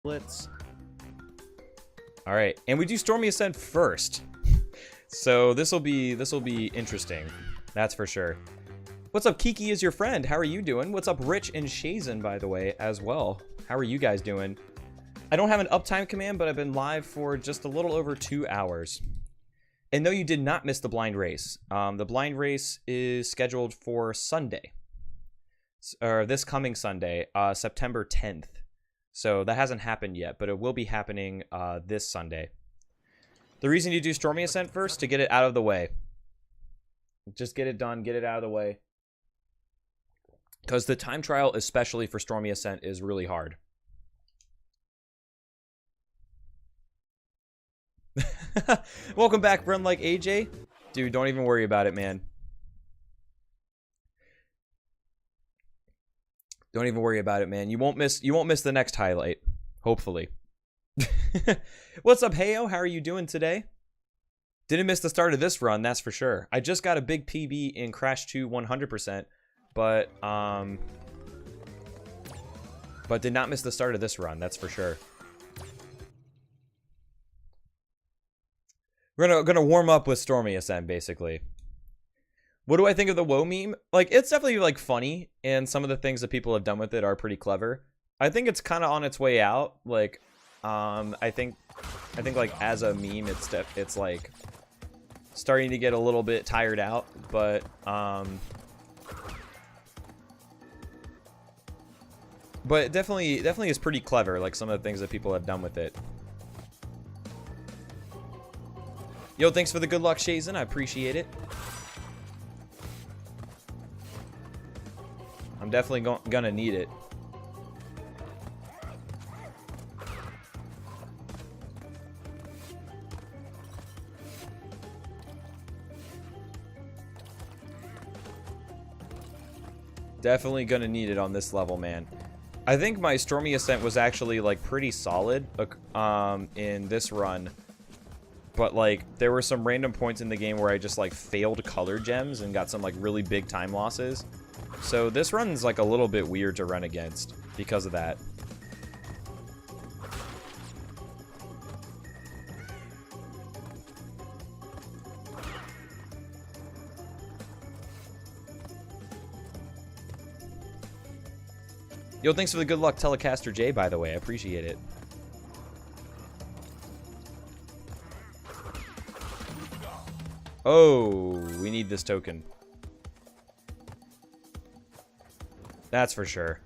Blitz. All right, and we do Stormy Ascent first. So this will be interesting. That's for sure. What's up, Kiki is your friend? How are you doing? What's up, Rich and Shazen, by the way, as well? How are you guys doing? I don't have an uptime command, but I've been live for just a little over 2 hours. And no, you did not miss the blind race. The blind race is scheduled for Sunday. Or this coming Sunday, September 10th. So that hasn't happened yet, but it will be happening this Sunday. The reason you do Stormy Ascent first, to get it out of the way. Just get it done, get it out of the way. Because the time trial, especially for Stormy Ascent, is really hard. Welcome back, Run Like AJ. Dude, don't even worry about it, man. Don't even worry about it, man. You won't miss the next highlight, hopefully. What's up, Heyo? How are you doing today? Didn't miss the start of this run, that's for sure. I just got a big PB in Crash 2 100%, but did not miss the start of this run, that's for sure. We're gonna warm up with Stormy Ascent, basically. What do I think of the WoW meme? Like, it's definitely, like, funny, and some of the things that people have done with it are pretty clever. I think it's kind of on its way out. Like, I think like as a meme, it's like starting to get a little bit tired out, but it definitely is pretty clever. Like some of the things that people have done with it. Yo, thanks for the good luck, Shazen. I appreciate it. I'm definitely gonna need it. Definitely gonna need it on this level, man. I think my Stormy Ascent was actually, like, pretty solid in this run. But, like, there were some random points in the game where I just, like, failed color gems and got some, like, really big time losses. So this run's, like, a little bit weird to run against because of that. Yo, thanks for the good luck, Telecaster J, by the way. I appreciate it. Oh, we need this token. That's for sure.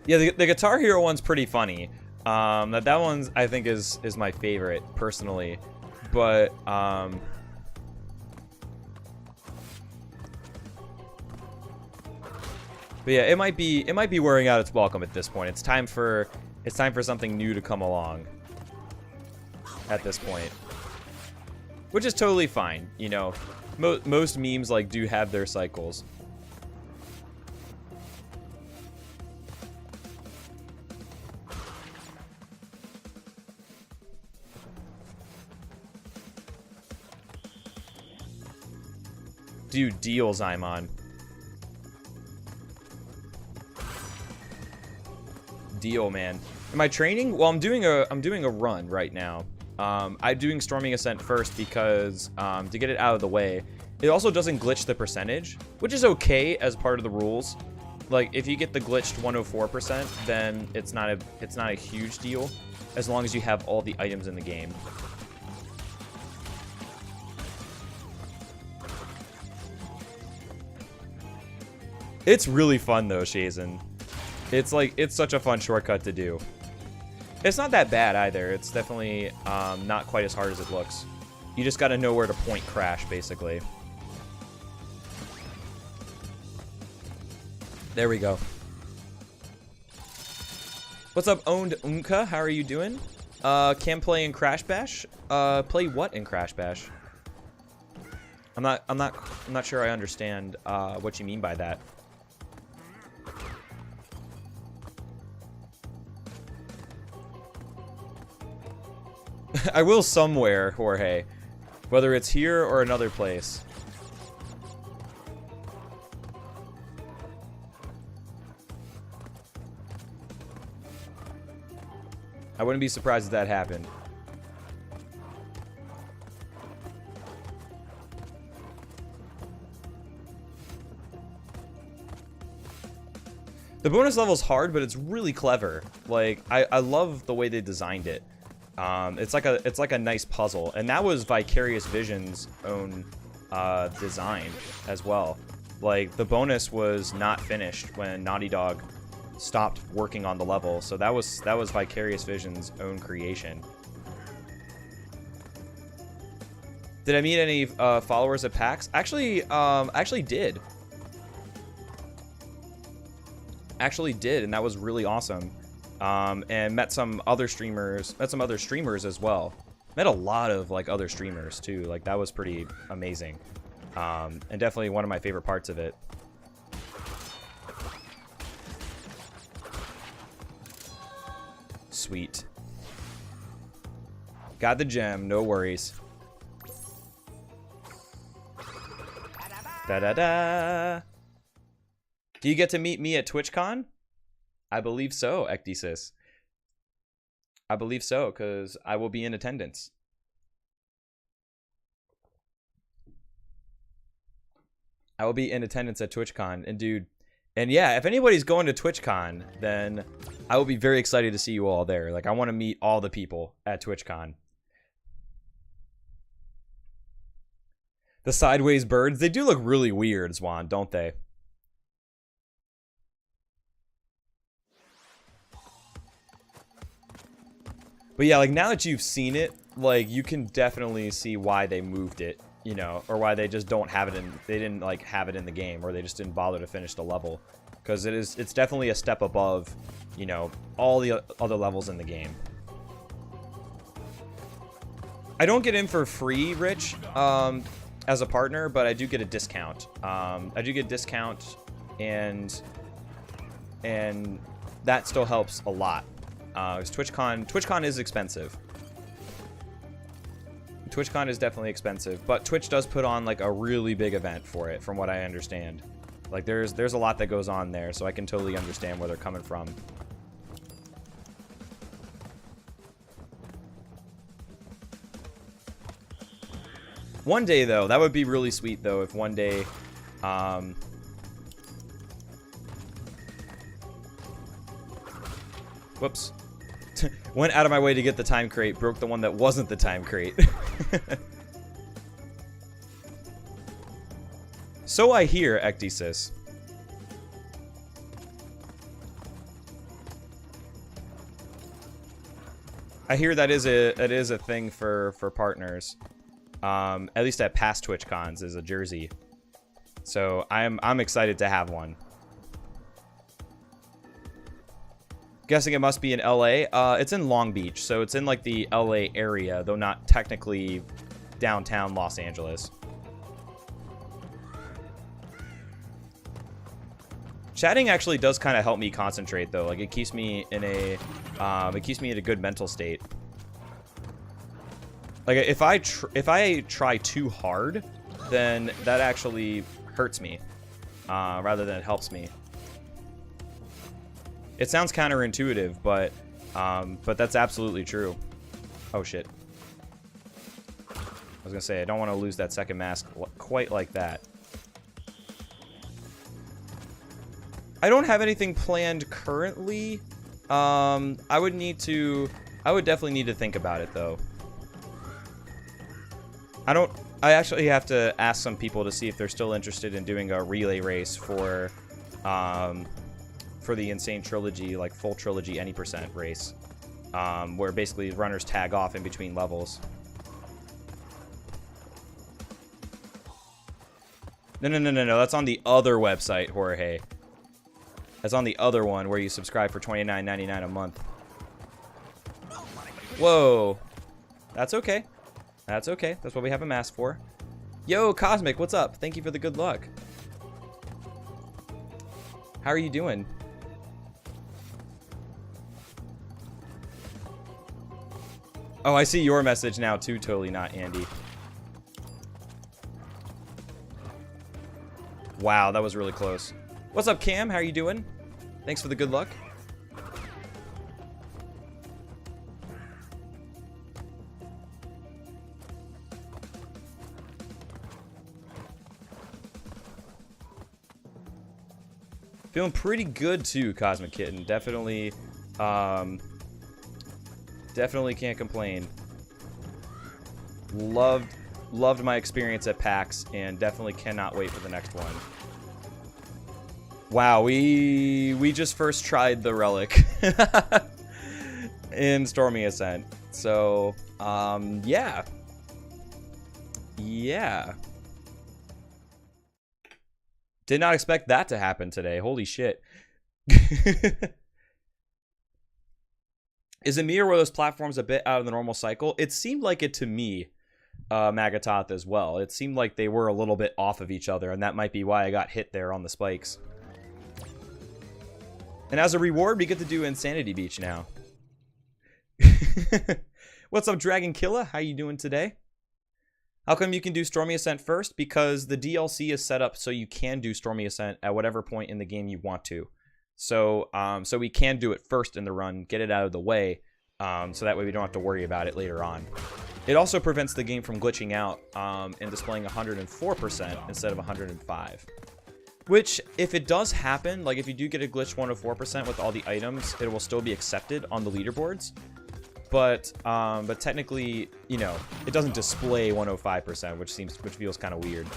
Yeah, the Guitar Hero one's pretty funny. That one's, I think, is my favorite, personally. But yeah, it might be wearing out its welcome at this point. It's time for something new to come along at this point, which is totally fine. You know, most memes like do have their cycles. Dude, deals I'm on. Deal, man. Am I training? Well, I'm doing a run right now. I'm doing Storming Ascent first because to get it out of the way. It also doesn't glitch the percentage, which is okay as part of the rules. Like if you get the glitched 104%, then it's not a huge deal as long as you have all the items in the game. It's really fun though, Shazen. It's such a fun shortcut to do. It's not that bad either. It's definitely not quite as hard as it looks. You just gotta know where to point Crash, basically. There we go. What's up, Owned Unka? How are you doing? Can play in Crash Bash? Play what in Crash Bash? I'm not sure I understand what you mean by that. I will somewhere, Jorge. Whether it's here or another place. I wouldn't be surprised if that happened. The bonus level's hard, but it's really clever. Like, I love the way they designed it. It's like a nice puzzle, and that was Vicarious Vision's own design as well. Like, the bonus was not finished when Naughty Dog stopped working on the level, so that was Vicarious Vision's own creation. Did I meet any followers at PAX? Actually did. Actually did, and that was really awesome. And met some other streamers as well. Met a lot of like other streamers too. Like, that was pretty amazing. And definitely one of my favorite parts of it. Sweet. Got the gem, no worries. Da da da. Do you get to meet me at TwitchCon? I believe so, Ecdysis. I believe so, because I will be in attendance. I will be in attendance at TwitchCon. And dude, and yeah, if anybody's going to TwitchCon, then I will be very excited to see you all there. Like, I want to meet all the people at TwitchCon. The sideways birds, they do look really weird, Swan, don't they? But yeah, like, now that you've seen it, like, you can definitely see why they moved it, you know, or why they just don't have it in, they didn't, like, have it in the game, or they just didn't bother to finish the level. Because it's definitely a step above, you know, all the other levels in the game. I don't get in for free, Rich, as a partner, but I do get a discount. I do get a discount, and that still helps a lot. Because TwitchCon is expensive. TwitchCon is definitely expensive, but Twitch does put on like a really big event for it, from what I understand. Like, there's a lot that goes on there, so I can totally understand where they're coming from. One day, though, that would be really sweet, though, if one day, whoops. Went out of my way to get the time crate, broke the one that wasn't the time crate. So I hear, Ecdysis. I hear that is a thing for partners. At least at past TwitchCons, is a jersey. So I'm excited to have one. Guessing it must be in LA. It's in Long Beach, so it's in like the LA area, though not technically downtown Los Angeles. Chatting actually does kind of help me concentrate, though. Like, it keeps me in a good mental state. Like, if I try too hard, then that actually hurts me, rather than it helps me. It sounds counterintuitive, but that's absolutely true. Oh shit! I was gonna say, I don't want to lose that second mask quite like that. I don't have anything planned currently. I would definitely need to think about it, though. I actually have to ask some people to see if they're still interested in doing a relay race for the Insane Trilogy, like full trilogy any percent race, where basically runners tag off in between levels. No, that's on the other website, Jorge. That's on the other one where you subscribe for $29.99 a month. Whoa. That's okay. That's okay. That's what we have a mask for. Yo, Cosmic, what's up? Thank you for the good luck. How are you doing? Oh, I see your message now too, totally not Andy. Wow, that was really close. What's up, Cam? How are you doing? Thanks for the good luck. Feeling pretty good too, Cosmic Kitten. Definitely, definitely can't complain. Loved my experience at PAX, and definitely cannot wait for the next one. Wow, we just first tried the relic in Stormy Ascent. So, yeah. Yeah. Did not expect that to happen today. Holy shit. Is it me, or were those platforms a bit out of the normal cycle? It seemed like it to me, Magatoth, as well. It seemed like they were a little bit off of each other, and that might be why I got hit there on the spikes. And as a reward, we get to do Insanity Beach now. What's up, Dragon Killer? How you doing today? How come you can do Stormy Ascent first? Because the DLC is set up so you can do Stormy Ascent at whatever point in the game you want to. So, so we can do it first in the run, get it out of the way, so that way we don't have to worry about it later on. It also prevents the game from glitching out and displaying 104% instead of 105. Which, if it does happen, like if you do get a glitch 104% with all the items, it will still be accepted on the leaderboards. But technically, you know, it doesn't display 105%, which feels kind of weird.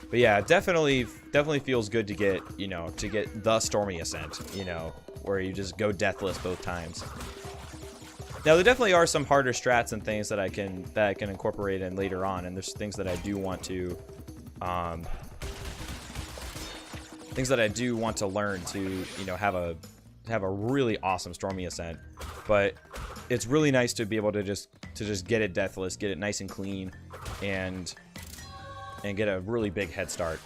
But yeah, definitely feels good to get, you know, to get the Stormy Ascent, you know, where you just go deathless both times. Now there definitely are some harder strats and things that I can incorporate in later on, and there's things that I do want to learn to, you know, have a really awesome Stormy Ascent. But it's really nice to be able to just get it deathless, get it nice and clean, and get a really big head start.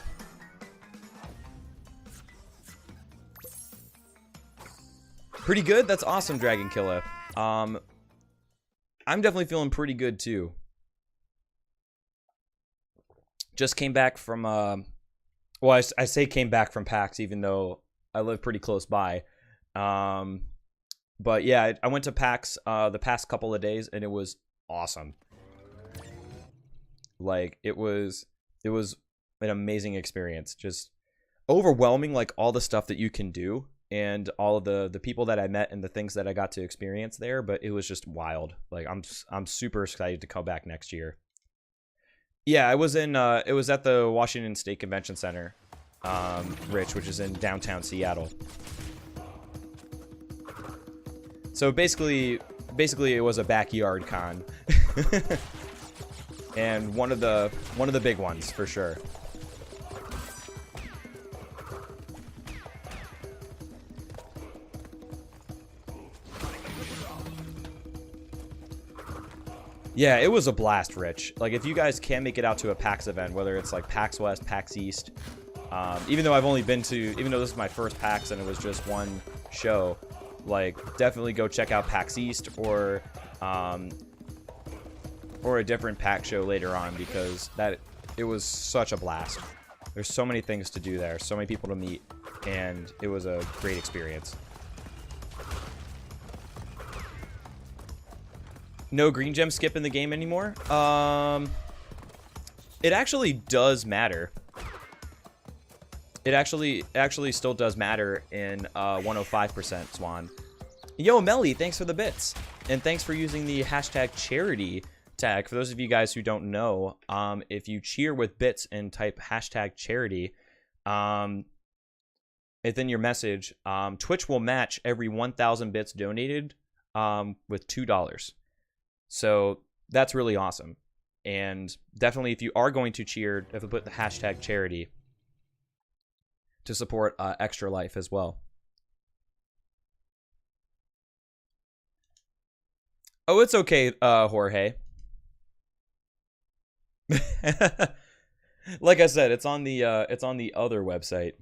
Pretty good? That's awesome, Dragon Killer. I'm definitely feeling pretty good too. Just came back from well, I say came back from PAX, even though I live pretty close by. But yeah, I went to PAX the past couple of days, and it was awesome. Like, it was an amazing experience. Just overwhelming, like, all the stuff that you can do, and all of the people that I met and the things that I got to experience there. But it was just wild. Like, I'm super excited to come back next year. Yeah, I was in it was at the Washington State Convention Center, Rich, which is in downtown Seattle. So basically it was a backyard con. And one of the big ones for sure. Yeah, it was a blast, Rich. Like, if you guys can make it out to a PAX event, whether it's like PAX West, PAX East, even though this is my first PAX and it was just one show, like, definitely go check out PAX East or a different PAX show later on, because it was such a blast. There's so many things to do there, so many people to meet, and it was a great experience. No green gem skip in the game anymore? It actually does matter. It actually still does matter in 105%, Swan. Yo, Melly, thanks for the bits. And thanks for using the hashtag charity tag. For those of you guys who don't know, if you cheer with bits and type hashtag charity, within your message, Twitch will match every 1,000 bits donated with $2. So that's really awesome. And definitely, if you are going to cheer, if you put the hashtag charity to support Extra Life as well. Oh, it's okay, Jorge. Like I said, it's on the other website.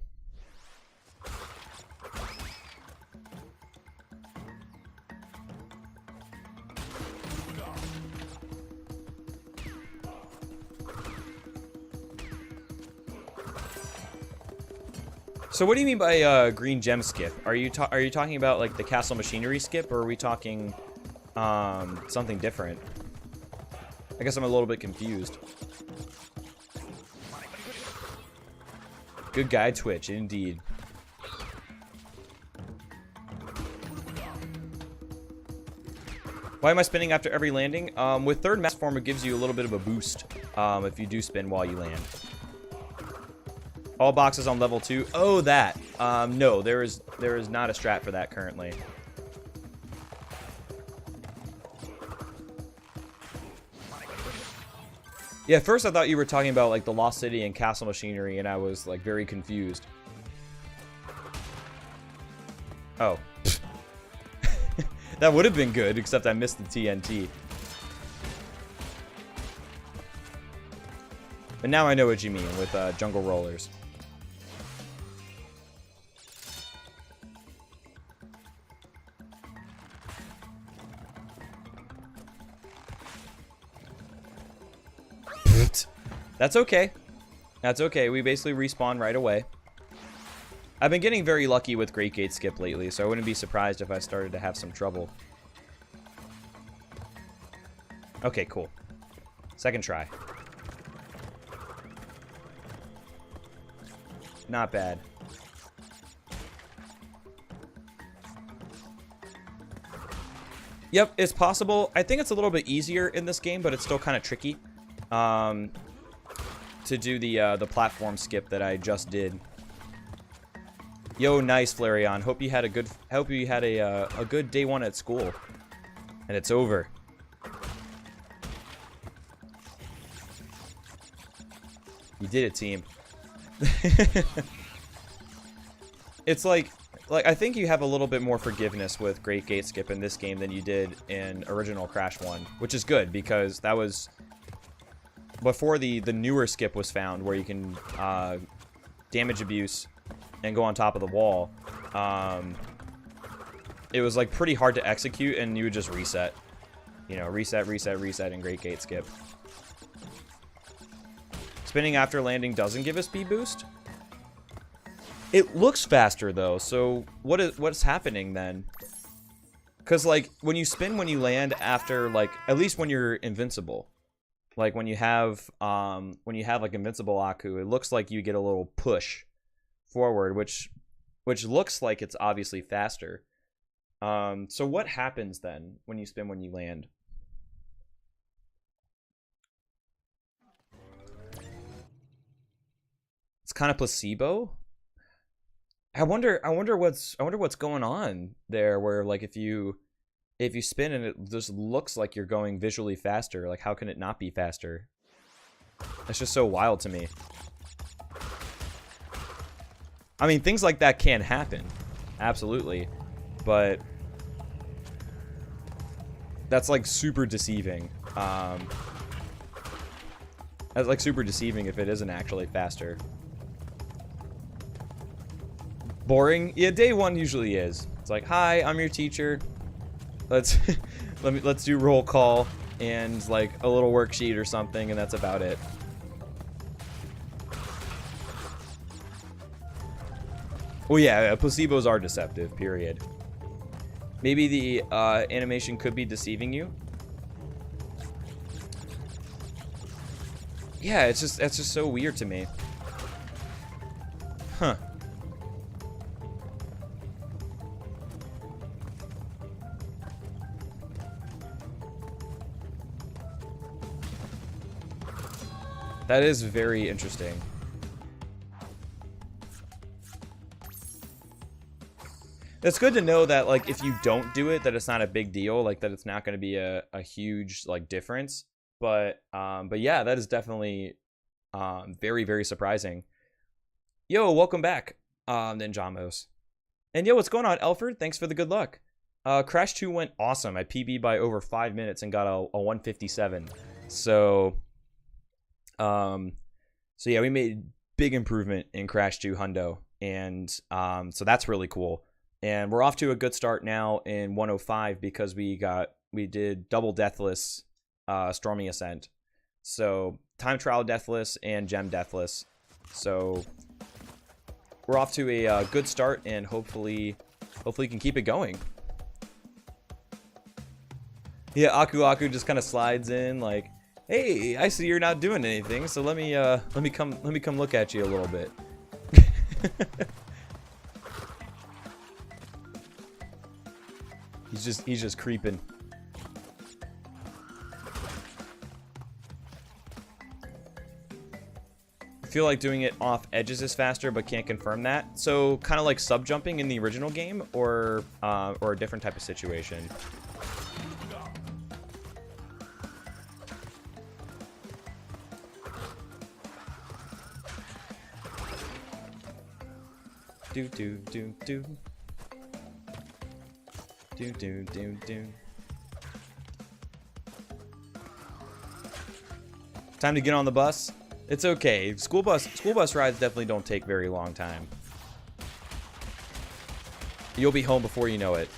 So what do you mean by green gem skip? Are you talking about like the castle machinery skip, or are we talking something different? I guess I'm a little bit confused. Good guy, Twitch, indeed. Why am I spinning after every landing? With third mass form, it gives you a little bit of a boost if you do spin while you land. All boxes on level 2. Oh, that. No, there is not a strat for that currently. Yeah, at first I thought you were talking about like the Lost City and Castle Machinery, and I was like very confused. Oh. That would have been good, except I missed the TNT. But now I know what you mean with jungle rollers. That's okay. That's okay. We basically respawn right away. I've been getting very lucky with Great Gate Skip lately, so I wouldn't be surprised if I started to have some trouble. Okay, cool. Second try. Not bad. Yep, it's possible. I think it's a little bit easier in this game, but it's still kind of tricky. To do the platform skip that I just did. Yo, nice, Flareon. Hope you had a good day one at school, and it's over. You did it, team. It's like I think you have a little bit more forgiveness with Great Gate Skip in this game than you did in original Crash 1, which is good because that was before the newer skip was found, where you can damage abuse and go on top of the wall. It was like pretty hard to execute, and you would just reset. You know, reset, reset, reset in Great Gate Skip. Spinning after landing doesn't give a speed boost. It looks faster though, so what's happening then? Because like when you spin when you land after, like, at least when you're invincible. Like when you have like invincible Aku, it looks like you get a little push forward, which looks like it's obviously faster. So what happens then when you spin when you land? It's kind of placebo. I wonder what's going on there, where like if you spin and it just looks like you're going visually faster, like how can it not be faster? That's just so wild to me. I mean, things like that can happen, absolutely, but that's like super deceiving. That's like super deceiving if it isn't actually faster. Boring? Yeah, day one usually is. It's like, hi, I'm your teacher. Let's let's do roll call and like a little worksheet or something, and that's about it. Well, yeah, placebos are deceptive, period. Maybe the animation could be deceiving you. Yeah, it's just so weird to me. Huh. That is very interesting. It's good to know that, like, if you don't do it, that it's not a big deal, like that it's not going to be a huge like difference. But yeah, that is definitely very, very surprising. Yo, welcome back, Ninjamos. And yo, what's going on, Elford? Thanks for the good luck. Crash 2 went awesome. I PB'd by over 5 minutes and got a 157. So yeah, we made big improvement in Crash 2 Hundo, and so that's really cool. And we're off to a good start now in 105 because we did double deathless Stormy Ascent. So time trial deathless and gem deathless. So we're off to a good start, and hopefully can keep it going. Yeah, Aku just kind of slides in like, Hey, I see you're not doing anything, so let me come look at you a little bit. He's just creeping. I feel like doing it off edges is faster, but can't confirm that. So kind of like sub jumping in the original game, or a different type of situation. Do do do do. Do do do do. Time to get on the bus. It's okay. School bus rides definitely don't take very long time. You'll be home before you know it.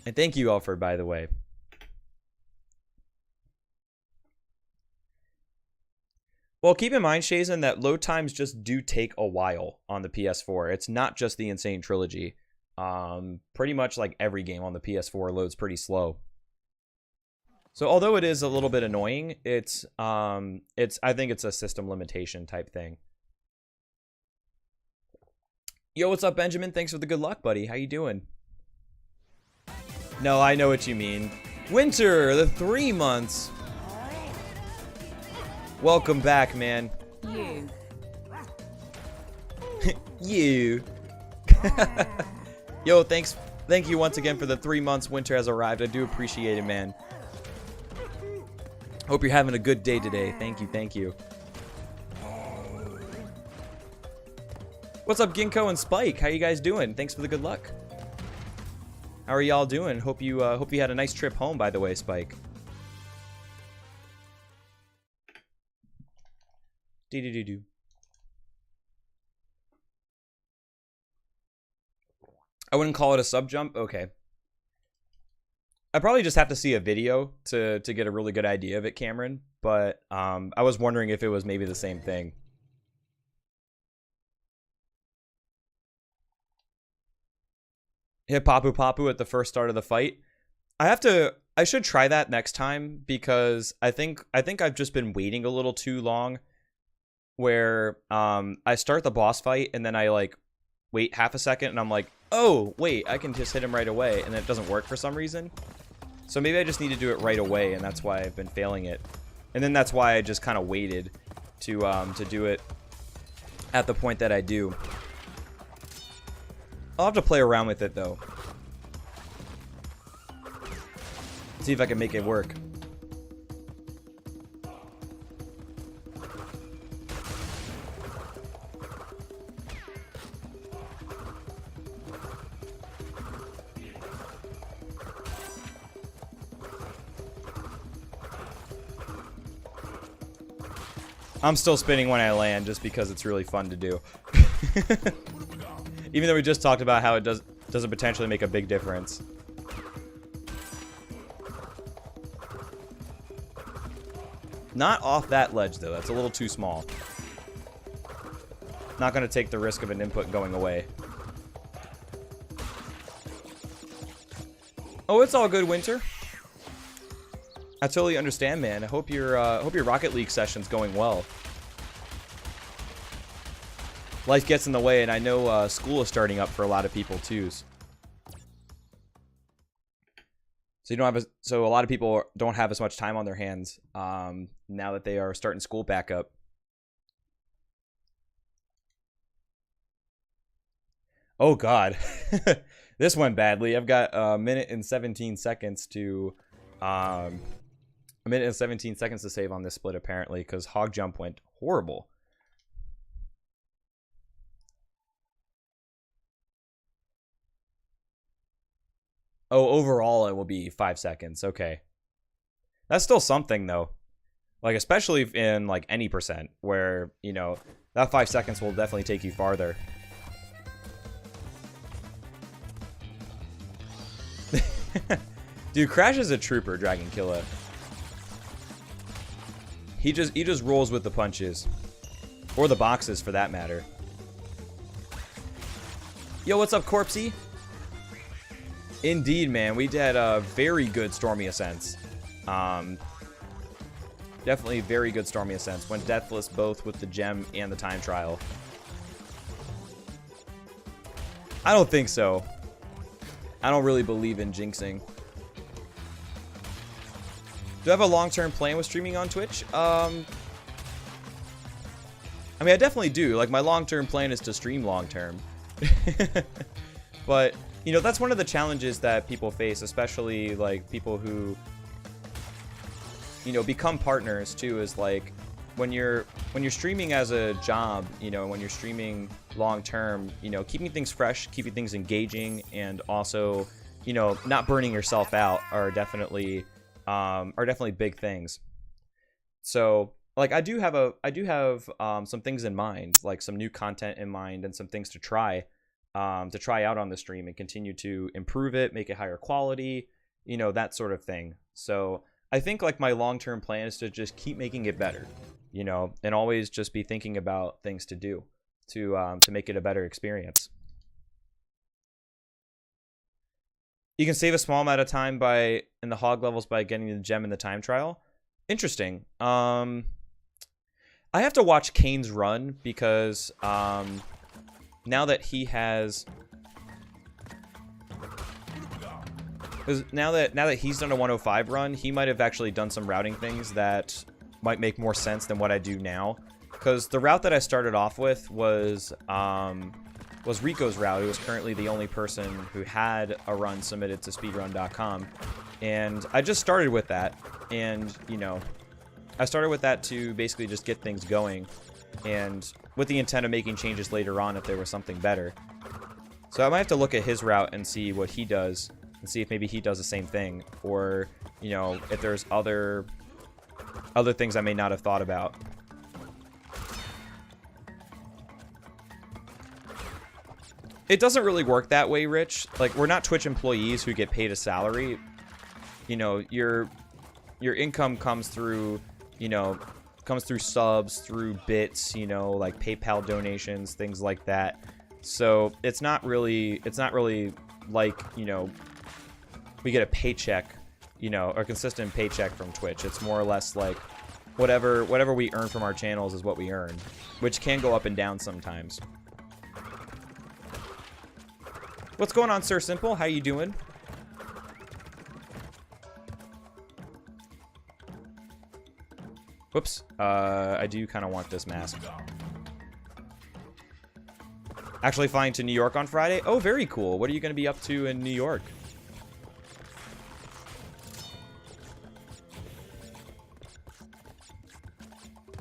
And thank you, Alfred, by the way. Well, keep in mind, Shazen, that load times just do take a while on the PS4. It's not just the Insane Trilogy. Pretty much like every game on the PS4 loads pretty slow. So although it is a little bit annoying, I think it's a system limitation type thing. Yo, what's up, Benjamin? Thanks for the good luck, buddy. How you doing? No, I know what you mean. Winter, the 3 months. Welcome back, man. You. You. Yo, thank you once again for the 3 months. Winter has arrived. I do appreciate it, man. Hope you're having a good day today. Thank you, thank you. What's up, Ginkgo and Spike? How you guys doing? Thanks for the good luck. How are y'all doing? Hope you had a nice trip home, by the way, Spike. Do. I wouldn't call it a sub jump. Okay. I probably just have to see a video to get a really good idea of it, Cameron. But I was wondering if it was maybe the same thing. Hit Papu Papu at the first start of the fight. I should try that next time, because I think I've just been waiting a little too long, where I start the boss fight and then I like wait half a second and I'm like, oh wait, I can just hit him right away, and it doesn't work for some reason. So maybe I just need to do it right away, and that's why I've been failing it. And then that's why I just kind of waited to do it at the point that I do. I'll have to play around with it though. See if I can make it work. I'm still spinning when I land just because it's really fun to do. Even though we just talked about how it doesn't potentially make a big difference. Not off that ledge though, that's a little too small. Not gonna take the risk of an input going away. Oh, it's all good, Winter. I totally understand, man. I hope your Rocket League session's going well. Life gets in the way, and I know school is starting up for a lot of people too. So you don't have so a lot of people don't have as much time on their hands now that they are starting school back up. Oh God, this went badly. I've got a minute and 17 seconds to a minute and 17 seconds to save on this split, apparently, because Hog Jump went horrible. Oh, overall it will be 5 seconds. Okay. That's still something though. Like, especially in like any percent where, you know, that 5 seconds will definitely take you farther. Dude, Crash is a trooper, Dragon Killa. He just rolls with the punches. Or the boxes, for that matter. Yo, what's up, Corpsey? Indeed, man. We did very good Stormy Ascents. Definitely very good Stormy Ascents. Went deathless both with the gem and the time trial. I don't think so. I don't really believe in jinxing. Do I have a long-term plan with streaming on Twitch? I mean, I definitely do. Like, my long-term plan is to stream long-term. But, you know, that's one of the challenges that people face, especially, like, people who, you know, become partners, too, is, like, when you're streaming as a job, you know, when you're streaming long-term, you know, keeping things fresh, keeping things engaging, and also, you know, not burning yourself out are definitely big things. So, like, I do have some things in mind, like some new content in mind and some things to try out on the stream and continue to improve it, make it higher quality, you know, that sort of thing. So I think, like, my long-term plan is to just keep making it better, you know, and always just be thinking about things to do to make it a better experience. You can save a small amount of time in the hog levels by getting the gem in the time trial. Interesting. I have to watch Kane's run because now that he has, now that he's done a 105 run, he might have actually done some routing things that might make more sense than what I do now. Because the route that I started off with was Rico's route, who was currently the only person who had a run submitted to speedrun.com. And I just started with that. And, you know, I started with that to basically just get things going. And with the intent of making changes later on if there was something better. So I might have to look at his route and see what he does. And see if maybe he does the same thing. Or, you know, if there's other things I may not have thought about. It doesn't really work that way, Rich. Like, we're not Twitch employees who get paid a salary. You know, your income comes through, you know, subs, through bits, you know, like PayPal donations, things like that. So it's not really like, you know, we get a paycheck, you know, a consistent paycheck from Twitch. It's more or less like whatever we earn from our channels is what we earn, which can go up and down sometimes. What's going on, Sir Simple? How you doing? Whoops. I do kind of want this mask. Actually flying to New York on Friday? Oh, very cool. What are you going to be up to in New York?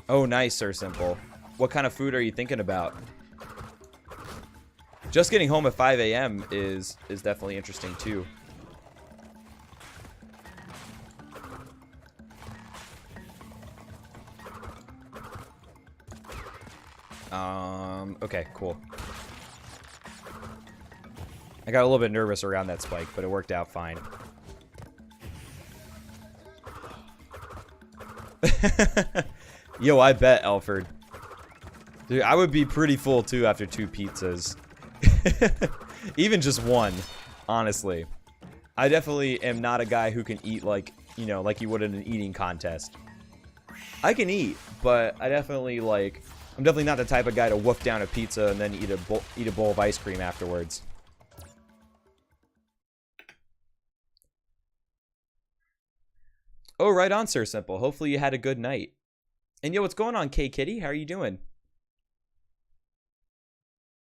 Oh, nice, Sir Simple. What kind of food are you thinking about? Just getting home at 5 a.m. is definitely interesting, too. Okay, cool. I got a little bit nervous around that spike, but it worked out fine. Yo, I bet, Alfred. Dude, I would be pretty full, too, after 2 pizzas. Even just one, honestly. I definitely am not a guy who can eat like, you know, like you would in an eating contest. I can eat, but I definitely like, I'm definitely not the type of guy to wolf down a pizza and then eat a bowl of ice cream afterwards. Oh, right on, Sir Simple. Hopefully you had a good night. And yo, what's going on, K Kitty? How are you doing?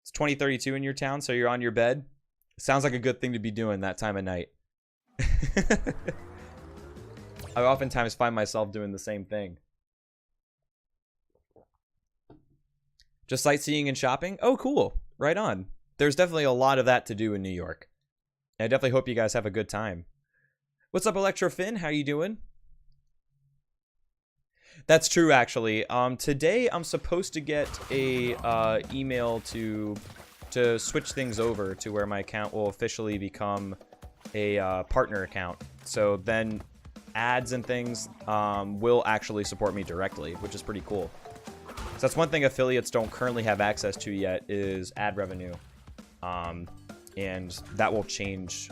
It's 2032 in your town, so you're on your bed. Sounds like a good thing to be doing that time of night. I oftentimes find myself doing the same thing. Just sightseeing and shopping? Oh, cool. Right on. There's definitely a lot of that to do in New York. And I definitely hope you guys have a good time. What's up, Electro Finn? How you doing? That's true, actually. Today I'm supposed to get a email to switch things over to where my account will officially become a partner account. So then ads and things will actually support me directly, which is pretty cool. So that's one thing affiliates don't currently have access to yet is ad revenue. And that will change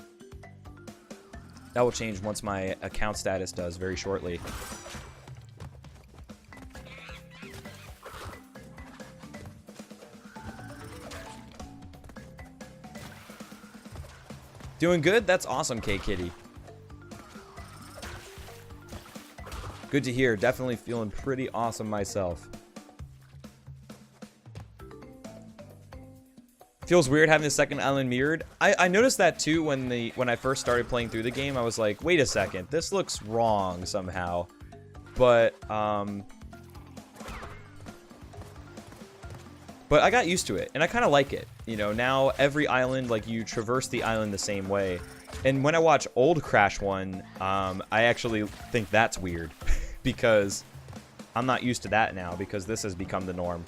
That will change once my account status does very shortly. Doing good? That's awesome, K-Kitty. Good to hear. Definitely feeling pretty awesome myself. Feels weird having the second island mirrored. I noticed that too when I first started playing through the game. I was like, wait a second, this looks wrong somehow. But I got used to it, and I kind of like it. You know, now every island, like, you traverse the island the same way. And when I watch old Crash 1, I actually think that's weird. Because I'm not used to that now, because this has become the norm.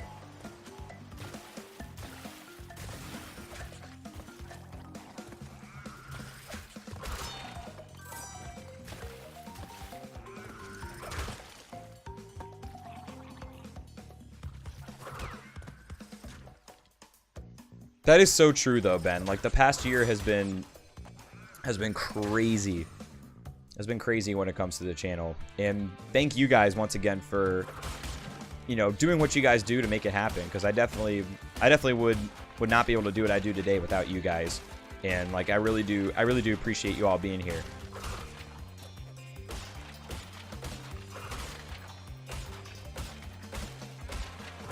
That is so true, though, Ben. Like, the past year has been crazy. Has been crazy when it comes to the channel. And thank you guys once again for, you know, doing what you guys do to make it happen. Because I definitely would not be able to do what I do today without you guys. And like, I really do appreciate you all being here.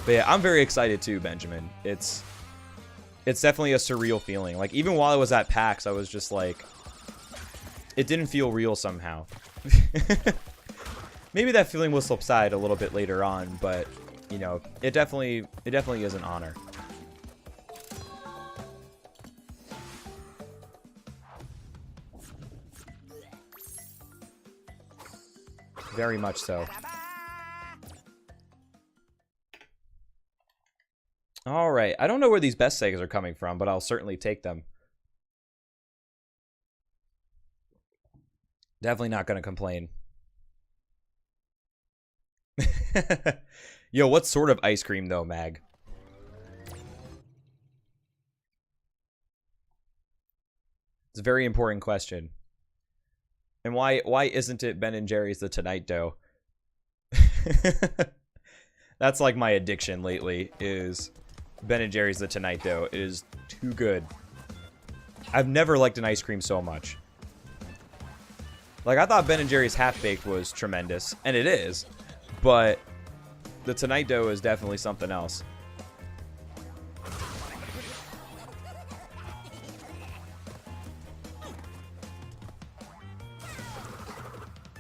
But yeah, I'm very excited too, Benjamin. It's definitely a surreal feeling. Like, even while I was at PAX, I was just like, it didn't feel real somehow. Maybe that feeling will subside a little bit later on, but, you know, it definitely is an honor. Very much so. Alright, I don't know where these best segs are coming from, but I'll certainly take them. Definitely not going to complain. Yo, what sort of ice cream, though, Mag? It's a very important question. And why isn't it Ben & Jerry's The Tonight Dough? That's like my addiction lately, is Ben & Jerry's The Tonight Dough. It is too good. I've never liked an ice cream so much. Like, I thought Ben & Jerry's Half-Baked was tremendous, and it is, but the Tonight Dough is definitely something else.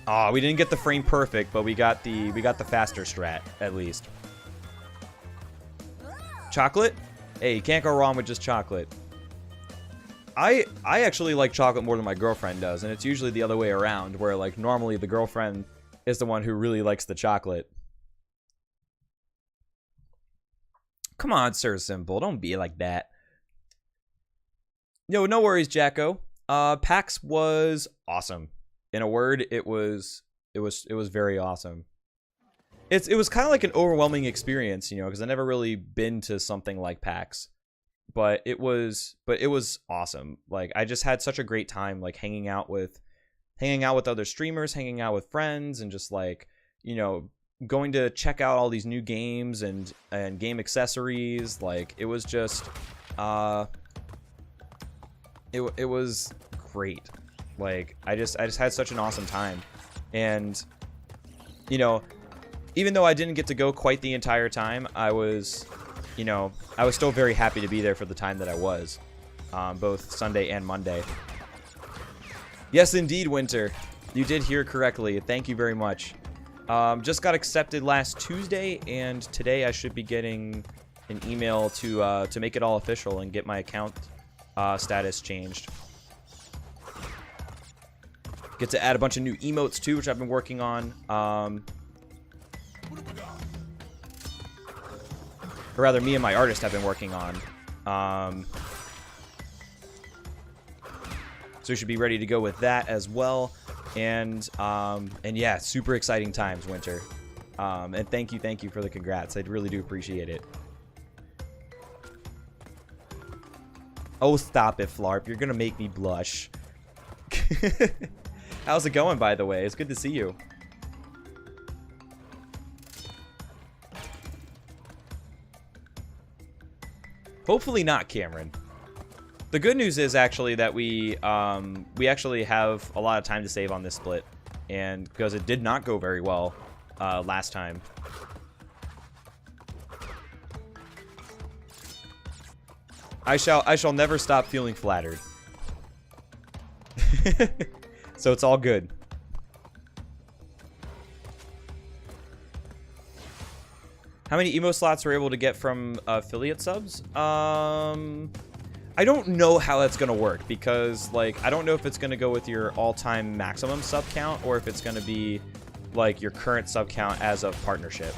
Aw, we didn't get the frame perfect, but we got the faster strat, at least. Chocolate? Hey, you can't go wrong with just chocolate. I actually like chocolate more than my girlfriend does, and it's usually the other way around, where, like, normally the girlfriend is the one who really likes the chocolate. Come on, Sir Simple, don't be like that. Yo, no worries, Jacko. PAX was awesome. In a word, it was very awesome. It was kind of like an overwhelming experience, you know, because I never really been to something like PAX. But it was awesome. Like, I just had such a great time, like, hanging out with other streamers, hanging out with friends, and just, like, you know, going to check out all these new games and game accessories. Like, it was just it was great. Like, I just had such an awesome time. And, you know, even though I didn't get to go quite the entire time, I was still very happy to be there for the time that I was, both Sunday and Monday. Yes, indeed, Winter. You did hear correctly. Thank you very much. Just got accepted last Tuesday, and today I should be getting an email to make it all official and get my account status changed. Get to add a bunch of new emotes too, which I've been working on. Or rather, me and my artist have been working on. So we should be ready to go with that as well. And yeah, super exciting times, Winter. And thank you for the congrats. I really do appreciate it. Oh, stop it, Flarp. You're gonna make me blush. How's it going, by the way? It's good to see you. Hopefully not, Cameron. The good news is actually that we actually have a lot of time to save on this split, and because it did not go very well last time. I shall never stop feeling flattered. So it's all good. How many emo slots were able to get from affiliate subs? I don't know how that's gonna work because, like, I don't know if it's gonna go with your all-time maximum sub count or if it's gonna be like your current sub count as of partnership.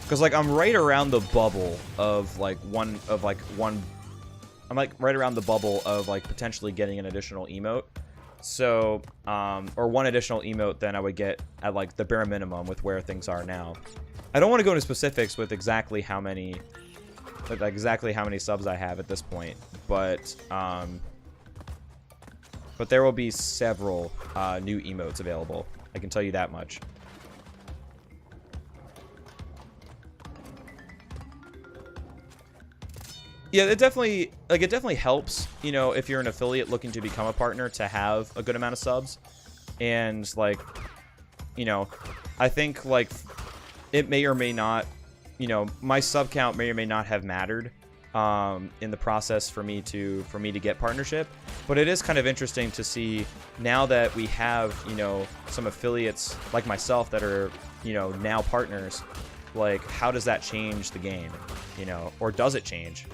Because, like, I'm right around the bubble of I'm like right around the bubble of like potentially getting an additional emote. So, or one additional emote than I would get at like the bare minimum with where things are now. I don't want to go into specifics with exactly how many subs I have at this point, but there will be several new emotes available. I can tell you that much. Yeah, it definitely helps, you know, if you're an affiliate looking to become a partner to have a good amount of subs. And, like, you know, I think, like, it may or may not, you know, my sub count may or may not have mattered in the process for me to get partnership. But it is kind of interesting to see now that we have, you know, some affiliates like myself that are, you know, now partners, like, how does that change the game, you know, or does it change?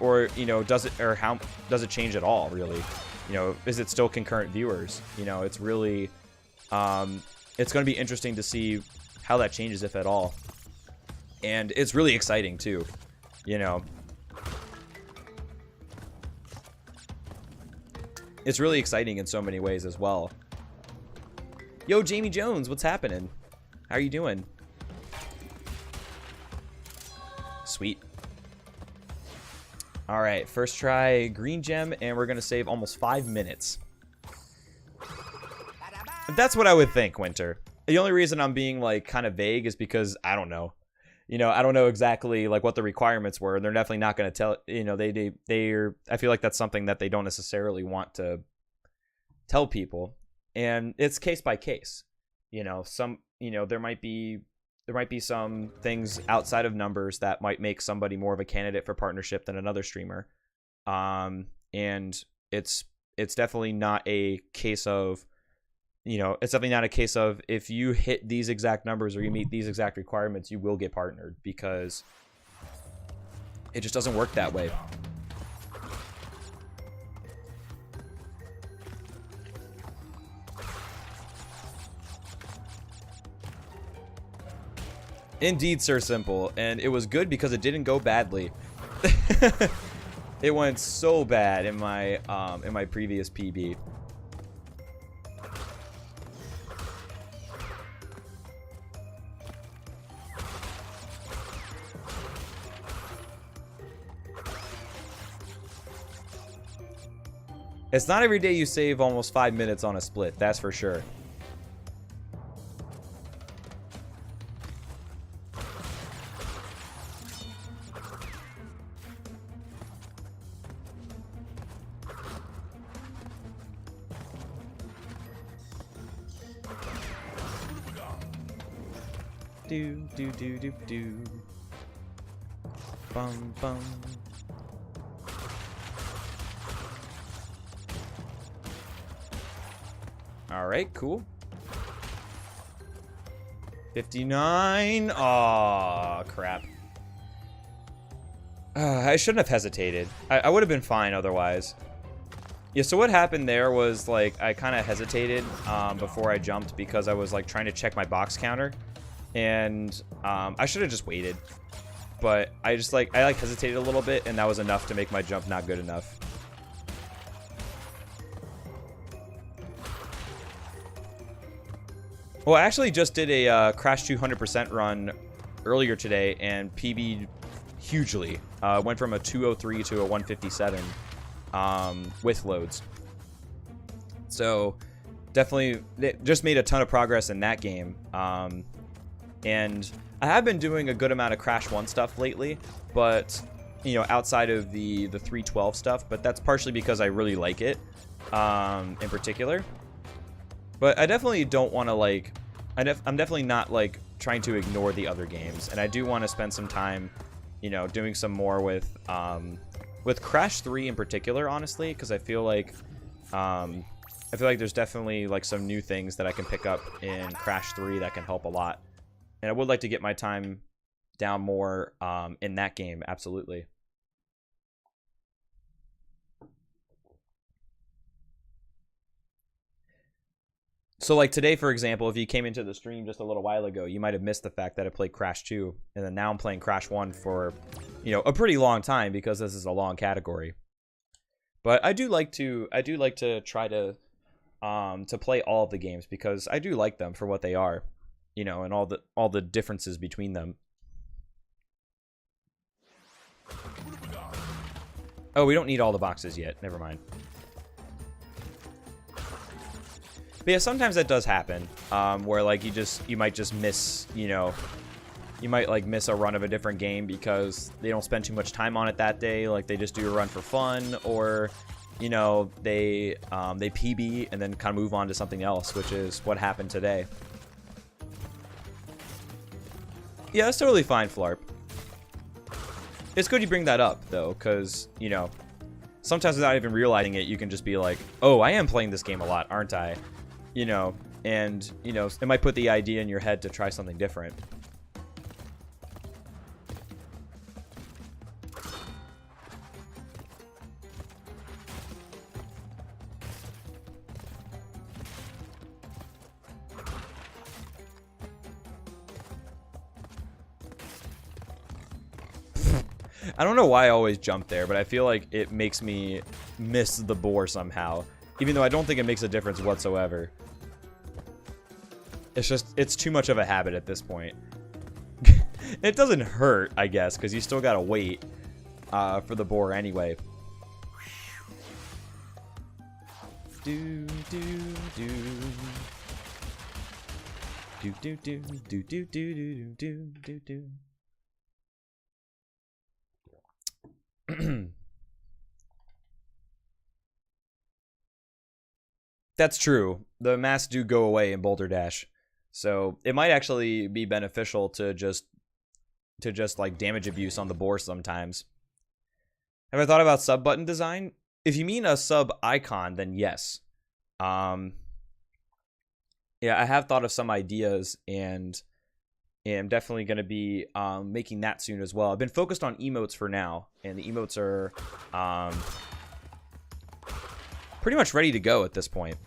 Or, you know, how does it change at all, really? You know, is it still concurrent viewers? You know, it's really, it's going to be interesting to see how that changes, if at all. And it's really exciting, too, you know. It's really exciting in so many ways as well. Yo, Jamie Jones, what's happening? How are you doing? Sweet. All right, first try green gem, and we're gonna save almost 5 minutes. That's what I would think, Winter. The only reason I'm being, like, kind of vague is because I don't know. You know, I don't know exactly, like, what the requirements were. They're definitely not gonna tell, you know, they're, I feel like that's something that they don't necessarily want to tell people. And it's case by case. You know, there might be some things outside of numbers that might make somebody more of a candidate for partnership than another streamer. And it's definitely not a case of, you know, it's definitely not a case of if you hit these exact numbers or you meet these exact requirements, you will get partnered, because it just doesn't work that way. Indeed, Sir Simple, and it was good because it didn't go badly. It went so bad in my previous PB. It's not every day you save almost 5 minutes on a split, that's for sure. Do. Bum bum. All right, cool. 59. Aw, crap. I shouldn't have hesitated. I would have been fine otherwise. Yeah, so what happened there was, like, I kind of hesitated before I jumped because I was, like, trying to check my box counter. And I should have just waited. But I hesitated a little bit, and that was enough to make my jump not good enough. Well, I actually just did a Crash 200% run earlier today and PB'd hugely. Went from a 203 to a 157 with loads. So definitely it just made a ton of progress in that game. And I have been doing a good amount of Crash 1 stuff lately, but you know, outside of the 312 stuff, but that's partially because I really like it in particular. But I definitely don't want to like I'm definitely not like trying to ignore the other games, and I do want to spend some time, you know, doing some more with Crash 3 in particular, honestly, because I feel like there's definitely like some new things that I can pick up in Crash 3 that can help a lot. And I would like to get my time down more in that game, absolutely. So like today, for example, if you came into the stream just a little while ago, you might have missed the fact that I played Crash 2, and then now I'm playing Crash 1 for, you know, a pretty long time because this is a long category. But I do like to try to play all of the games because I do like them for what they are, you know, and all the differences between them. Oh, we don't need all the boxes yet. Never mind. But yeah, sometimes that does happen, where like you might just miss, you know, you might like miss a run of a different game because they don't spend too much time on it that day. Like they just do a run for fun, or you know, they PB and then kind of move on to something else, which is what happened today. Yeah, that's totally fine, Flarp. It's good you bring that up though, because you know, sometimes without even realizing it, you can just be like, oh, I am playing this game a lot, aren't I? You know, and, you know, it might put the idea in your head to try something different. I don't know why I always jump there, but I feel like it makes me miss the boar somehow. Even though I don't think it makes a difference whatsoever. It's just, it's too much of a habit at this point. It doesn't hurt, I guess, because you still gotta wait for the boar anyway. Do do do do do do do do do do do do. That's true. The masks do go away in Boulder Dash. So it might actually be beneficial to just like damage abuse on the boar sometimes. Have I thought about sub button design? If you mean a sub icon, then yes. Yeah, I have thought of some ideas, and I'm definitely going to be making that soon as well. I've been focused on emotes for now, and the emotes are pretty much ready to go at this point.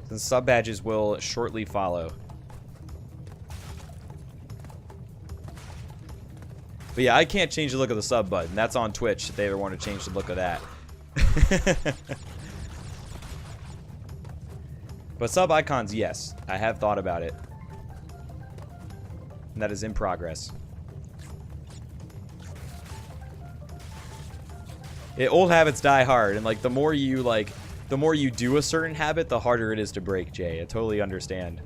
And sub badges will shortly follow. But yeah, I can't change the look of the sub button. That's on Twitch if they ever want to change the look of that. But sub icons, yes. I have thought about it. And that is in progress. Old habits die hard, and like the more you do a certain habit, the harder it is to break, Jay. I totally understand.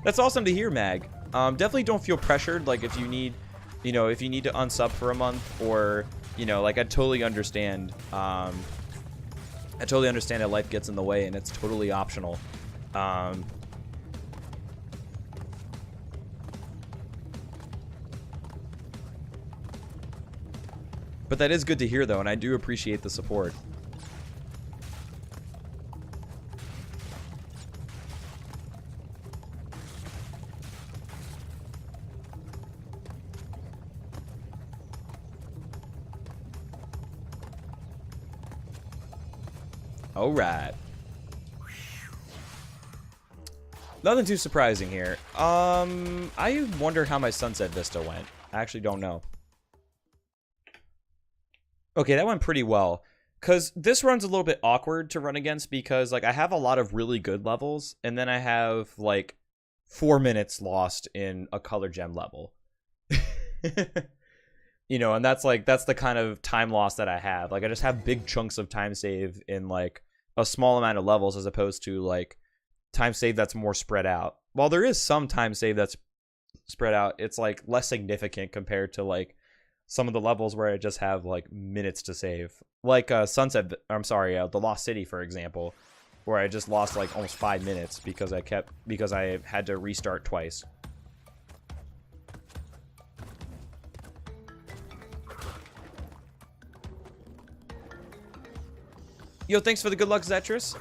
That's awesome to hear, Mag. Definitely don't feel pressured, like if you need, you know, if you need to unsub for a month, or, you know, like I totally understand. I totally understand that life gets in the way and it's totally optional. But that is good to hear, though, and I do appreciate the support. All right. Nothing too surprising here. I wonder how my Sunset Vista went. I actually don't know. Okay, that went pretty well. Because this run's a little bit awkward to run against because, like, I have a lot of really good levels, and then I have, like, 4 minutes lost in a color gem level. You know, and that's the kind of time loss that I have. Like, I just have big chunks of time save in, like, a small amount of levels as opposed to, like, time save that's more spread out. While there is some time save that's spread out, it's, like, less significant compared to, like, some of the levels where I just have, like, minutes to save. Like, the Lost City, for example, where I just lost, like, almost 5 minutes because I had to restart twice. Yo, thanks for the good luck, Zetris.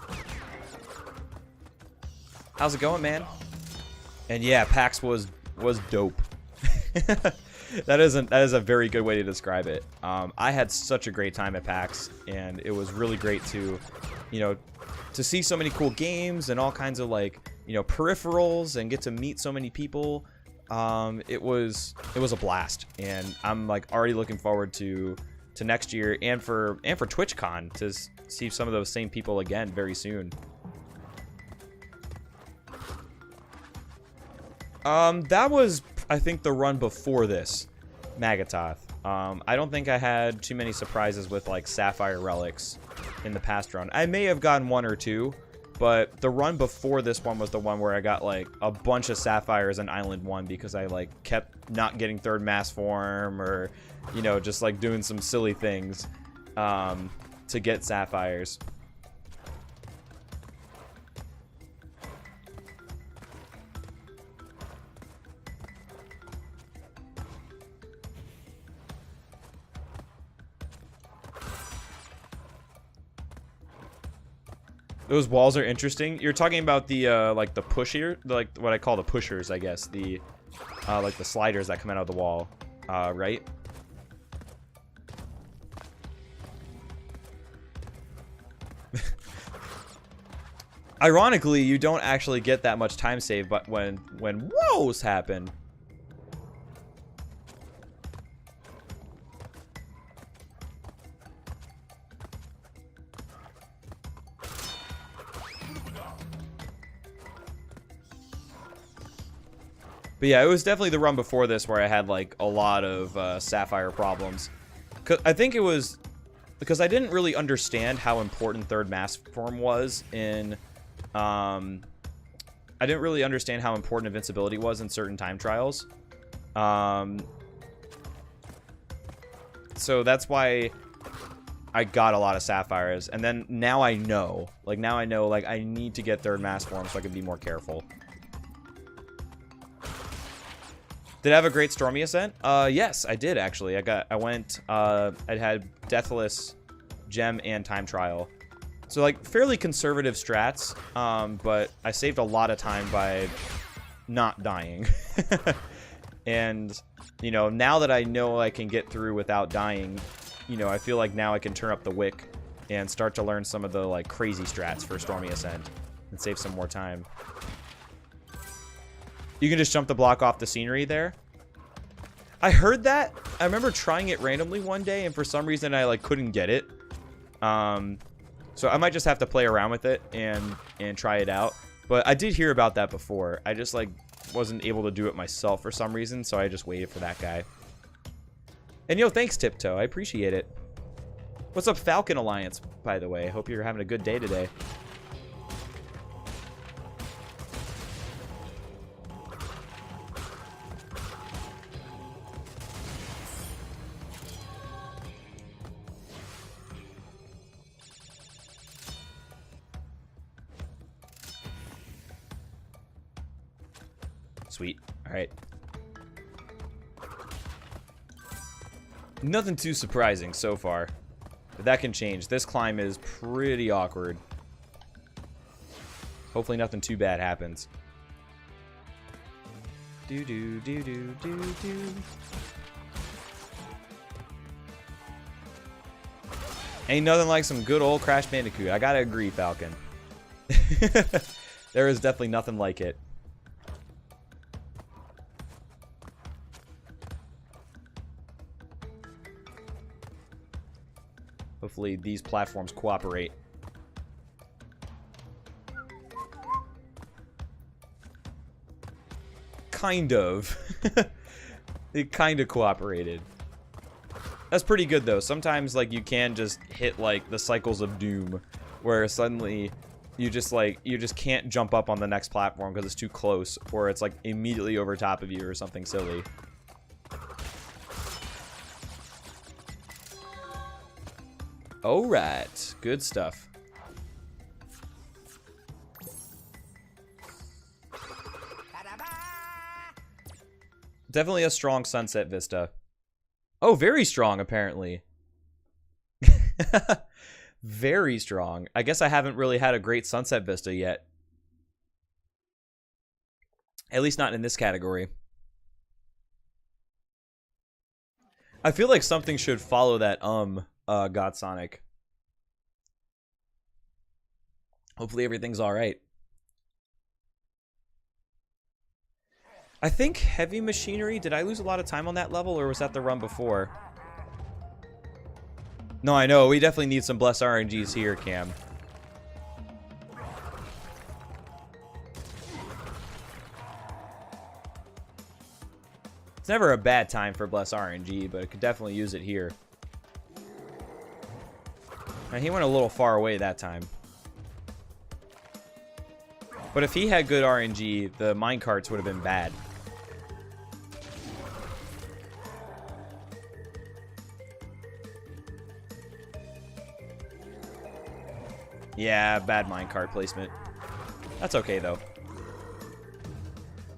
How's it going, man? And yeah, PAX was dope. That is a very good way to describe it. I had such a great time at PAX, and it was really great to, you know, to see so many cool games and all kinds of, like, you know, peripherals and get to meet so many people. It was a blast, and I'm, like, already looking forward to next year and for TwitchCon to see some of those same people again very soon. That was, I think, the run before this, Magatoth. I don't think I had too many surprises with, like, Sapphire relics in the past run. I may have gotten 1 or 2, but the run before this one was the one where I got, like, a bunch of Sapphires in Island 1 because I, like, kept not getting third mass form or, you know, just, like, doing some silly things to get Sapphires. Those walls are interesting. You're talking about the like the pusher, like what I call the pushers, I guess. The like the sliders that come out of the wall, right? Ironically, you don't actually get that much time save, but when woes happen. But yeah, it was definitely the run before this where I had, like, a lot of Sapphire problems. I think it was because I didn't really understand how important third mass form was in... I didn't really understand how important invincibility was in certain time trials. So that's why I got a lot of Sapphires. And then now I know. Like, now I know, like, I need to get third mass form so I can be more careful. Did I have a great Stormy Ascent? Yes, I did, actually. I had Deathless, Gem, and Time Trial. So, like, fairly conservative strats, but I saved a lot of time by not dying. And, you know, now that I know I can get through without dying, you know, I feel like now I can turn up the wick and start to learn some of the, like, crazy strats for Stormy Ascent and save some more time. You can just jump the block off the scenery there. I heard that. I remember trying it randomly one day, and for some reason I, like, couldn't get it. So I might just have to play around with it and try it out. But I did hear about that before. I just, like, wasn't able to do it myself for some reason, so I just waited for that guy. And yo, thanks, Tiptoe. I appreciate it. What's up, Falcon Alliance, by the way? Hope you're having a good day today. Sweet. Alright. Nothing too surprising so far. But that can change. This climb is pretty awkward. Hopefully nothing too bad happens. Do do do do do do. Ain't nothing like some good old Crash Bandicoot. I gotta agree, Falcon. There is definitely nothing like it. Hopefully these platforms cooperate. Kind of. It kind of cooperated. That's pretty good though. Sometimes like you can just hit like the cycles of doom where suddenly you just can't jump up on the next platform because it's too close, or it's like immediately over top of you or something silly. All right, good stuff. Definitely a strong sunset vista. Oh, very strong, apparently. Very strong. I guess I haven't really had a great sunset vista yet. At least not in this category. I feel like something should follow that, God Sonic. Hopefully everything's alright. I think Heavy Machinery, did I lose a lot of time on that level, or was that the run before? No, I know, we definitely need some Bless RNGs here, Cam. It's never a bad time for Bless RNG, but it could definitely use it here. And he went a little far away that time. But if he had good RNG, the minecarts would have been bad. Yeah, bad minecart placement. That's okay, though.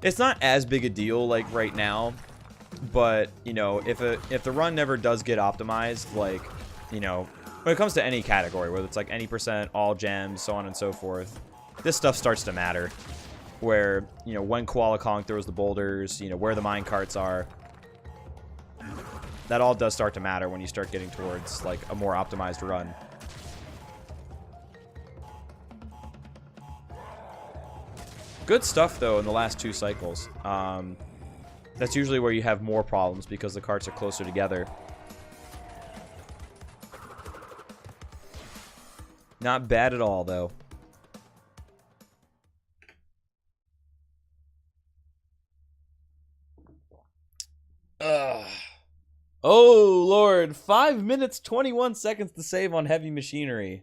It's not as big a deal, like, right now. But, you know, if the run never does get optimized, like, you know, when it comes to any category, whether it's like any percent, all gems, so on and so forth, this stuff starts to matter. Where, you know, when Koala Kong throws the boulders, you know, where the minecarts are. That all does start to matter when you start getting towards, like, a more optimized run. Good stuff, though, in the last two cycles. That's usually where you have more problems because the carts are closer together. Not bad at all, though. Ugh. Oh, Lord. 5 minutes, 21 seconds to save on Heavy Machinery.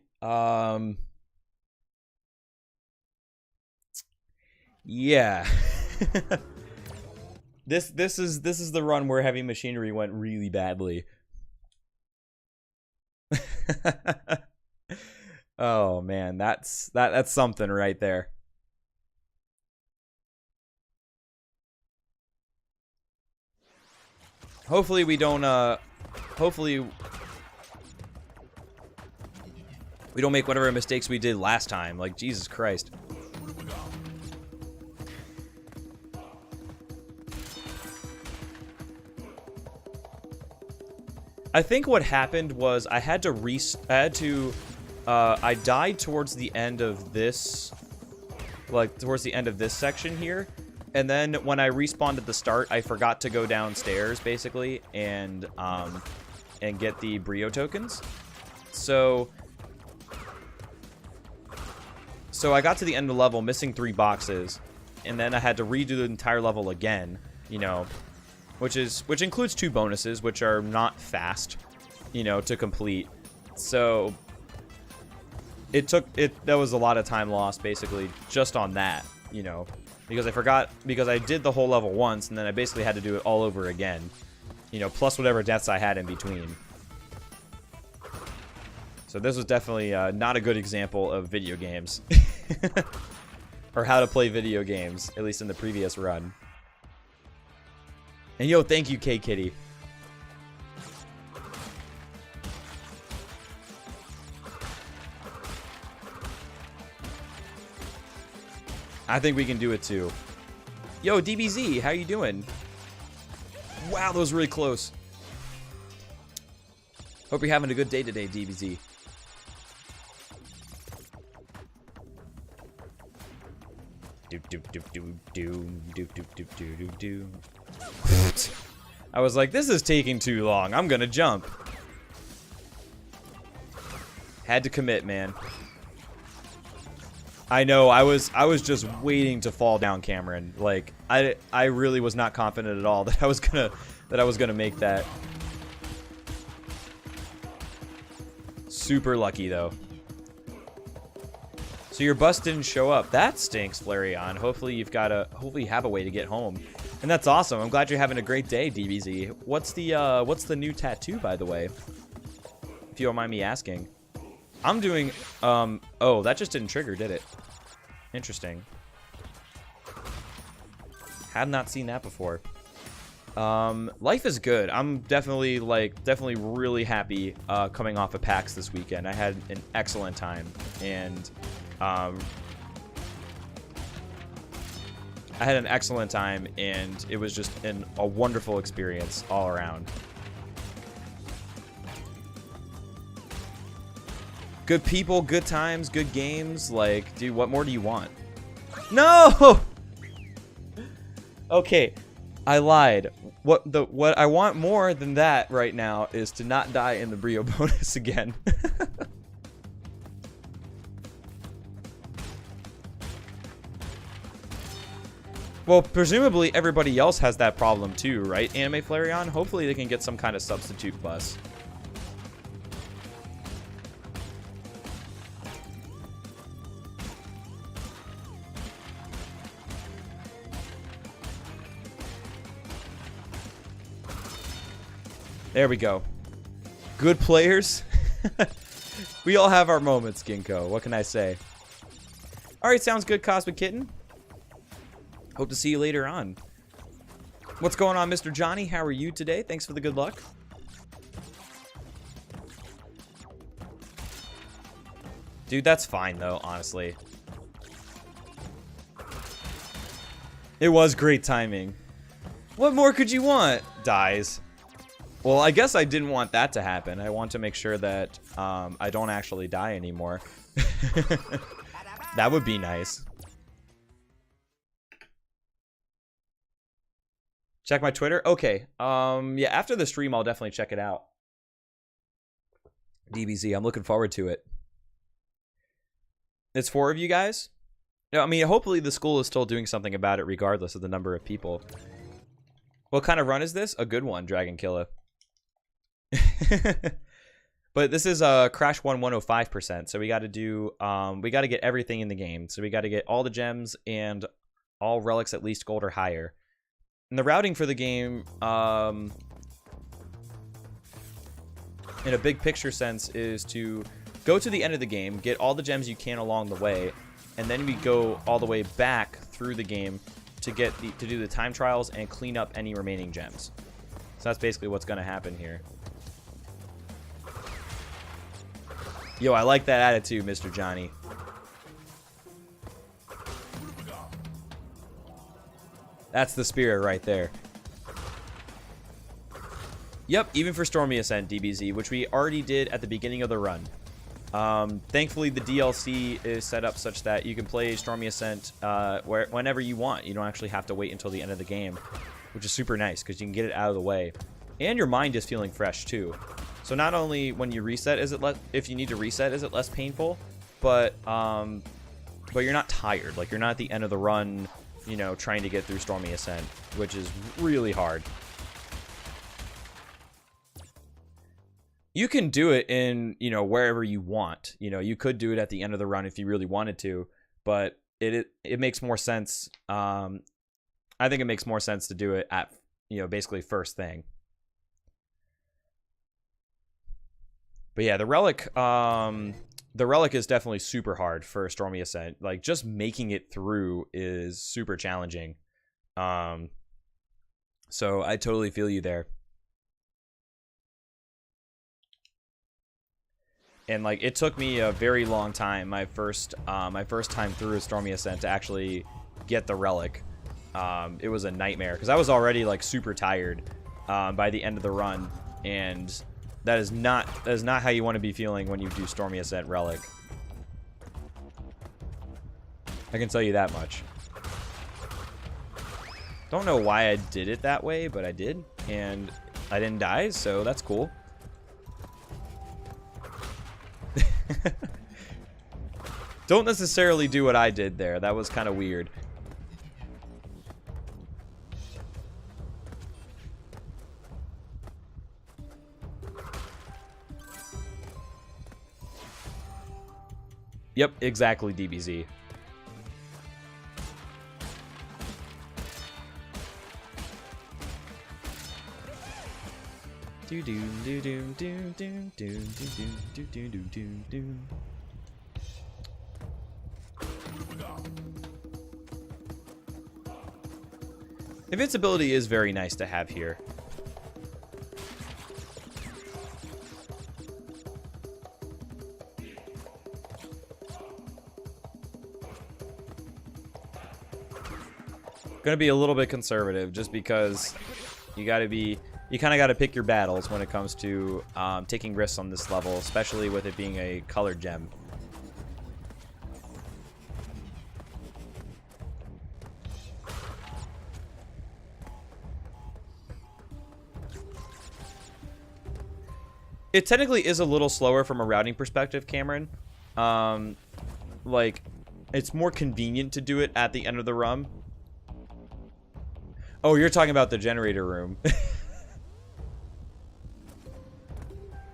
Yeah. This is the run where Heavy Machinery went really badly. Oh man, that's something right there. Hopefully we don't hopefully we don't make whatever mistakes we did last time. Like, Jesus Christ. I think what happened was I died towards the end of this, like, towards the end of this section here. And then when I respawned at the start, I forgot to go downstairs, basically, and get the Brio tokens. So I got to the end of the level missing 3 boxes, and then I had to redo the entire level again, you know, which includes 2 bonuses, which are not fast, you know, to complete. So that was a lot of time lost, basically, just on that, you know, because I did the whole level once, and then I basically had to do it all over again, you know, plus whatever deaths I had in between. So this was definitely not a good example of video games. Or how to play video games, at least in the previous run. And yo, thank you, K-Kitty. I think we can do it too. Yo, DBZ, how you doing? Wow, that was really close. Hope you're having a good day today, DBZ. I was like, this is taking too long. I'm gonna jump. Had to commit, man. I know, I was just waiting to fall down, Cameron. Like, I really was not confident at all that I was gonna make that. Super lucky though. So your bus didn't show up. That stinks, Flareon. Hopefully you have a way to get home. And that's awesome. I'm glad you're having a great day, DBZ. What's the new tattoo, by the way? If you don't mind me asking. I'm doing oh, that just didn't trigger, did it? Interesting. Had not seen that before. Life is good. I'm definitely really happy coming off of PAX this weekend. I had an excellent time, and it was just a wonderful experience all around. Good people, good times, good games. Like, dude, what more do you want? No! Okay, I lied. What I want more than that right now is to not die in the Brio bonus again. Well, presumably everybody else has that problem too, right, Anime Flareon? Hopefully they can get some kind of substitute bus. There we go. Good players. We all have our moments, Ginkgo. What can I say? Alright, sounds good, Cosmic Kitten. Hope to see you later on. What's going on, Mr. Johnny? How are you today? Thanks for the good luck. Dude, that's fine, though, honestly. It was great timing. What more could you want? Dies. Well, I guess I didn't want that to happen. I want to make sure that I don't actually die anymore. That would be nice. Check my Twitter? Okay. Yeah, after the stream, I'll definitely check it out. DBZ, I'm looking forward to it. It's 4 of you guys? No, I mean, hopefully the school is still doing something about it regardless of the number of people. What kind of run is this? A good one, Dragon Killer. But this is Crash 105%, so we got to do we got to get everything in the game. So we got to get all the gems and all relics at least gold or higher. And the routing for the game in a big picture sense is to go to the end of the game, get all the gems you can along the way, and then we go all the way back through the game to do the time trials and clean up any remaining gems. So that's basically what's going to happen here. Yo, I like that attitude, Mr. Johnny. That's the spirit right there. Yep, even for Stormy Ascent, DBZ, which we already did at the beginning of the run. Thankfully, the DLC is set up such that you can play Stormy Ascent whenever you want. You don't actually have to wait until the end of the game, which is super nice because you can get it out of the way. And your mind is feeling fresh, too. So not only when you reset is it if you need to reset is it less painful, but you're not tired. Like, you're not at the end of the run, you know, trying to get through Stormy Ascent, which is really hard. You can do it in, you know, wherever you want. You know, you could do it at the end of the run if you really wanted to, but it makes more sense. I think it makes more sense to do it at, you know, basically first thing. But yeah, the relic is definitely super hard for Stormy Ascent. Like, just making it through is super challenging. So I totally feel you there. And like, it took me a very long time, my first time through Stormy Ascent, to actually get the relic. It was a nightmare because I was already like super tired by the end of the run, and that is not how you want to be feeling when you do Stormy Ascent relic. I can tell you that much. Don't know why I did it that way, but I did, and I didn't die, so that's cool. Don't necessarily do what I did there. That was kind of weird. Yep, exactly, DBZ. Do do do do do do do do do do do do. Invincibility is very nice to have here. Gonna be a little bit conservative just because you kind of gotta pick your battles when it comes to taking risks on this level, especially with it being a colored gem. It technically is a little slower from a routing perspective, Cameron. Like, it's more convenient to do it at the end of the run. Oh, you're talking about the generator room.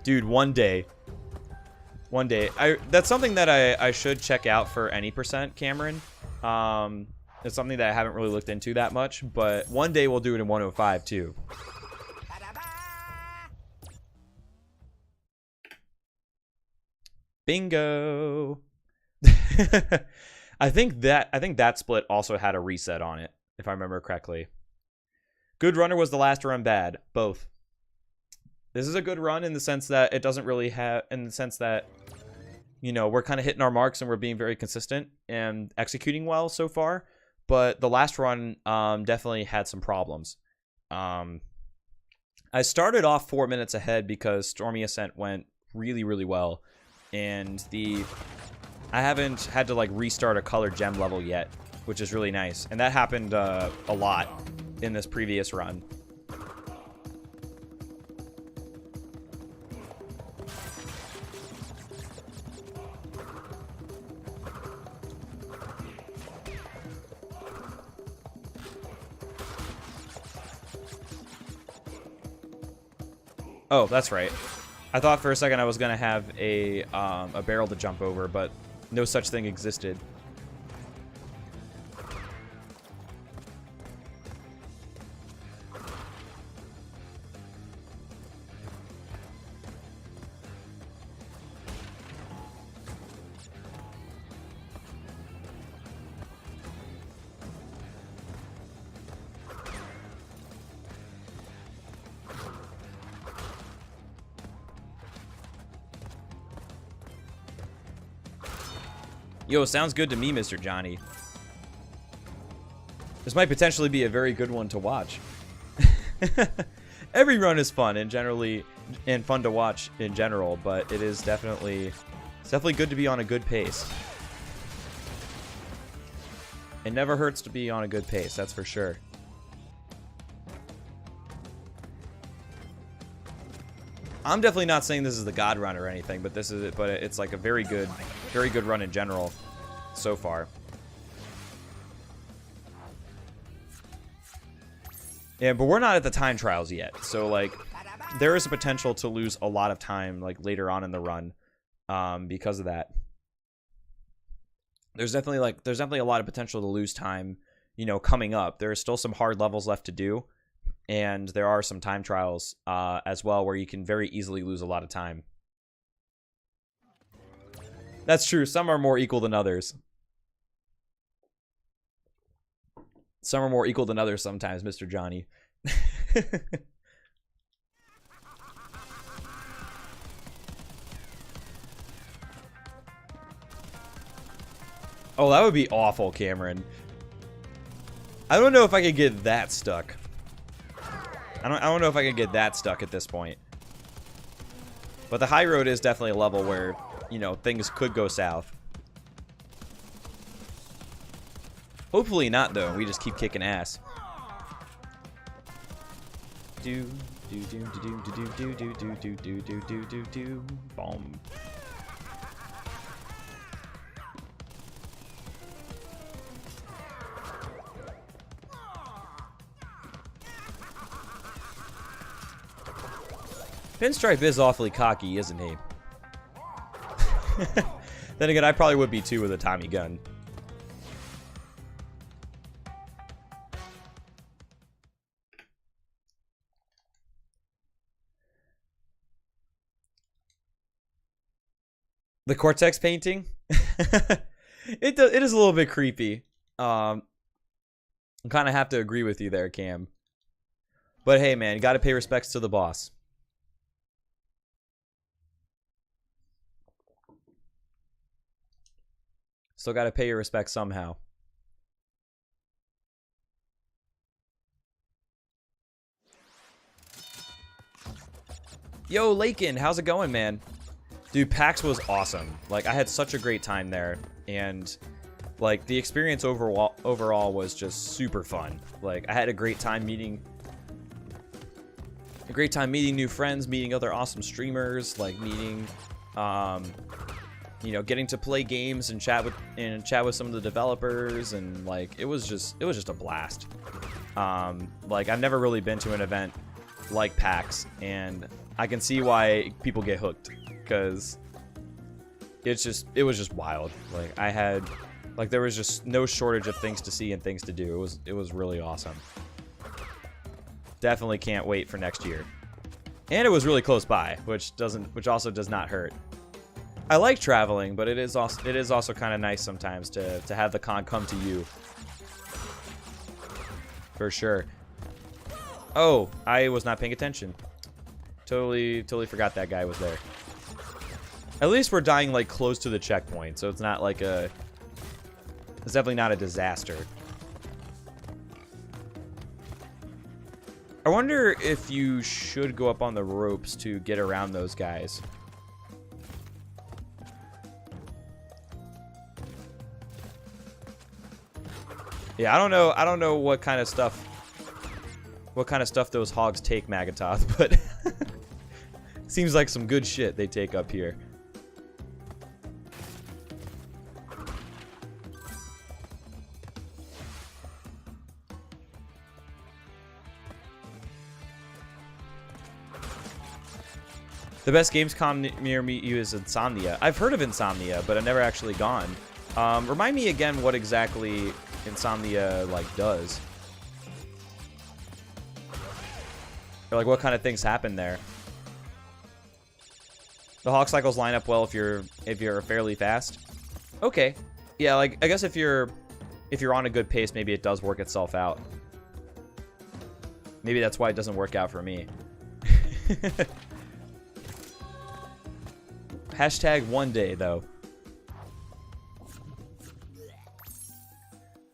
Dude, one day. One day. That's something that I should check out for any percent, Cameron. It's something that I haven't really looked into that much, but one day we'll do it in 105 too. Bingo. I think that split also had a reset on it, if I remember correctly. Good runner was the last run bad. Both. This is a good run in the sense that it doesn't really have, in the sense that, you know, we're kind of hitting our marks and we're being very consistent and executing well so far. But the last run definitely had some problems. I started off 4 minutes ahead because Stormy Ascent went really, really well. And I haven't had to like restart a colored gem level yet, which is really nice. And that happened a lot in this previous run. Oh, that's right. I thought for a second I was gonna have a barrel to jump over, but no such thing existed. Yo, sounds good to me, Mr. Johnny. This might potentially be a very good one to watch. Every run is fun and fun to watch in general, but it is definitely good to be on a good pace. It never hurts to be on a good pace, that's for sure. I'm definitely not saying this is the God run or anything, but it's like a very good run in general so far. Yeah, but we're not at the time trials yet, so like there is a potential to lose a lot of time like later on in the run because of that. There's definitely a lot of potential to lose time, you know, coming up. There are still some hard levels left to do. And there are some time trials as well where you can very easily lose a lot of time. That's true. Some are more equal than others. Some are more equal than others sometimes, Mr. Johnny. Oh, that would be awful, Cameron. I don't know if I could get that stuck. I don't know if I can get that stuck at this point. But the high road is definitely a level where, you know, things could go south. Hopefully not, though. We just keep kicking ass. Do do do do do do do do do do do do do do. Boom. Pinstripe is awfully cocky, isn't he? Then again, I probably would be too with a Tommy gun. The Cortex painting? It is a little bit creepy. I kind of have to agree with you there, Cam. But hey, man, you got to pay respects to the boss. Still got to pay your respects somehow. Yo, Lakin, how's it going, man? Dude, PAX was awesome. Like, I had such a great time there, and like the experience overall was just super fun. Like, I had a great time meeting new friends, meeting other awesome streamers, like meeting you know, getting to play games and chat with some of the developers, and like it was just a blast. Like, I've never really been to an event like PAX, and I can see why people get hooked, because it was just wild. Like, there was just no shortage of things to see and things to do. It was really awesome. Definitely can't wait for next year. And it was really close by, which also does not hurt. I like traveling, but it is also kind of nice sometimes to have the con come to you. For sure. Oh, I was not paying attention. Totally forgot that guy was there. At least we're dying like close to the checkpoint, so it's not like it's definitely not a disaster. I wonder if you should go up on the ropes to get around those guys. Yeah, I don't know what kind of stuff those hogs take, Magatoth, but seems like some good shit they take up here. The best Gamescom near me is Insomnia. I've heard of Insomnia, but I've never actually gone. Remind me again what exactly Insomnia like does. Or like what kind of things happen there. The hog cycles line up well if you're fairly fast. Okay. Yeah, like I guess if you're on a good pace, maybe it does work itself out. Maybe that's why it doesn't work out for me. Hashtag one day, though.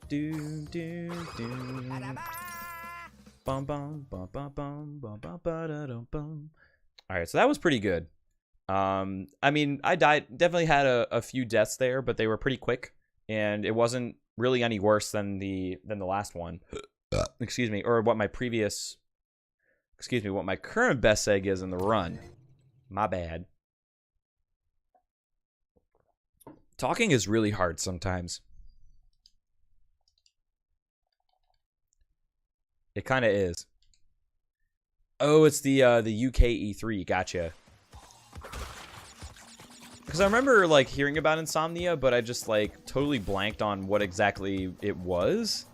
Do do do. Bum bum bum bum bum bum bum ba da dum bum. All right, so that was pretty good. I mean, I definitely had a few deaths there, but they were pretty quick, and it wasn't really any worse than the last one. Excuse me, or what my current best egg is in the run. My bad. Talking is really hard sometimes. It kind of is. Oh, it's the UK E3. Gotcha. Because I remember like hearing about Insomnia, but I just like totally blanked on what exactly it was.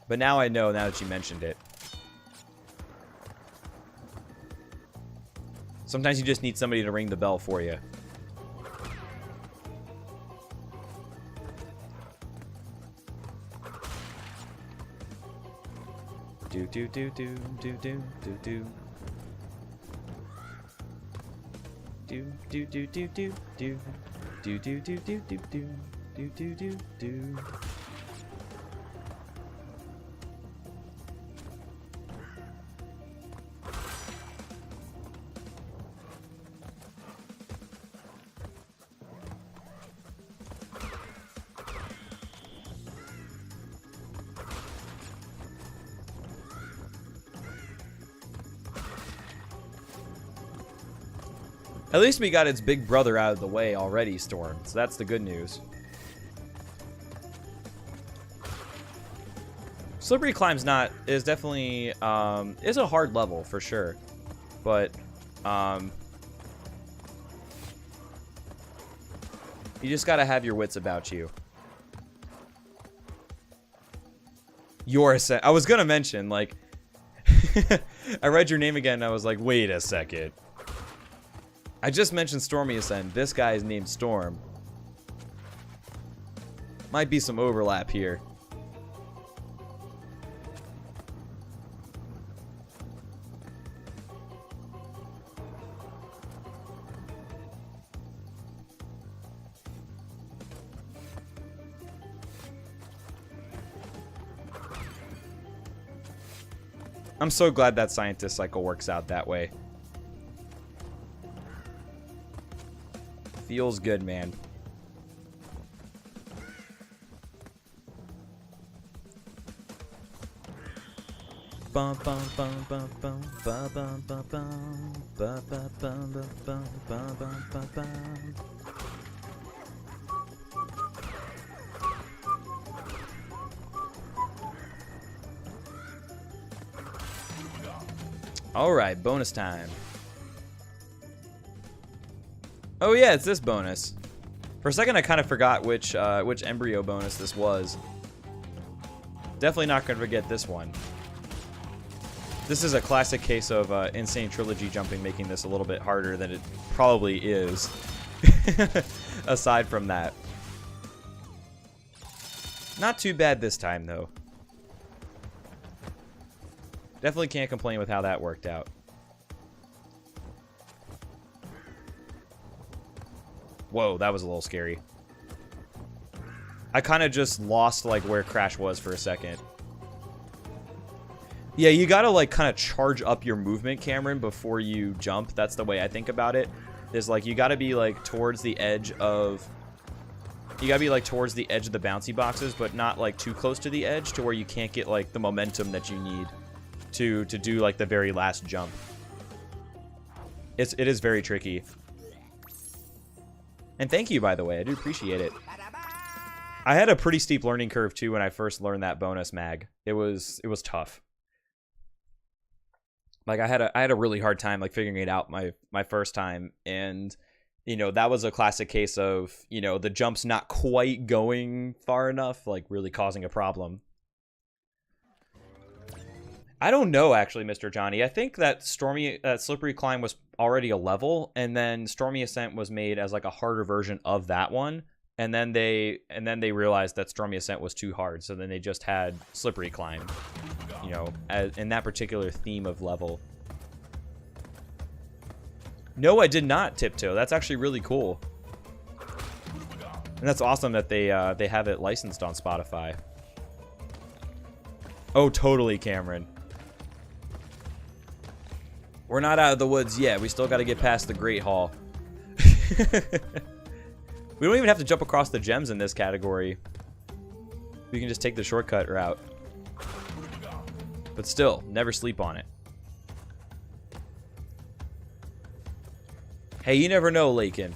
But now I know, now that you mentioned it. Sometimes you just need somebody to ring the bell for you. Do do do do do do do do. Do do do do do do do do do do do do do do do. At least we got its big brother out of the way already, Storm. So that's the good news. Slippery Climb's is definitely is a hard level for sure, but You just gotta have your wits about you. Your Ascent. I was gonna mention, like, I read your name again and I was like, wait a second. I just mentioned Stormy Ascent. This guy is named Storm. Might be some overlap here. I'm so glad that scientist cycle works out that way. Feels good, man. Bum bum bum bum bum bum bum bum bum bum bum bum bum bum bum bum. All right, bonus time. Oh yeah, it's this bonus. For a second, I kind of forgot which embryo bonus this was. Definitely not gonna forget this one. This is a classic case of insane trilogy jumping, making this a little bit harder than it probably is. Aside from that, not too bad this time though. Definitely can't complain with how that worked out. Whoa, that was a little scary. I kind of just lost like where Crash was for a second. Yeah, you gotta like kind of charge up your movement, Cameron, before you jump. That's the way I think about it. Is like you gotta be like towards the edge of... You gotta be like towards the edge of the bouncy boxes, but not like too close to the edge to where you can't get like the momentum that you need to do like the very last jump. It is very tricky. And thank you, by the way. I do appreciate it. I had a pretty steep learning curve too when I first learned that bonus mag. It was tough. Like I had a really hard time like figuring it out my first time, and you know, that was a classic case of, you know, the jump's not quite going far enough, like really causing a problem. I don't know, actually, Mr. Johnny. I think that Slippery Climb was already a level, and then Stormy Ascent was made as like a harder version of that one, and then they realized that Stormy Ascent was too hard, so then they just had Slippery Climb, you know, in that particular theme of level. No, I did not tiptoe. That's actually really cool, and that's awesome that they have it licensed on Spotify. Oh, totally, Cameron. We're not out of the woods yet. We still got to get past the Great Hall. We don't even have to jump across the gems in this category. We can just take the shortcut route. But still, never sleep on it. Hey, you never know, Lakin.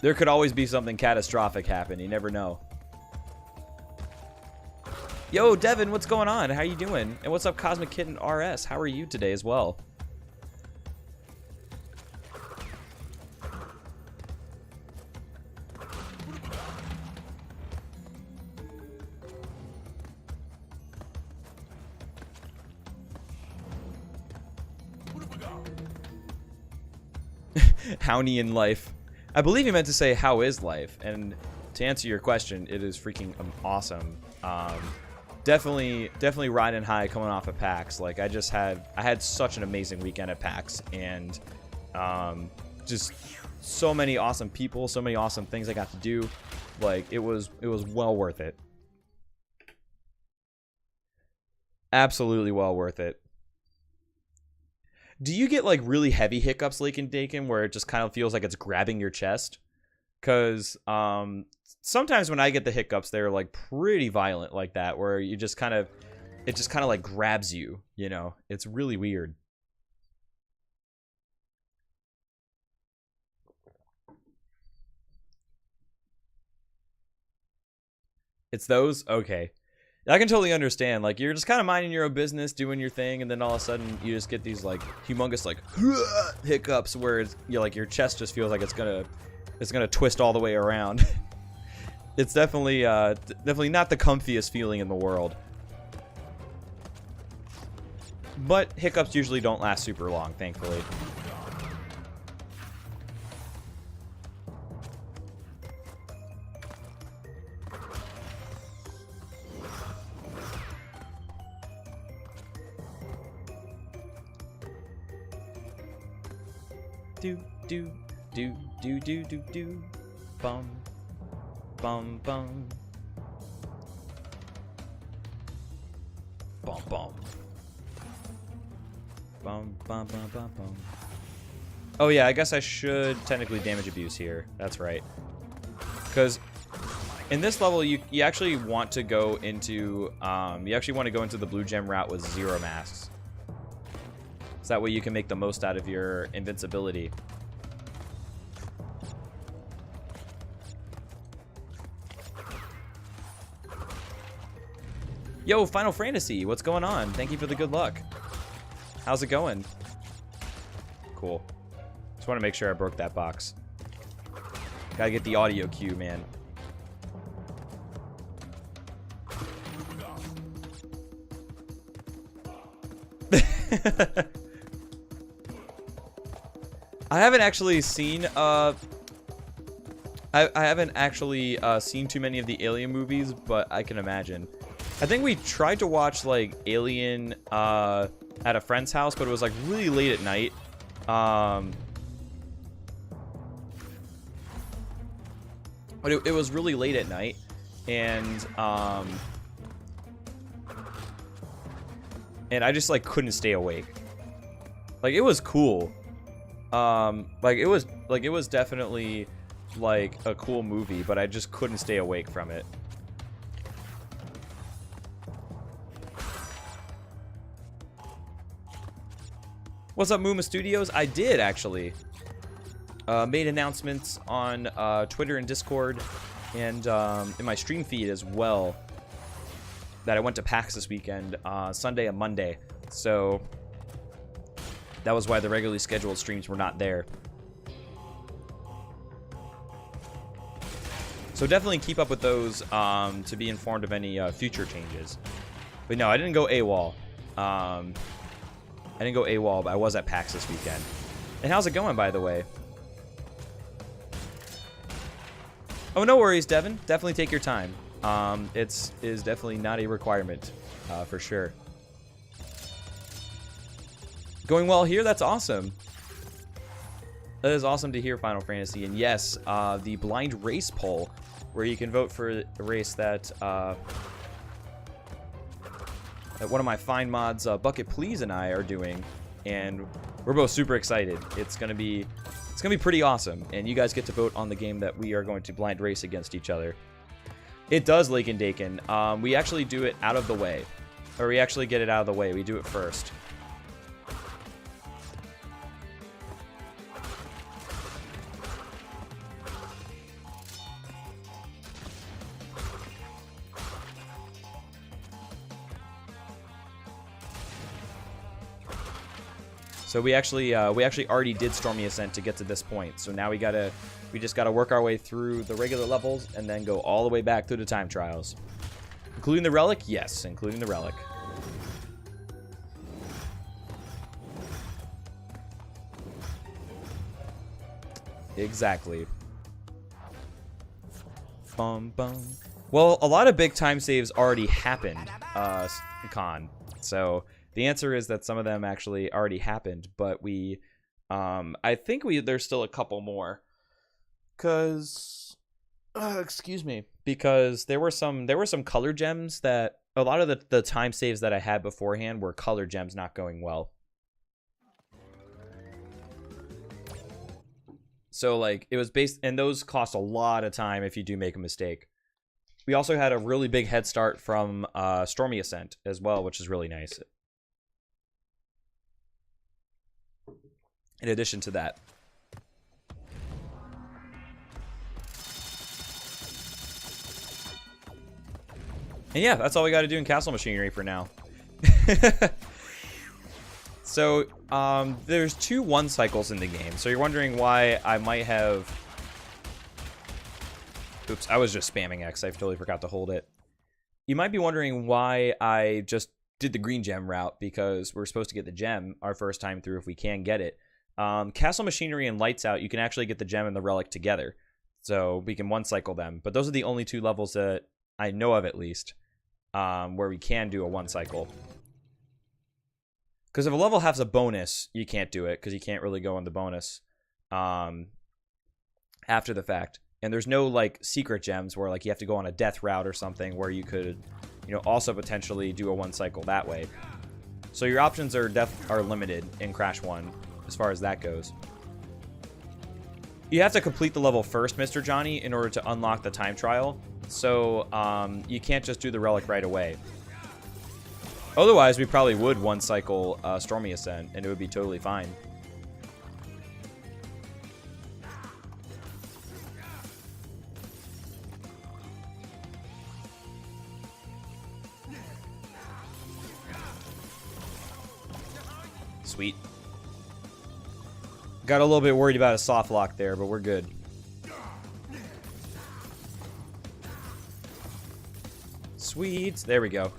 There could always be something catastrophic happen. You never know. Yo, Devin, what's going on? How you doing? And what's up, Cosmic Kitten RS? How are you today as well? Howny in life. I believe he meant to say, how is life? And to answer your question, it is freaking awesome. Definitely riding high coming off of PAX. Like I had such an amazing weekend at PAX, and just so many awesome people, so many awesome things I got to do. Like it was well worth it. Absolutely well worth it. Do you get like really heavy hiccups, Lake and Dakin, where it just kind of feels like it's grabbing your chest? Because sometimes when I get the hiccups, they're like pretty violent like that, where you just kind of, it just kind of like grabs you, you know? It's really weird. It's those? Okay. I can totally understand. Like, you're just kind of minding your own business, doing your thing, and then all of a sudden you just get these like humongous like hiccups where you're like your chest just feels like it's gonna twist all the way around. It's definitely definitely not the comfiest feeling in the world. But hiccups usually don't last super long, thankfully. Do do do do do do do bum bum bum bum bum bum bum bum bum bum. Oh yeah, I guess I should technically damage abuse here. That's right. Because in this level, you actually want to go into the blue gem route with 0 masks. So that way you can make the most out of your invincibility. Yo, Final Fantasy, what's going on? Thank you for the good luck. How's it going? Cool. Just want to make sure I broke that box. Gotta get the audio cue, man. I haven't actually seen I haven't actually seen too many of the Alien movies, but I can imagine. I think we tried to watch like Alien at a friend's house, but it was like really late at night. But it was really late at night, and I just like couldn't stay awake. Like, it was cool. Like it was definitely like a cool movie, but I just couldn't stay awake from it. What's up, Mooma Studios? I did actually made announcements on Twitter and Discord, and in my stream feed as well, that I went to PAX this weekend, Sunday and Monday. So that was why the regularly scheduled streams were not there. So definitely keep up with those to be informed of any future changes. But no, I didn't go AWOL. I didn't go AWOL, but I was at PAX this weekend. And how's it going, by the way? Oh, no worries, Devin. Definitely take your time. It is definitely not a requirement, for sure. Going well here? That's awesome. That is awesome to hear, Final Fantasy. And yes, the blind race poll, where you can vote for a race that one of my fine mods, Bucket Please, and I are doing, and we're both super excited. It's gonna be pretty awesome, and you guys get to vote on the game that we are going to blind race against each other. It does, Lake and Dakin. We actually do it out of the way, or we actually get it out of the way. We do it first. So we actually already did Stormy Ascent to get to this point. So now we just gotta work our way through the regular levels and then go all the way back through the time trials. Including the relic? Yes, including the relic. Exactly. Bum bum. Well, a lot of big time saves already happened, Con. So the answer is that some of them actually already happened, but I think there's still a couple more. Cause, excuse me, because there were some color gems that a lot of the time saves that I had beforehand were color gems not going well. So like it was and those cost a lot of time if you do make a mistake. We also had a really big head start from Stormy Ascent as well, which is really nice. In addition to that. And yeah, that's all we got to do in castle machinery for now. So, there's 2 1 cycles in the game. So you're wondering why I might have... Oops, I was just spamming X. I totally forgot to hold it. You might be wondering why I just did the green gem route, because we're supposed to get the gem our first time through if we can get it. Castle machinery and lights out, you can actually get the gem and the relic together. So we can 1 cycle them. But those are the only 2 levels that I know of, at least, where we can do a 1 cycle. Because if a level has a bonus, you can't do it, because you can't really go on the bonus after the fact. And there's no, like, secret gems where, like, you have to go on a death route or something where you could, you know, also potentially do a 1 cycle that way. So your options are limited in Crash 1 as far as that goes. You have to complete the level first, Mr. Johnny, in order to unlock the time trial. So you can't just do the relic right away. Otherwise, we probably would 1 cycle Stormy Ascent, and it would be totally fine. Sweet. Got a little bit worried about a soft lock there, but we're good. Sweet. There we go.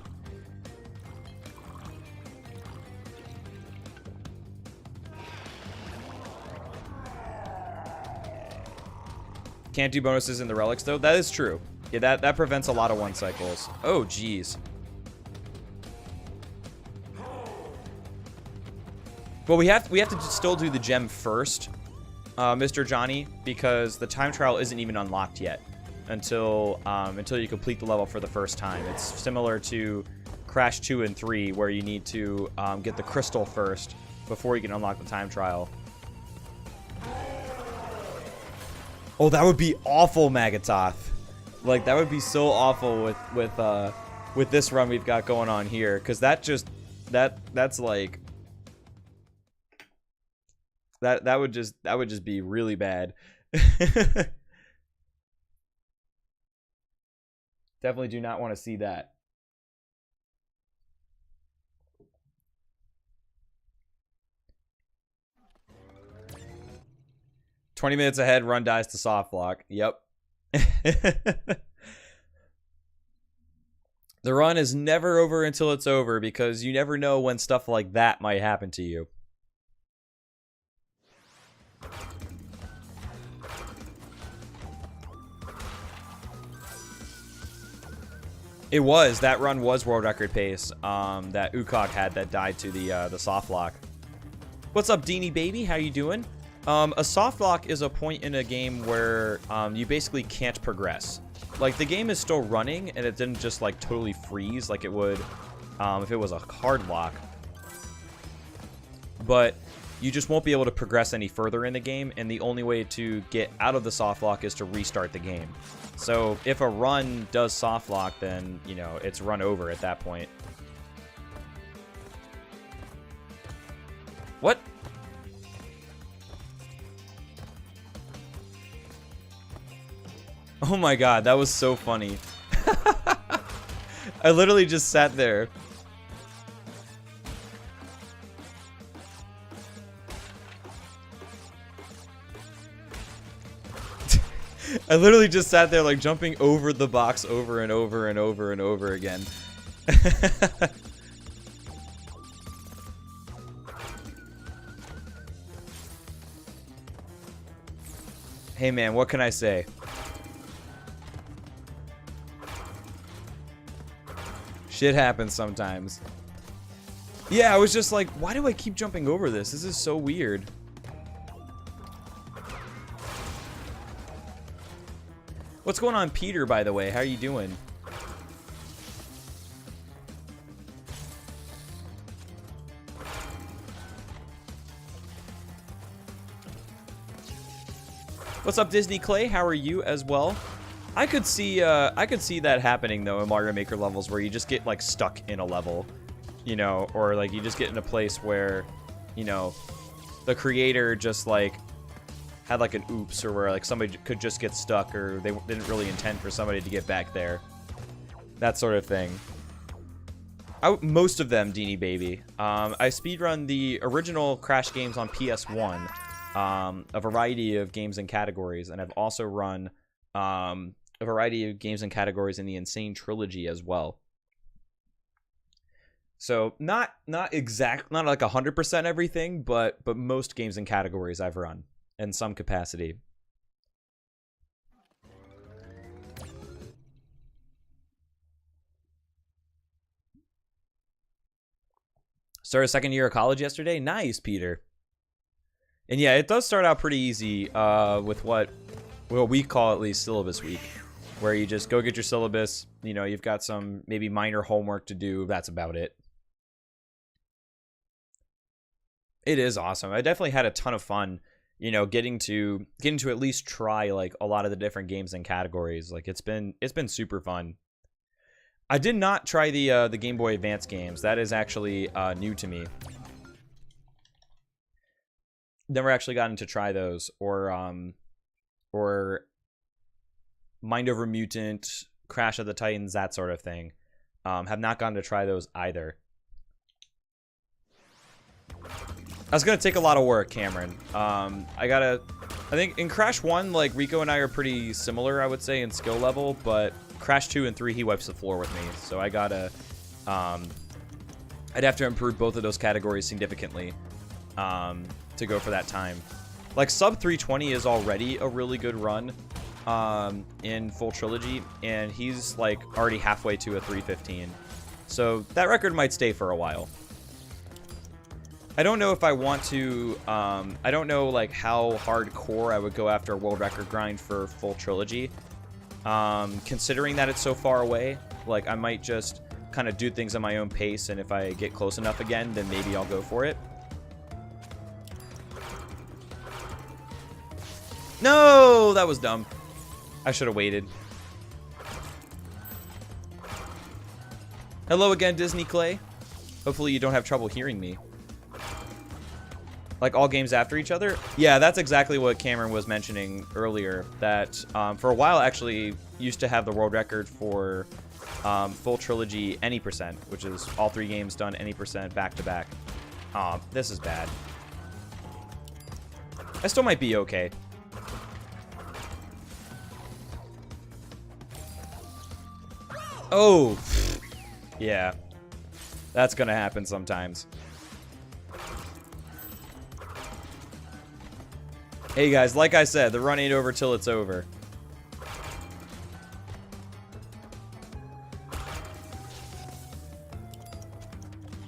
Can't do bonuses in the relics, though. That is true. Yeah, that prevents a lot of 1 cycles. Oh, jeez. Well, we have to still do the gem first, Mr. Johnny, because the time trial isn't even unlocked yet until you complete the level for the first time. It's similar to Crash 2 and 3, where you need to get the crystal first before you can unlock the time trial. Oh, that would be awful, Magatoth. Like, that would be so awful with this run we've got going on here, because that's like that would just be really bad. Definitely do not want to see that. "20 minutes ahead, run dies to soft lock." Yep. The run is never over until it's over, because you never know when stuff like that might happen to you. That run was world record pace that Ukok had that died to the soft lock. What's up, Deanie baby? How you doing? A soft lock is a point in a game where you basically can't progress. Like, the game is still running, and it didn't just, like, totally freeze like it would if it was a hard lock. But you just won't be able to progress any further in the game, and the only way to get out of the soft lock is to restart the game. So if a run does soft lock, then, you know, it's run over at that point. What? Oh my god, that was so funny. I literally just sat there. I literally just sat there, like, jumping over the box over and over and over and over again. Hey man, what can I say? Shit happens sometimes. Yeah, I was just like, why do I keep jumping over this? This is so weird. What's going on, Peter, by the way? How are you doing? What's up, Disney Clay? How are you as well? I could see that happening though in Mario Maker levels where you just get like stuck in a level, you know, or like you just get in a place where, you know, the creator just like had like an oops, or where like somebody could just get stuck, or they didn't really intend for somebody to get back there. that sort of thing. Most of them, Deanie Baby. I speedrun the original Crash games on PS1, a variety of games and categories, and I've also run a variety of games and categories in the Insane Trilogy as well. So not like 100% everything, but most games and categories I've run in some capacity. Started second year of college yesterday. Nice, Peter. And yeah, it does start out pretty easy with what we call at least syllabus week, where you just go get your syllabus. You know, you've got some maybe minor homework to do. That's about it. It is awesome. I definitely had a ton of fun, you know, getting to at least try like a lot of the different games and categories. Like it's been super fun. I did not try the Game Boy Advance games. That is actually new to me. Never actually gotten to try those, or Mind Over Mutant, Crash of the Titans, that sort of thing. Have not gotten to try those either. That's gonna take a lot of work, Cameron. I think in Crash 1, like, Rico and I are pretty similar, I would say, in skill level, but Crash 2 and 3, he wipes the floor with me, so I gotta, I'd have to improve both of those categories significantly, to go for that time. Like, sub 320 is already a really good run, in full trilogy, and he's, like, already halfway to a 315. So, that record might stay for a while. I don't know if I want to, I don't know, like, how hardcore I would go after a world record grind for full trilogy. Considering that it's so far away, like, I might just kind of do things at my own pace, and if I get close enough again, then maybe I'll go for it. No, that was dumb. I should have waited. Hello again, Disney Clay. Hopefully you don't have trouble hearing me. Like, all games after each other? Yeah, that's exactly what Cameron was mentioning earlier. That, for a while, actually, used to have the world record for full trilogy any percent, which is all 3 games done any percent back-to-back. This is bad. I still might be okay. Oh! Yeah. That's gonna happen sometimes. Hey guys, like I said, the run ain't over till it's over.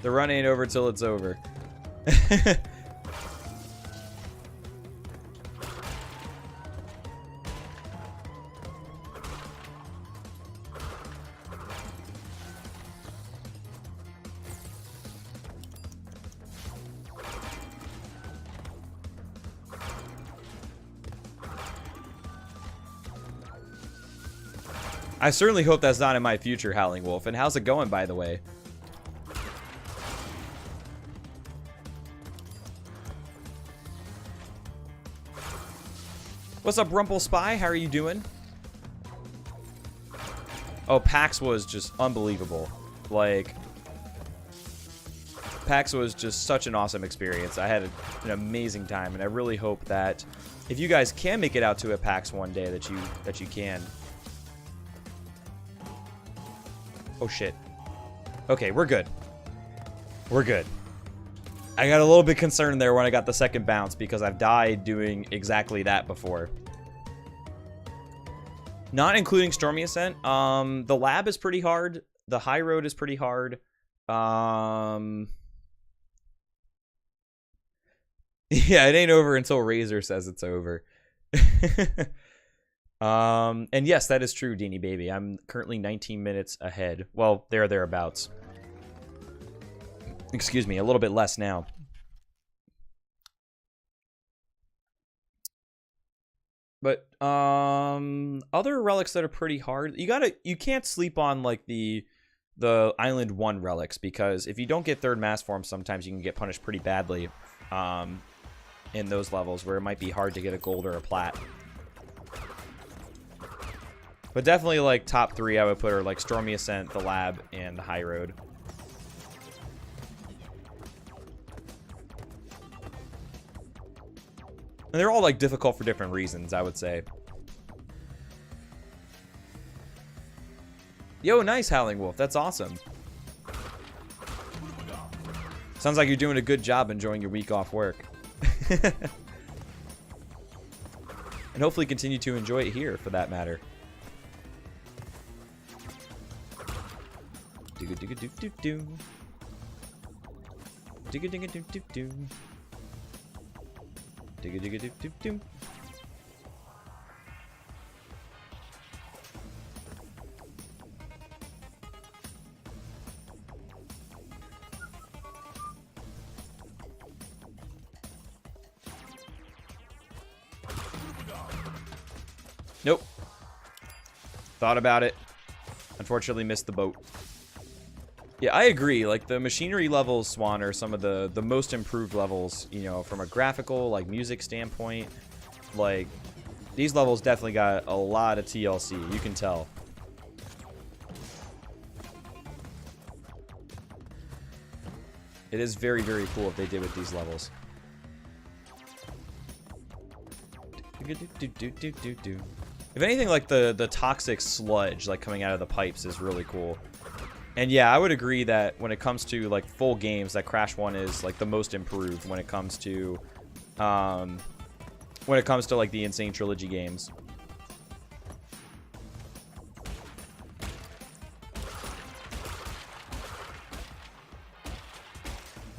The run ain't over till it's over. I certainly hope that's not in my future, Howling Wolf. And how's it going, by the way? What's up, Rumple Spy? How are you doing? Oh, PAX was just unbelievable. Like, PAX was just such an awesome experience. I had an amazing time, and I really hope that if you guys can make it out to a PAX one day, that you can. Oh, shit. Okay, we're good. We're good. I got a little bit concerned there when I got the second bounce because I've died doing exactly that before. Not including Stormy Ascent. The lab is pretty hard. The high road is pretty hard. Yeah, it ain't over until Razor says it's over. And yes, that is true, Deanie Baby. I'm currently 19 minutes ahead. Well, thereabouts. Excuse me, a little bit less now. But other relics that are pretty hard. You can't sleep on like the Island 1 relics, because if you don't get third mass form, sometimes you can get punished pretty badly in those levels where it might be hard to get a gold or a plat. But definitely, like, top 3 I would put are, like, Stormy Ascent, the Lab, and the High Road. And they're all, like, difficult for different reasons, I would say. Yo, nice, Howling Wolf. That's awesome. Sounds like you're doing a good job enjoying your week off work. And hopefully continue to enjoy it here, for that matter. Digga-digga-doo-doo-doo. Digga-digga-doo-doo-doo. Digga-digga-doo-doo-doo. Nope. Thought about it. Unfortunately missed the boat. Yeah, I agree. Like, the machinery levels, Swan, are some of the most improved levels, you know, from a graphical, like, music standpoint. Like, these levels definitely got a lot of TLC. You can tell. It is very, very cool what they did with these levels. If anything, like, the toxic sludge, like, coming out of the pipes is really cool. And yeah, I would agree that when it comes to, like, full games, that Crash 1 is, like, the most improved when it comes to, like, the Insane Trilogy games.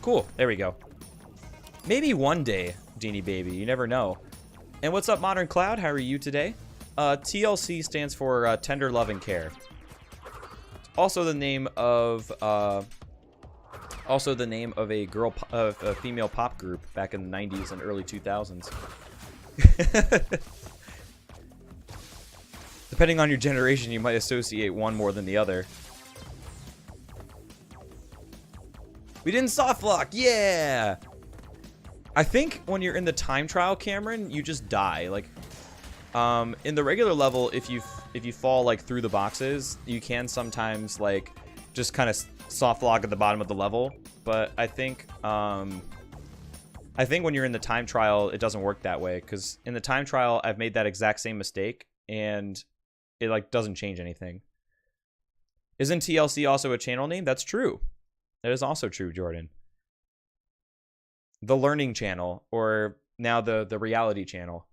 Cool, there we go. Maybe one day, Genie Baby, you never know. And what's up, Modern Cloud? How are you today? TLC stands for Tender Love and Care. Also the name of a female pop group back in the 90s and early 2000s. Depending on your generation, you might associate one more than the other. We didn't soft lock, yeah. I think when you're in the time trial, Cameron, you just die. Like, in the regular level, if you fall, like, through the boxes, you can sometimes, like, just kind of soft lock at the bottom of the level. But I think when you're in the time trial, it doesn't work that way, because in the time trial, I've made that exact same mistake, and it, like, doesn't change anything. Isn't TLC also a channel name? That's true. That is also true, Jordan. The Learning Channel, or now the Reality Channel.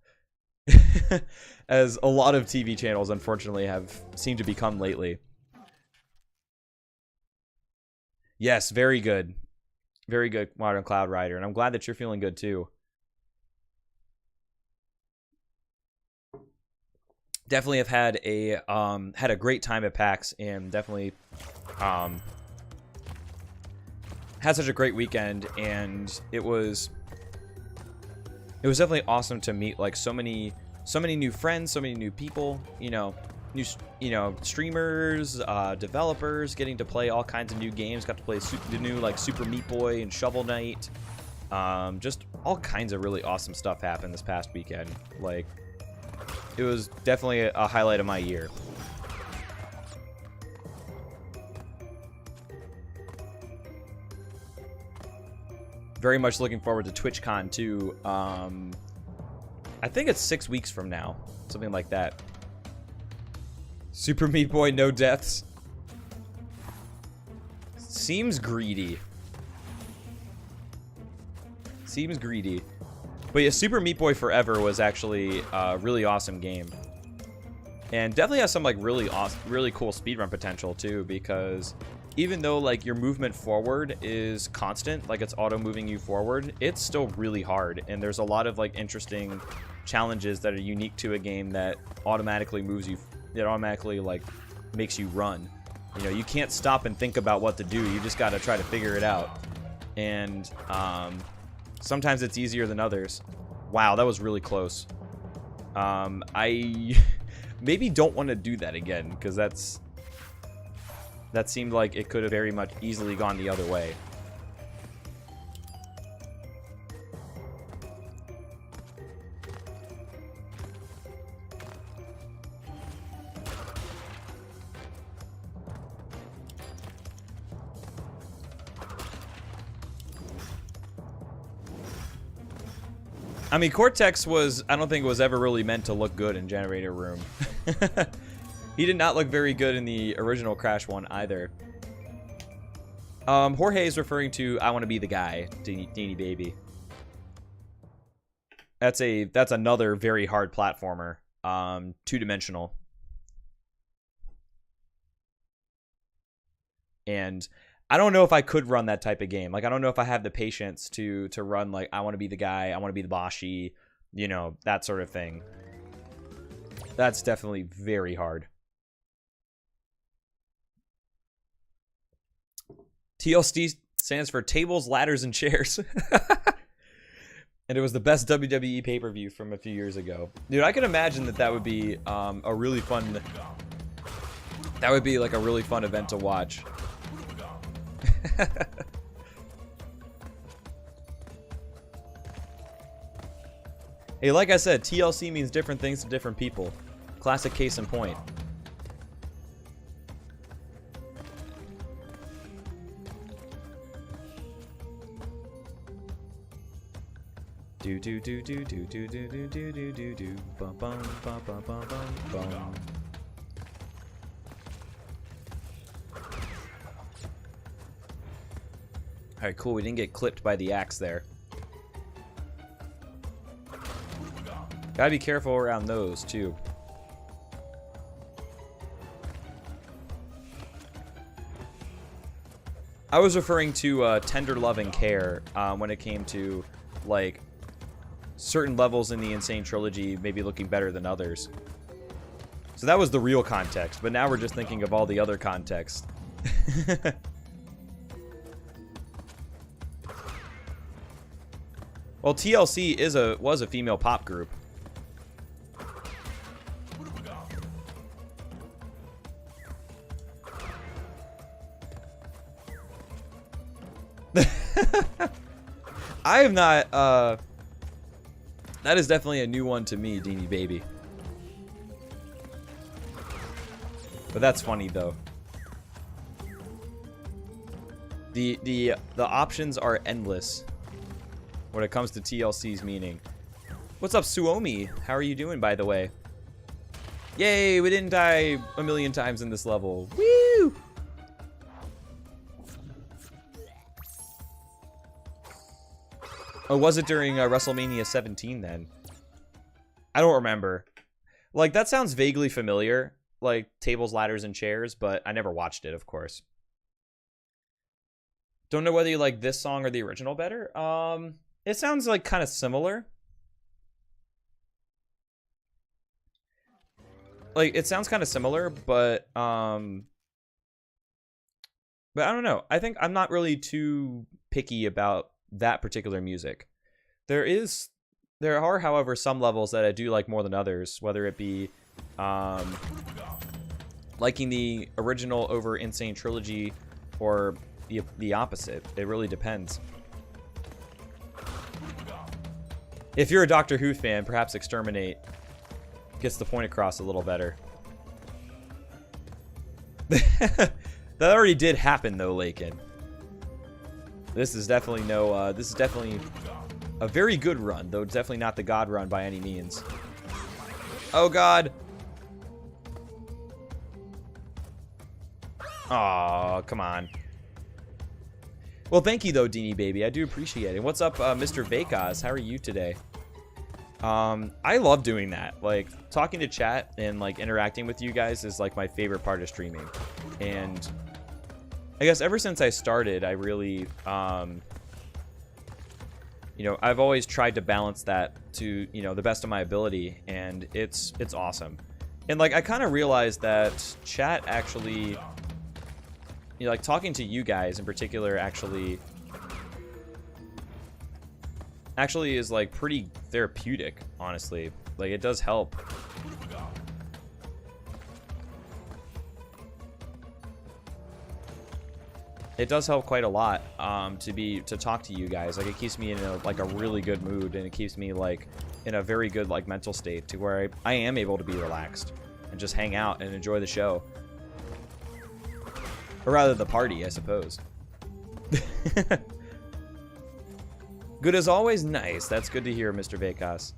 As a lot of TV channels, unfortunately, have seemed to become lately. Yes, very good. Very good, Modern Cloud Rider. And I'm glad that you're feeling good, too. Definitely have had a great time at PAX, and definitely had such a great weekend, and it was definitely awesome to meet, like, so many new friends, so many new people, new streamers, developers, getting to play all kinds of new games. Got to play the new, like, Super Meat Boy and Shovel Knight. Just all kinds of really awesome stuff happened this past weekend. Like, it was definitely a highlight of my year. Very much looking forward to TwitchCon too. I think it's 6 weeks from now, something like that. Super Meat Boy, no deaths. Seems greedy. Seems greedy. But yeah, Super Meat Boy Forever was actually a really awesome game. And definitely has some, like, really cool speedrun potential too, because even though, like, your movement forward is constant, like, it's auto moving you forward, it's still really hard, and there's a lot of, like, interesting challenges that are unique to a game that automatically moves you, that automatically, like, makes you run. You know, you can't stop and think about what to do, you just gotta try to figure it out. And sometimes it's easier than others. Wow, that was really close. I maybe don't want to do that again, because that seemed like it could have very much easily gone the other way. I mean, Cortex was, I don't think it was ever really meant to look good in Generator Room. He did not look very good in the original Crash one either. Jorge is referring to I Want to Be the Guy, Deanie Baby. That's another very hard platformer. Two-dimensional. And I don't know if I could run that type of game. Like, I don't know if I have the patience to run, like, I Want to Be the Guy, I Want to Be the Boshi, you know, that sort of thing. That's definitely very hard. TLC stands for Tables, Ladders, and Chairs. And it was the best WWE pay-per-view from a few years ago. Dude, I can imagine that would be a really fun... That would be, like, a really fun event to watch. Hey, like I said, TLC means different things to different people. Classic case in point. Do do do do do do do do do do do do bum bum bum bum bum bum bum. Alright, cool. We didn't get clipped by the axe there. Gotta be careful around those, too. I was referring to tender love and care when it came to, like, certain levels in the Insane Trilogy maybe looking better than others. So that was the real context, but now we're just thinking of all the other context. Well, TLC was a female pop group. I have not, that is definitely a new one to me, Deanie Baby. But that's funny, though. The options are endless when it comes to TLC's meaning. What's up, Suomi? How are you doing, by the way? Yay, we didn't die a million times in this level. Woo! Oh, was it during WrestleMania 17 then? I don't remember. Like, that sounds vaguely familiar. Like, tables, ladders, and chairs, but I never watched it, of course. Don't know whether you like this song or the original better. It sounds like kind of similar. Like, it sounds kind of similar, but I don't know. I think I'm not really too picky about that particular music. There are, however, some levels that I do like more than others, whether it be liking the original over Insane Trilogy or the opposite. It really depends. If you're a Doctor Who fan, perhaps Exterminate gets the point across a little better. That already did happen, though, Lakin. This is definitely this is definitely a very good run, though definitely not the God run by any means. Oh, God. Aw, come on. Well, thank you, though, Deanie Baby. I do appreciate it. What's up, Mr. Vakaz? How are you today? I love doing that. Like, talking to chat and, like, interacting with you guys is, like, my favorite part of streaming. And I guess ever since I started, I really, you know, I've always tried to balance that to, you know, the best of my ability. And it's awesome. And, like, I kind of realized that chat actually... You know, like, talking to you guys in particular actually is, like, pretty therapeutic, honestly. Like, it does help. It does help quite a lot to talk to you guys. Like, it keeps me in a really good mood, and it keeps me, like, in a very good, like, mental state to where I am able to be relaxed and just hang out and enjoy the show. Or rather, the party, I suppose. Good as always. Nice. That's good to hear, Mr. Vekas.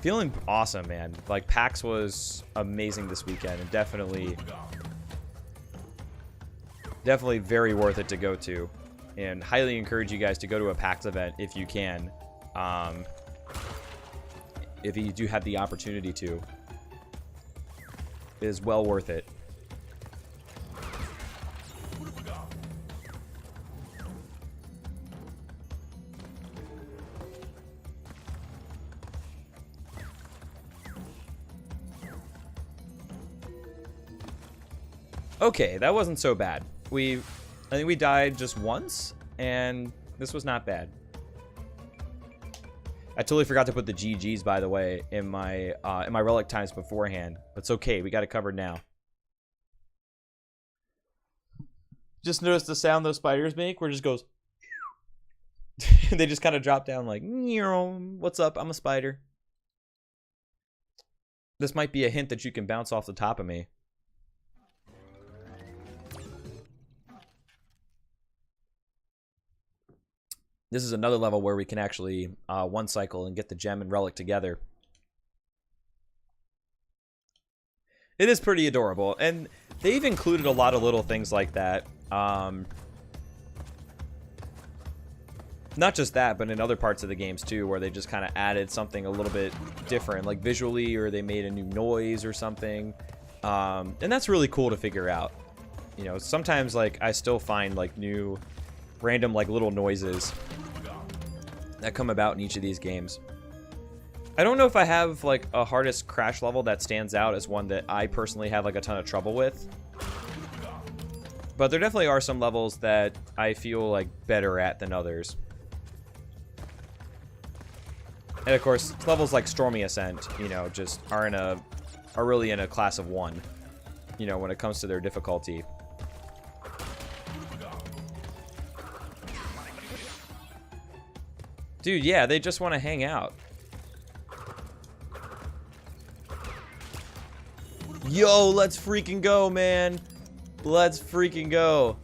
Feeling awesome, man. Like, PAX was amazing this weekend, and definitely very worth it to go to. And highly encourage you guys to go to a PAX event if you can. If you do have the opportunity to. It is well worth it. Okay, that wasn't so bad. I think we died just once, and this was not bad. I totally forgot to put the GGs, by the way, in my relic times beforehand. But it's okay, we got it covered now. Just notice the sound those spiders make, where it just goes. They just kind of drop down like, what's up? I'm a spider. This might be a hint that you can bounce off the top of me. This is another level where we can actually one cycle and get the gem and relic together. It is pretty adorable, and they've included a lot of little things like that. Not just that, but in other parts of the games too, where they just kind of added something a little bit different, like visually, or they made a new noise or something. And that's really cool to figure out. You know, sometimes like I still find like new random like little noises that come about in each of these games. I don't know if I have like a hardest crash level that stands out as one that I personally have like a ton of trouble with, but there definitely are some levels that I feel like better at than others. And of course levels like Stormy Ascent, you know, just are really in a class of one, you know, when it comes to their difficulty. Dude, yeah, they just want to hang out. Yo, let's freaking go, man. Let's freaking go.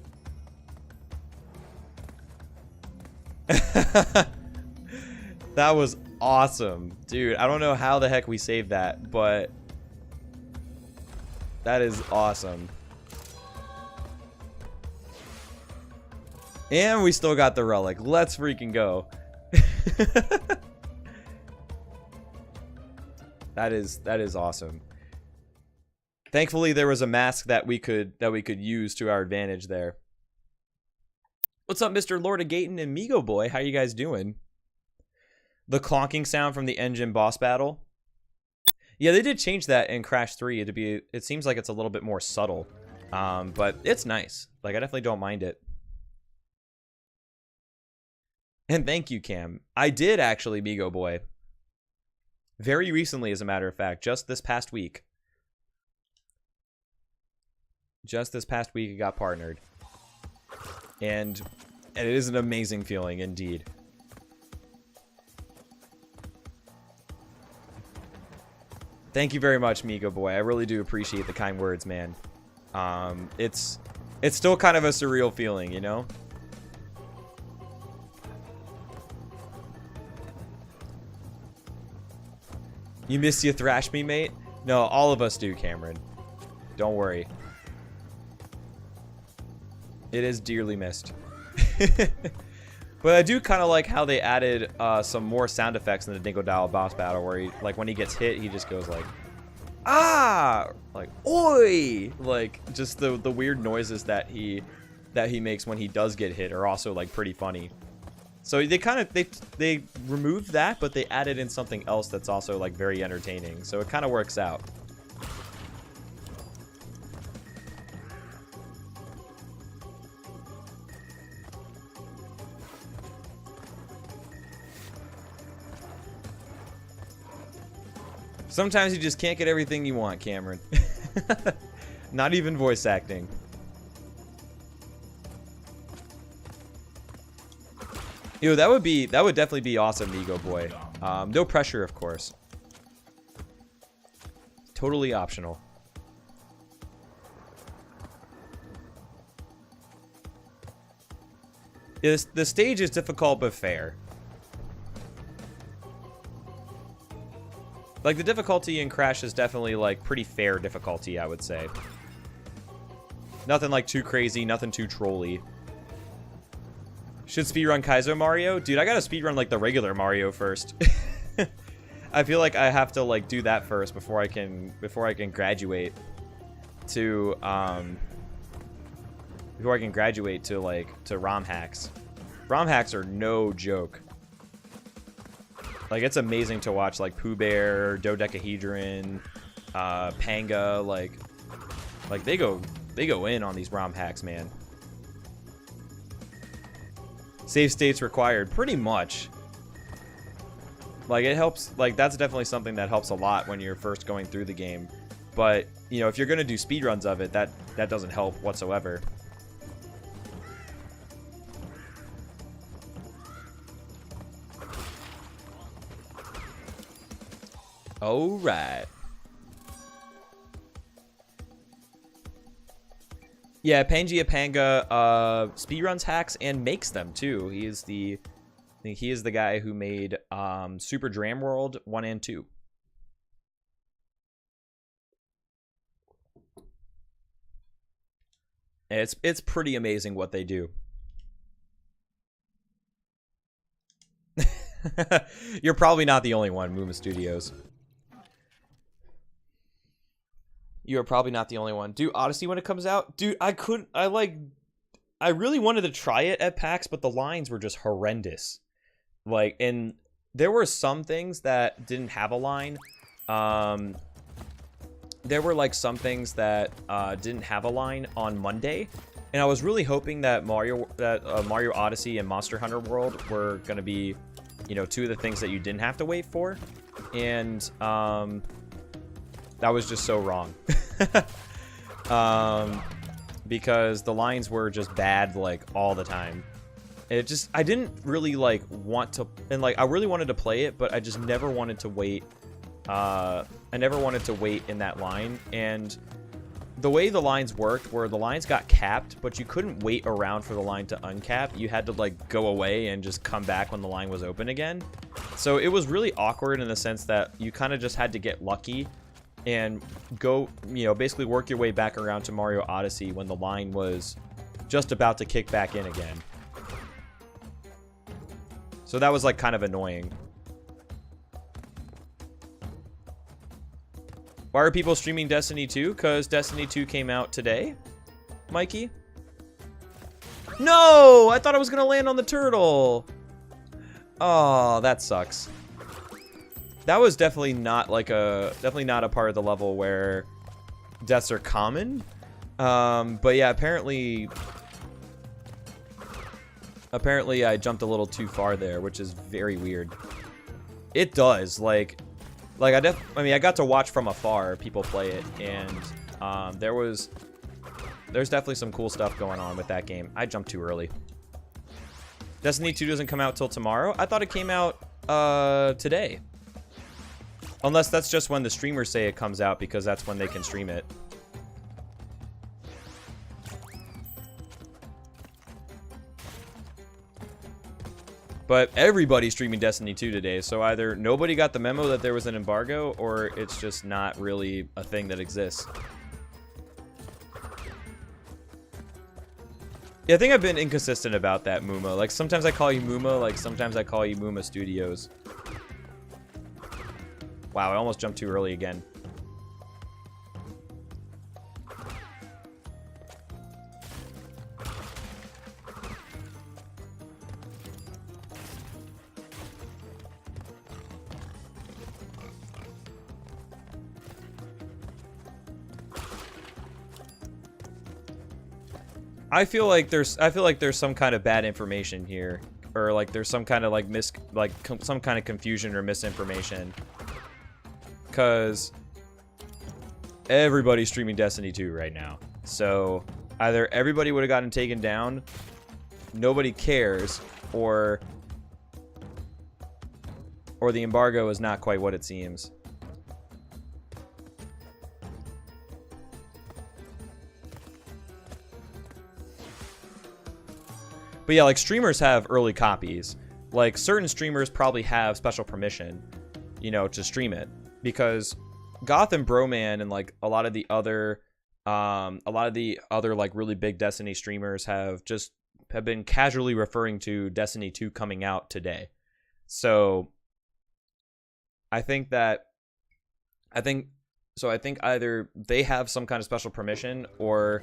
That was awesome. Dude, I don't know how the heck we saved that, but that is awesome. And we still got the relic. Let's freaking go. That is awesome. Thankfully there was a mask that we could use to our advantage there. What's up, Mr. Lord of Gayton and Migo Boy? How you guys doing? The clonking sound from the engine boss battle. Yeah, they did change that in Crash 3 to be, it seems like it's a little bit more subtle. But it's nice. Like, I definitely don't mind it. And thank you, Cam. I did actually, Migo Boy. Very recently, as a matter of fact, just this past week. Just this past week, I got partnered. And it is an amazing feeling, indeed. Thank you very much, Migo Boy. I really do appreciate the kind words, man. It's still kind of a surreal feeling, you know? You miss you thrash me, mate? No, all of us do, Cameron. Don't worry. It is dearly missed. But I do kind of like how they added some more sound effects in the Dingo Dial boss battle, where he, like, when he gets hit, he just goes like, ah, like, oi, like, just the weird noises that he makes when he does get hit are also like pretty funny. So they kind of they removed that, but they added in something else that's also like very entertaining. So it kind of works out. Sometimes you just can't get everything you want, Cameron. Not even voice acting. Yo, that would definitely be awesome, Migo Boy. No pressure, of course. Totally optional. Yeah, the stage is difficult but fair. Like, the difficulty in Crash is definitely, like, pretty fair difficulty, I would say. Nothing, like, too crazy, nothing too trolly. Should speedrun Kaizo Mario? Dude, I gotta speedrun, like, the regular Mario first. I feel like I have to, like, do that first before I can graduate to, to ROM hacks. ROM hacks are no joke. Like, it's amazing to watch, like, Pooh Bear, Dodecahedron, Panga, like they go in on these ROM hacks, man. Save states required, pretty much. Like, it helps, like, that's definitely something that helps a lot when you're first going through the game. But, you know, if you're gonna do speedruns of it, that doesn't help whatsoever. All right. Yeah, Pangaea Panga speedruns hacks and makes them too. He is the guy who made Super Dram World 1 and 2. And it's pretty amazing what they do. You're probably not the only one, Mooma Studios. You are probably not the only one. Do Odyssey when it comes out? Dude, I really wanted to try it at PAX, but the lines were just horrendous. Like, and there were some things that didn't have a line. There were, like, some things that didn't have a line on Monday. And I was really hoping that Mario Odyssey and Monster Hunter World were going to be, you know, two of the things that you didn't have to wait for. And, that was just so wrong. Because the lines were just bad, like, all the time. I didn't really, like, want to, and, like, I really wanted to play it, but I just never wanted to wait. I never wanted to wait in that line. And the way the lines worked were the lines got capped, but you couldn't wait around for the line to uncap. You had to, like, go away and just come back when the line was open again. So it was really awkward in the sense that you kind of just had to get lucky and go, you know, basically work your way back around to Mario Odyssey when the line was just about to kick back in again. So that was, like, kind of annoying. Why are people streaming Destiny 2? Because Destiny 2 came out today, Mikey. No! I thought I was going to land on the turtle. Oh, that sucks. That was definitely not like definitely not a part of the level where deaths are common. But yeah, apparently I jumped a little too far there, which is very weird. It does, like I mean, I got to watch from afar people play it, and there's definitely some cool stuff going on with that game. I jumped too early. Destiny 2 doesn't come out till tomorrow. I thought it came out today. Unless that's just when the streamers say it comes out, because that's when they can stream it. But everybody's streaming Destiny 2 today, so either nobody got the memo that there was an embargo, or it's just not really a thing that exists. Yeah, I think I've been inconsistent about that, Mooma. Like, sometimes I call you Mooma, like, sometimes I call you Mooma Studios. Wow, I almost jumped too early again. I feel like there's some kind of bad information here, or like there's some kind of like some kind of confusion or misinformation. Because everybody's streaming Destiny 2 right now. So either everybody would have gotten taken down, nobody cares, or the embargo is not quite what it seems. But yeah, like, streamers have early copies. Like, certain streamers probably have special permission, you know, to stream it. because Goth and Broman and like a lot of the other like really big Destiny streamers have been casually referring to Destiny 2 coming out today. So I think either they have some kind of special permission or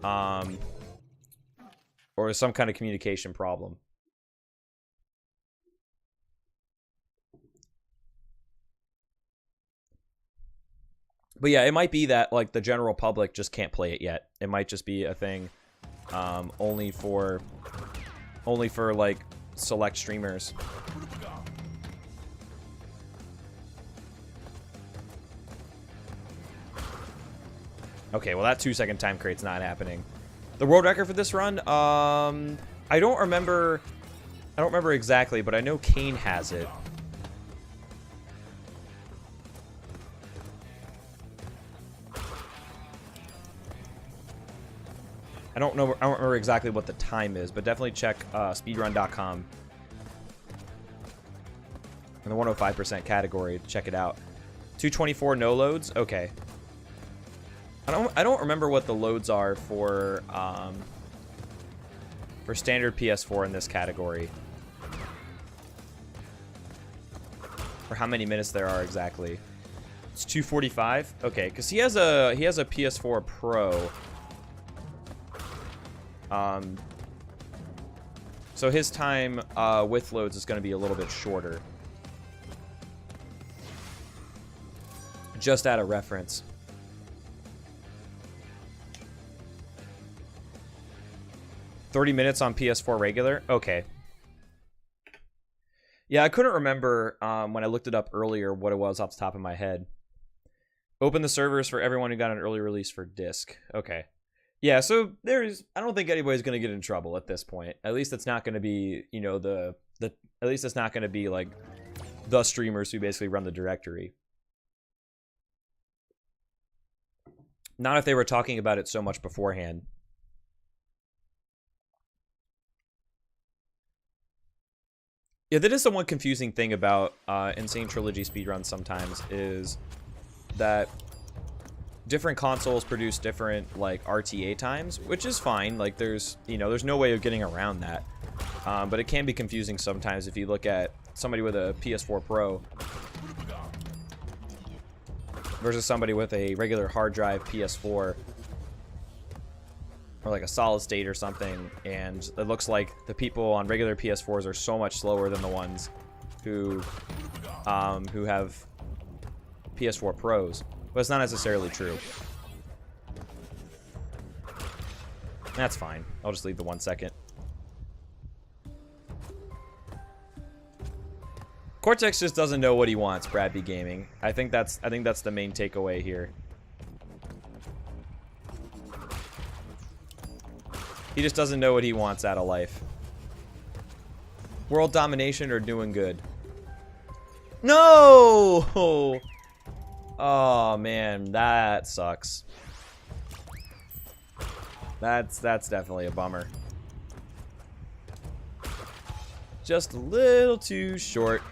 some kind of communication problem. But yeah, it might be that like the general public just can't play it yet. It might just be a thing only for like select streamers. Okay, well that 2-second time crate's not happening. The world record for this run, I don't remember exactly, but I know Kane has it. I don't remember exactly what the time is, but definitely check speedrun.com in the 105% category to check it out. 224 no loads. Okay. I don't remember what the loads are for standard PS4 in this category, or how many minutes there are exactly. It's 245. Okay, because he has a PS4 Pro. So his time with loads is going to be a little bit shorter. Just out of reference. $30 minutes on PS4 regular? Okay. Yeah, I couldn't remember when I looked it up earlier what it was off the top of my head. Open the servers for everyone who got an early release for disc. Okay. Yeah, so I don't think anybody's going to get in trouble at this point. At least it's not going to be, you know, at least it's not going to be like the streamers who basically run the directory. Not if they were talking about it so much beforehand. Yeah, that is the one confusing thing about Insane Trilogy speedruns sometimes, is that different consoles produce different like RTA times, which is fine. Like there's no way of getting around that. But it can be confusing sometimes if you look at somebody with a PS4 Pro versus somebody with a regular hard drive PS4 or like a solid state or something, and it looks like the people on regular PS4s are so much slower than the ones who have PS4 Pros. But it's not necessarily true. That's fine. I'll just leave the 1 second. Cortex just doesn't know what he wants, Brad B Gaming. I think that's the main takeaway here. He just doesn't know what he wants out of life. World domination or doing good? No! Oh man, that sucks. That's definitely a bummer. Just a little too short.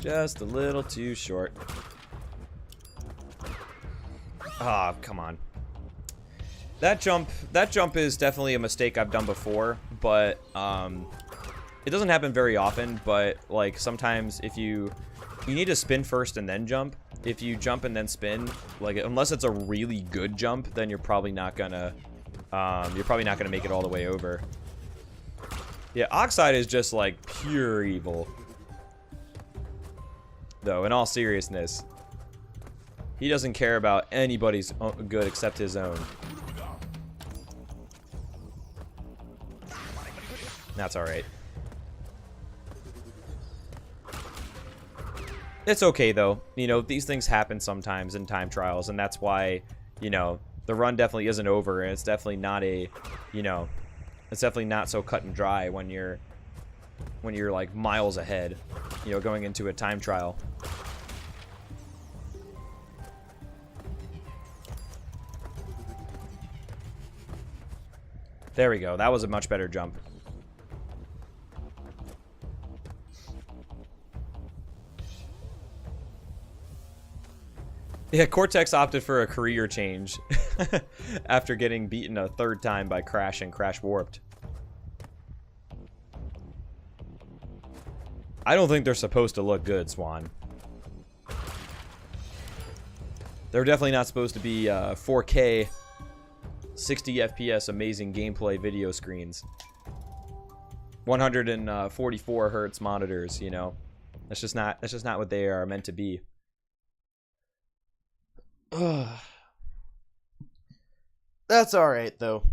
Just a little too short. Ah, oh, come on. That jump is definitely a mistake I've done before, but it doesn't happen very often. But like sometimes if you need to spin first and then jump. If you jump and then spin, like unless it's a really good jump, then you're probably not gonna make it all the way over. Yeah, Oxide is just like pure evil. Though, in all seriousness, he doesn't care about anybody's good except his own. That's alright. It's okay, though. You know, these things happen sometimes in time trials, and that's why, you know, the run definitely isn't over, and it's definitely not a, you know, it's definitely not so cut and dry when you're like miles ahead, you know, going into a time trial. There we go. That was a much better jump. Yeah, Cortex opted for a career change after getting beaten a third time by Crash and Crash Warped. I don't think they're supposed to look good, Swan. They're definitely not supposed to be 4K, 60 FPS, amazing gameplay video screens. 144 hertz monitors, you know. That's just not what they are meant to be. That's all right though.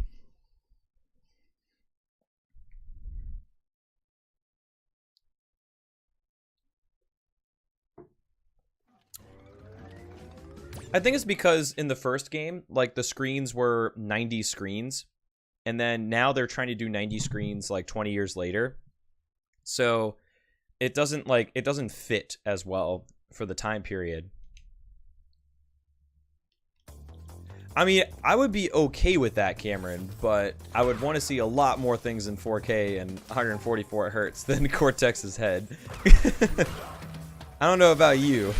I think it's because in the first game, like, the screens were 90 screens, and then now they're trying to do 90 screens like 20 years later. So it doesn't fit as well for the time period. I mean, I would be okay with that, Cameron, but I would want to see a lot more things in 4K and 144 hertz than Cortex's head. I don't know about you.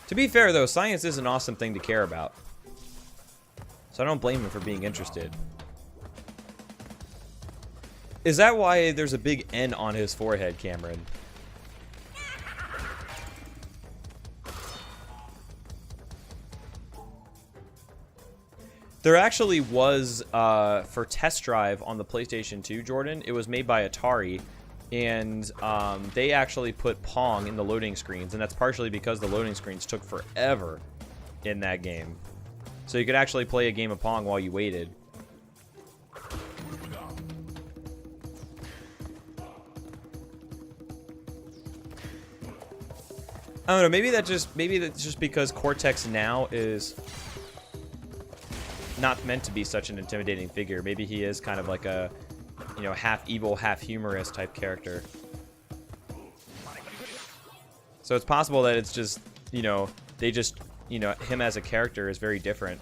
To be fair, though, science is an awesome thing to care about. So I don't blame him for being interested. Is that why there's a big N on his forehead, Cameron? There actually was, for test drive on the PlayStation 2, Jordan, it was made by Atari. And they actually put Pong in the loading screens, and that's partially because the loading screens took forever in that game. So you could actually play a game of Pong while you waited. I don't know, maybe that's just because Cortex now is not meant to be such an intimidating figure. Maybe he is kind of like a, you know, half evil, half humorous type character. So it's possible that it's just, you know, they just, you know, him as a character is very different.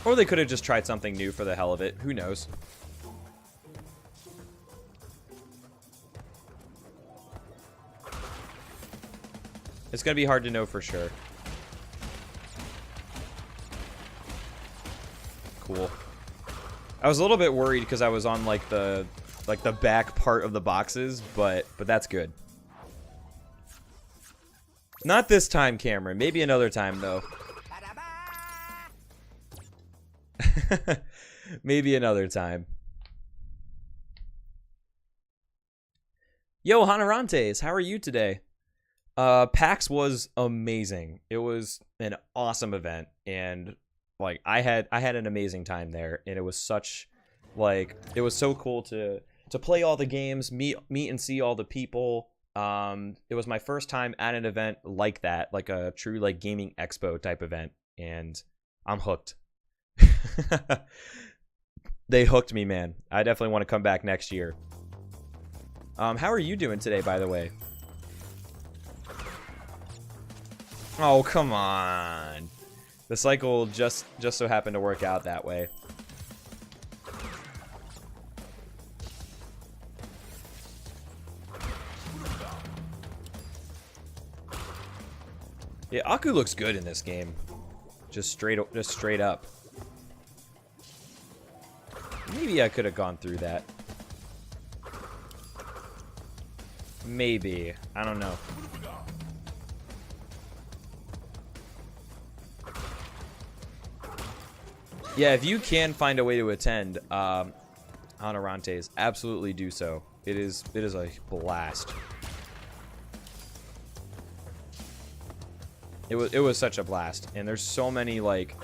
Or they could have just tried something new for the hell of it. Who knows? It's gonna be hard to know for sure. Cool. I was a little bit worried because I was on like the back part of the boxes, but that's good. Not this time, Cameron. Maybe another time though. Maybe another time. Yo, Hanarantes, how are you today? PAX was amazing. It was an awesome event, and like I had an amazing time there, and it was such, like, it was so cool to play all the games, meet and see all the people. It was my first time at an event like that, like a true like gaming expo type event, and I'm hooked. They hooked me, man. I definitely want to come back next year. How are you doing today, by the way? Oh, come on. The cycle just so happened to work out that way. Yeah, Aku looks good in this game. Just straight up. Maybe I could have gone through that. Maybe. I don't know. Yeah, if you can find a way to attend Honorantes, absolutely do so. It is a blast. It was such a blast, and there's so many like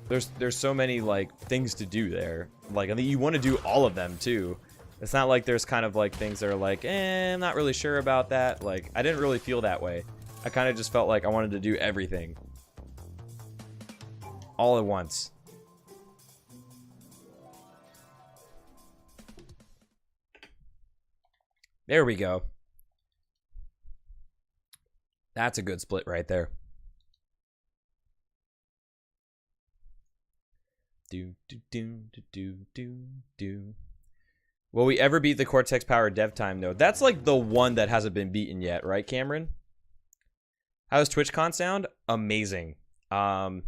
there's so many like things to do there. Like, I think you want to do all of them too. It's not like there's kind of like things that are like, I'm not really sure about that. Like, I didn't really feel that way. I kind of just felt like I wanted to do everything all at once. There we go. That's a good split right there. Do, do, do, do, do, do, do. Will we ever beat the Cortex Power dev time, though? That's like the one that hasn't been beaten yet, right, Cameron? How's TwitchCon sound? Amazing. Definitely,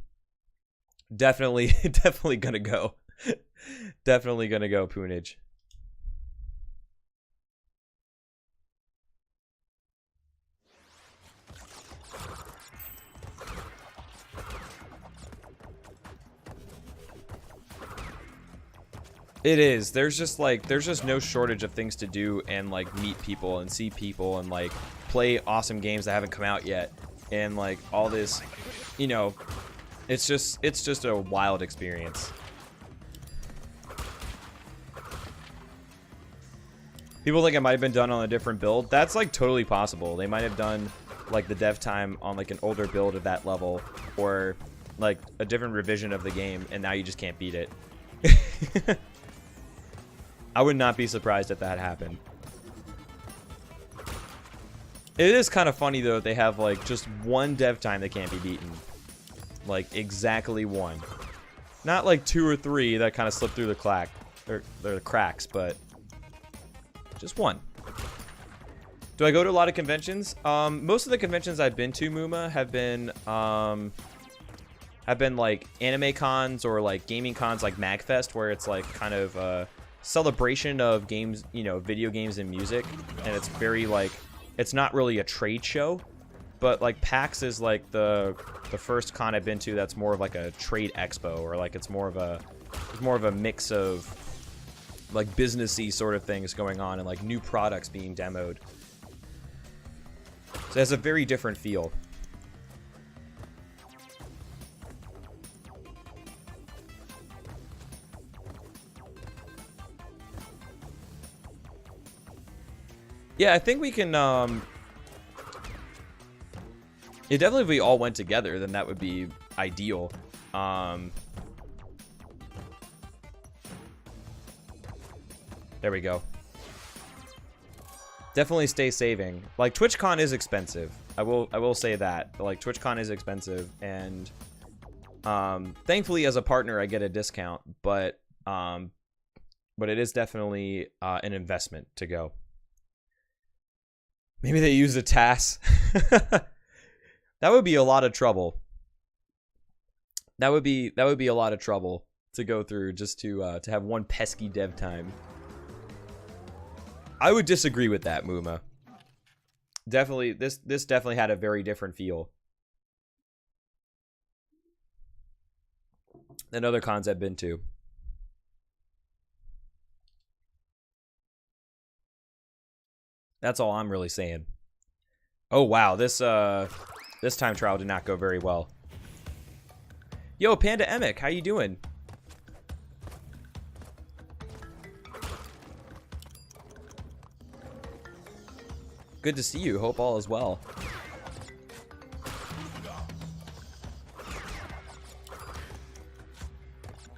definitely gonna go. Definitely gonna go, Poonage. It is. There's just no shortage of things to do and like meet people and see people and like play awesome games that haven't come out yet. And like all this, you know, it's just a wild experience. People think it might have been done on a different build. That's like totally possible. They might have done like the dev time on like an older build of that level or like a different revision of the game and now you just can't beat it. I would not be surprised if that happened. It is kind of funny though, they have like just one dev time that can't be beaten. Like exactly one. Not like 2 or 3 that kind of slip through the cracks, but just one. Do I go to a lot of conventions? Most of the conventions I've been to, Muma, have been like anime cons or like gaming cons like MagFest, where it's like kind of a celebration of games, you know, video games and music, and it's very like, it's not really a trade show, but like PAX is like the first con I've been to that's more of like a trade expo, or like it's more of a mix of like businessy sort of things going on and like new products being demoed. So it has a very different feel. Yeah, I think we can, it definitely, if we all went together, then that would be ideal. There we go. Definitely stay saving. Like, TwitchCon is expensive. I will say that. Like, TwitchCon is expensive, and thankfully, as a partner, I get a discount, but it is definitely an investment to go. Maybe they use a TAS. That would be a lot of trouble. That would be a lot of trouble to go through just to have one pesky dev time. I would disagree with that, Muma. Definitely, this definitely had a very different feel than other cons I've been to. That's all I'm really saying. Oh wow, this time trial did not go very well. Yo, Panda Emic, how you doing? Good to see you. Hope all is well.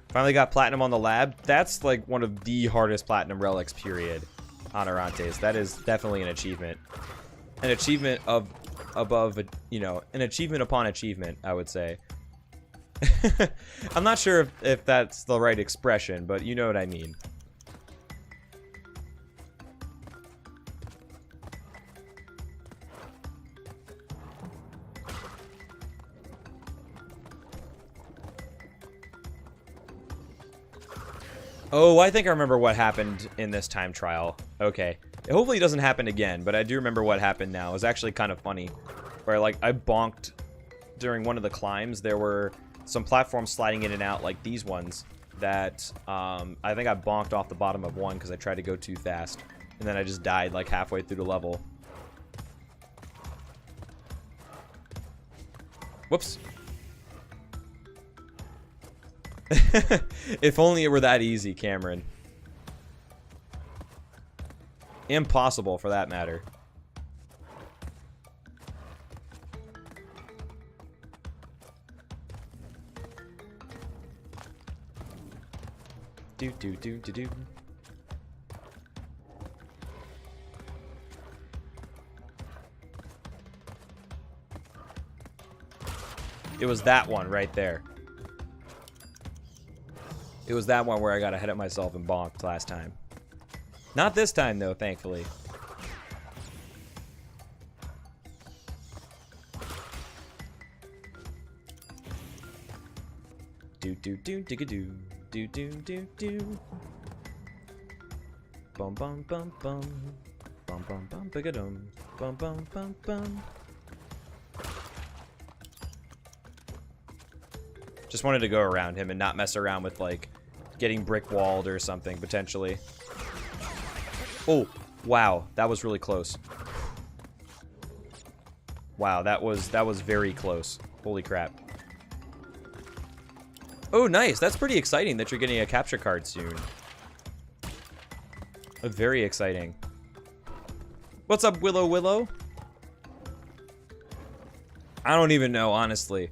Finally got platinum on the lab. That's like one of the hardest platinum relics, period. On Arantes. That is definitely an achievement. An achievement above, you know, an achievement upon achievement, I would say. I'm not sure if that's the right expression, but you know what I mean. Oh, I think I remember what happened in this time trial. Okay. Hopefully it doesn't happen again, but I do remember what happened now. It was actually kind of funny. Where, like, I bonked during one of the climbs. There were some platforms sliding in and out, like these ones, that I think I bonked off the bottom of one because I tried to go too fast. And then I just died, like, halfway through the level. Whoops. If only it were that easy, Cameron. Impossible, for that matter. Do do do do do. It was that one right there. It was that one where I got ahead of myself and bonked last time. Not this time, though, thankfully. Do do do digga do do do do do. Bum bum bum bum bum bum bum bigga dum bum bum bum bum. Just wanted to go around him and not mess around with like getting brick walled or something potentially. Oh wow, that was really close. Wow, that was very close. Holy crap. Oh, nice. That's pretty exciting that you're getting a capture card soon. Very exciting. What's up, Willow Willow? I don't even know, honestly.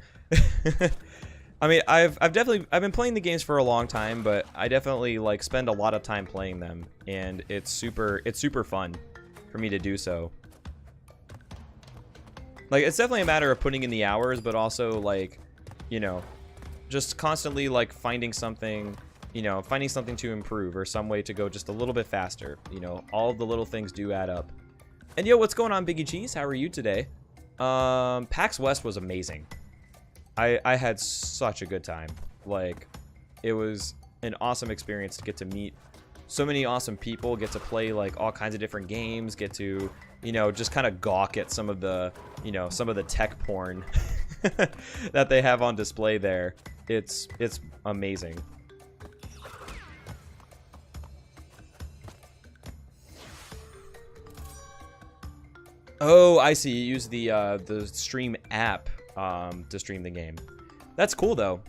I mean, I've been playing the games for a long time, but I definitely like spend a lot of time playing them, and it's super fun for me to do so. Like, it's definitely a matter of putting in the hours, but also like, you know, just constantly like finding something, you know, finding something to improve or some way to go just a little bit faster. You know, all of the little things do add up. And yo, what's going on, Biggie Cheese? How are you today? PAX West was amazing. I had such a good time. Like, it was an awesome experience to get to meet so many awesome people, get to play like all kinds of different games, get to, you know, just kind of gawk at some of the, you know, some of the tech porn that they have on display there. It's amazing. Oh, I see. You use the stream app to stream the game. That's cool though.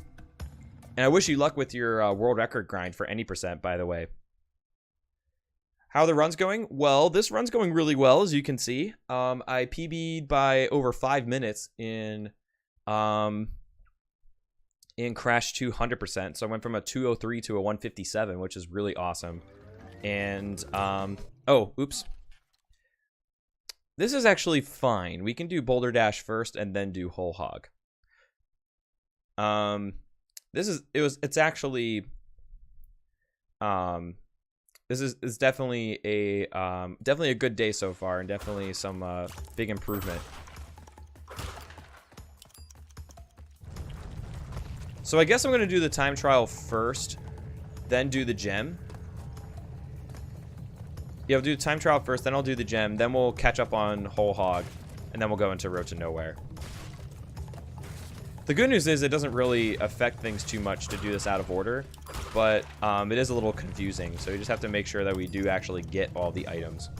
And I wish you luck with your world record grind for any %, by the way. How are the runs going? Well, this run's going really well, as you can see. I PB'd by over 5 minutes in Crash 2 100%. So I went from a 203 to a 157, which is really awesome. And oh, oops. This is actually fine. We can do Boulder Dash first and then do Whole Hog. It's actually this is definitely a good day so far, and definitely some big improvement. So I guess I'm gonna do the time trial first, then do the gem. Yeah, I'll do time trial first, then I'll do the gem, then we'll catch up on Whole Hog, and then we'll go into Road to Nowhere. The good news is it doesn't really affect things too much to do this out of order, but it is a little confusing, so you just have to make sure that we do actually get all the items.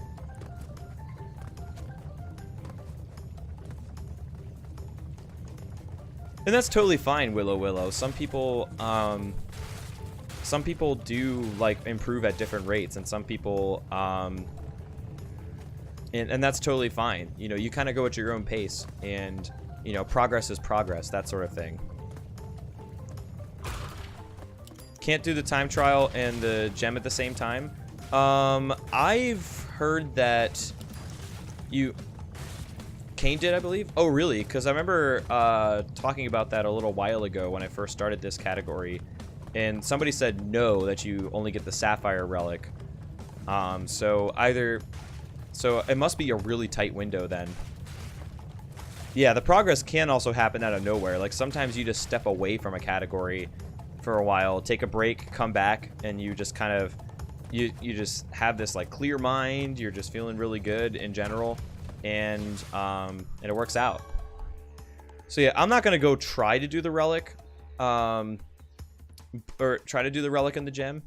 And that's totally fine, Willow Willow. Some people do like improve at different rates, and some people and that's totally fine. You know, you kind of go at your own pace, and you know, progress is progress, that sort of thing. Can't do the time trial and the gem at the same time. I've heard that Kane did, I believe. Oh, really? Because I remember talking about that a little while ago when I first started this category, and somebody said no, that you only get the Sapphire Relic. So it must be a really tight window then. Yeah, the progress can also happen out of nowhere. Like, sometimes you just step away from a category for a while, take a break, come back, and you just kind of, you just have this, like, clear mind. You're just feeling really good in general, and it works out. So, yeah, I'm not going to go try to do the relic, or try to do the relic and the gem.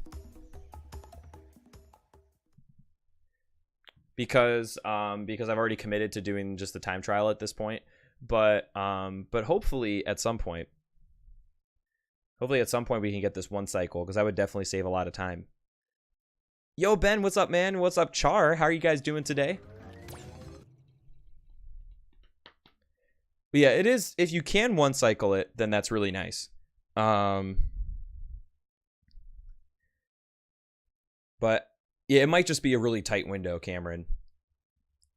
Because I've already committed to doing just the time trial at this point. But hopefully at some point we can get this one cycle, because that would definitely save a lot of time. Yo, Ben, what's up, man? What's up, Char? How are you guys doing today? But yeah, it is, if you can one cycle it, then that's really nice. But yeah, it might just be a really tight window, Cameron.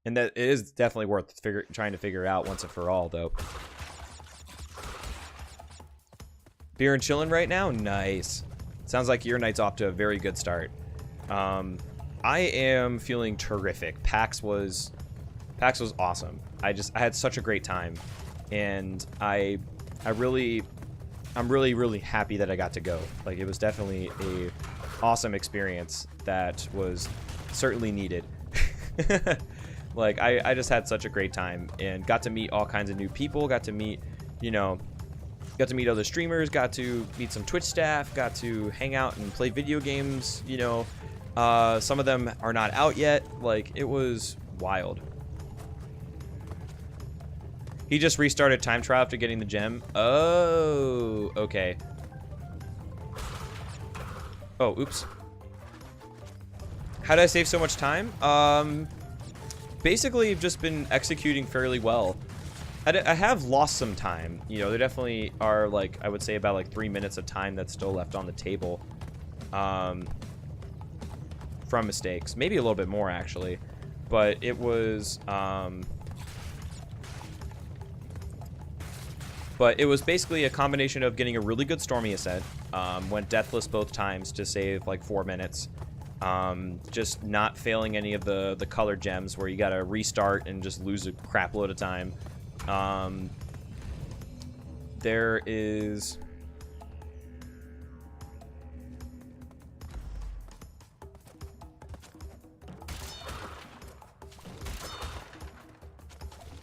And that it is definitely worth trying to figure out once and for all, though. Beer and chilling right now? Nice. Sounds like your night's off to a very good start. I am feeling terrific. PAX was awesome. I had such a great time, and I'm really happy that I got to go. Like, it was definitely a awesome experience that was certainly needed. Like, I just had such a great time and got to meet all kinds of new people, got to meet, you know, other streamers, got to meet some Twitch staff, got to hang out and play video games, you know. Some of them are not out yet. Like, it was wild. He just restarted time trial after getting the gem. Oh, okay. Oh, oops. How did I save so much time? Basically, I've just been executing fairly well. I have lost some time. You know, there definitely are, like, I would say about, like, 3 minutes of time that's still left on the table. From mistakes. Maybe a little bit more, actually. But it was, But it was basically a combination of getting a really good Stormy Ascent, went deathless both times to save like 4 minutes, just not failing any of the color gems where you gotta restart and just lose a crap load of time. There is...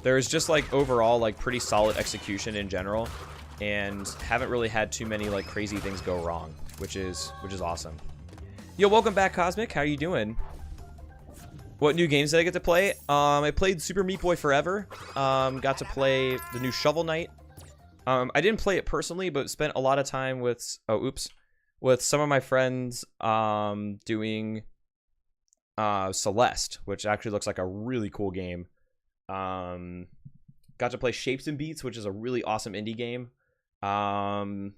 There's just like overall like pretty solid execution in general, and haven't really had too many like crazy things go wrong, which is awesome. Yo, welcome back, Cosmic. How you doing? What new games did I get to play? I played Super Meat Boy Forever. Got to play the new Shovel Knight. I didn't play it personally, but spent a lot of time with with some of my friends doing Celeste, which actually looks like a really cool game. Got to play Shapes and Beats, which is a really awesome indie game. Trying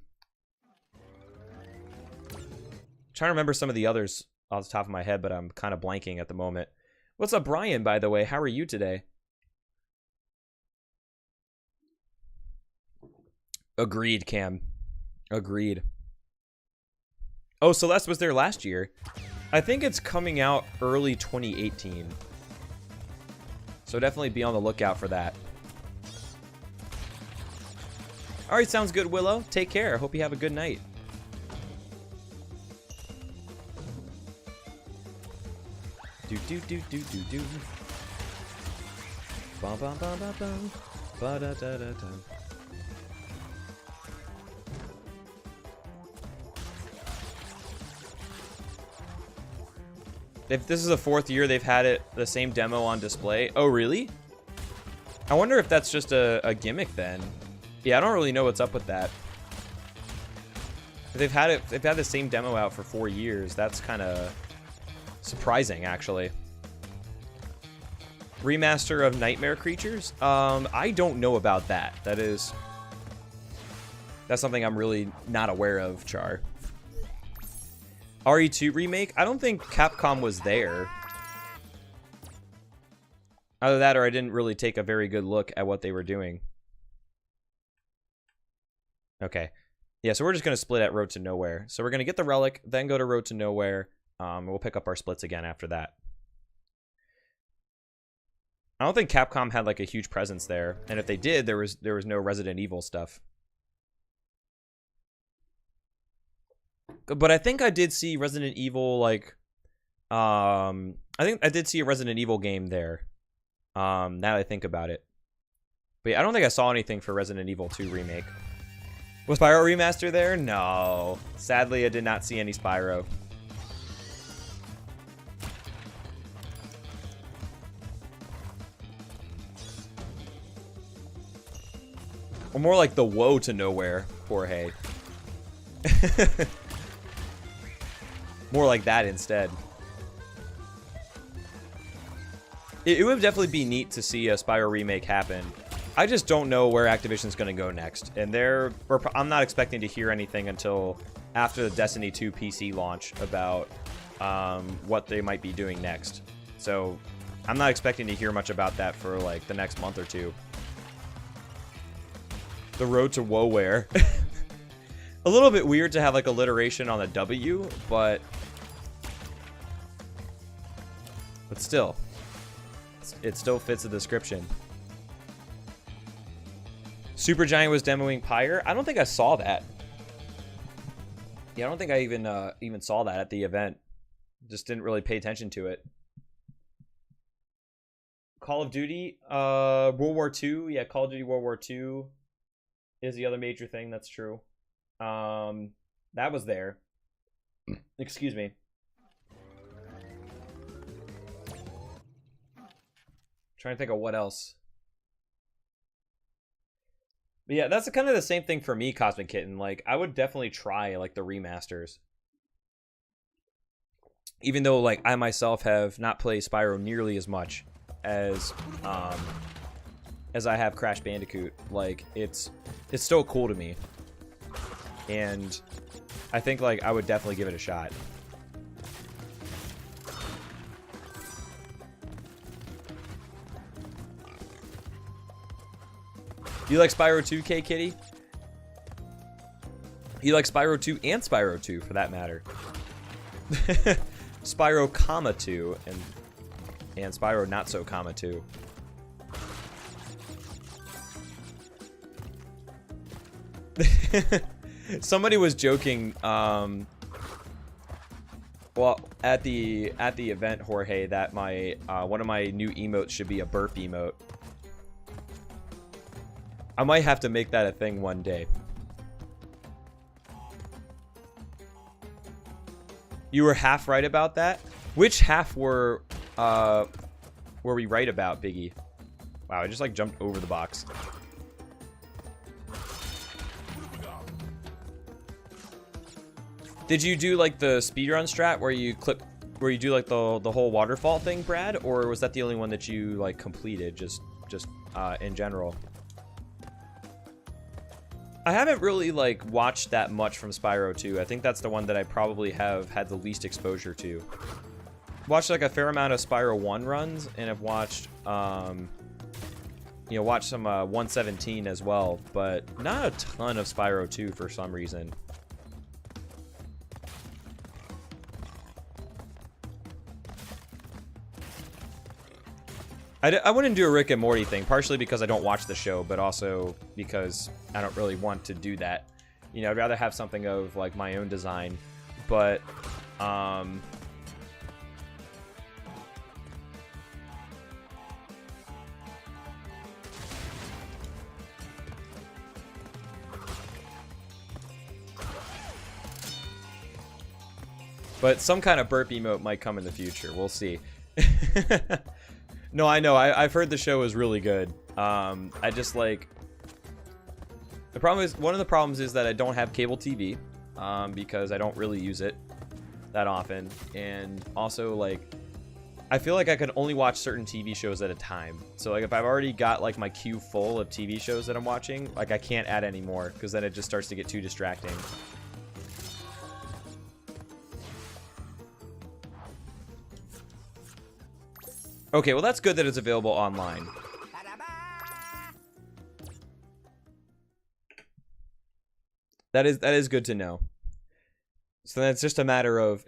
to remember some of the others off the top of my head, but I'm kind of blanking at the moment. What's up, Brian, by the way? How are you today? Agreed, Cam. Agreed. Oh, Celeste was there last year. I think it's coming out early 2018. So definitely be on the lookout for that. Alright, sounds good, Willow. Take care. Hope you have a good night. Do do do do do do. Bum bum bum bum bum. Ba da da da da. If this is the 4th year they've had it, the same demo on display. Oh, really? I wonder if that's just a gimmick then. Yeah, I don't really know what's up with that. If they've had the same demo out for 4 years. That's kind of surprising, actually. Remaster of Nightmare Creatures? I don't know about that. That's something I'm really not aware of, Char. RE2 remake? I don't think Capcom was there. Either that or I didn't really take a very good look at what they were doing. Okay. Yeah, so we're just going to split at Road to Nowhere. So we're going to get the relic, then go to Road to Nowhere. We'll pick up our splits again after that. I don't think Capcom had like a huge presence there. And if they did, there was no Resident Evil stuff. But I think I did see Resident Evil, like, I think I did see a Resident Evil game there, now that I think about it. But yeah, I don't think I saw anything for Resident Evil 2 Remake. Was Spyro Remaster there? No. Sadly, I did not see any Spyro. Or more like the Woe to Nowhere, Jorge. More like that instead. It would definitely be neat to see a Spyro remake happen. I just don't know where Activision's going to go next. And I'm not expecting to hear anything until after the Destiny 2 PC launch about what they might be doing next. So I'm not expecting to hear much about that for like the next month or two. The road to WoWare. A little bit weird to have like alliteration on the W, but still, it still fits the description. Supergiant was demoing Pyre. I don't think I saw that. Yeah, I don't think I even saw that at the event. Just didn't really pay attention to it. Call of Duty, World War II. Yeah, Call of Duty World War II is the other major thing. That's true. That was there. Excuse me. Trying to think of what else. But yeah, that's kind of the same thing for me, Cosmic Kitten. Like, I would definitely try like the remasters. Even though like I myself have not played Spyro nearly as much as I have Crash Bandicoot. Like, it's still cool to me. And I think like I would definitely give it a shot. You like Spyro 2, K Kitty? You like Spyro 2 and Spyro 2 for that matter. Spyro, comma 2 and Spyro not so comma 2. Somebody was joking well at the event, Jorge, that my one of my new emotes should be a burp emote. I might have to make that a thing one day. You were half right about that? Which half were we right about, Biggie? Wow, I just like jumped over the box. Did you do like the speedrun strat where you do like the whole waterfall thing, Brad? Or was that the only one that you like completed just in general? I haven't really like watched that much from Spyro 2. I think that's the one that I probably have had the least exposure to. Watched like a fair amount of Spyro 1 runs, and I've watched watched some 117 as well, but not a ton of Spyro 2 for some reason. I wouldn't do a Rick and Morty thing, partially because I don't watch the show, but also because I don't really want to do that. You know, I'd rather have something of like my own design, but some kind of burp emote might come in the future. We'll see. No, I know. I've heard the show is really good. I just like... The problem is... One of the problems is that I don't have cable TV. Because I don't really use it that often. And also, like... I feel like I can only watch certain TV shows at a time. So, like, if I've already got, like, my queue full of TV shows that I'm watching, like, I can't add any more. Because then it just starts to get too distracting. Okay, well that's good that it's available online. That is good to know. So that's just a matter of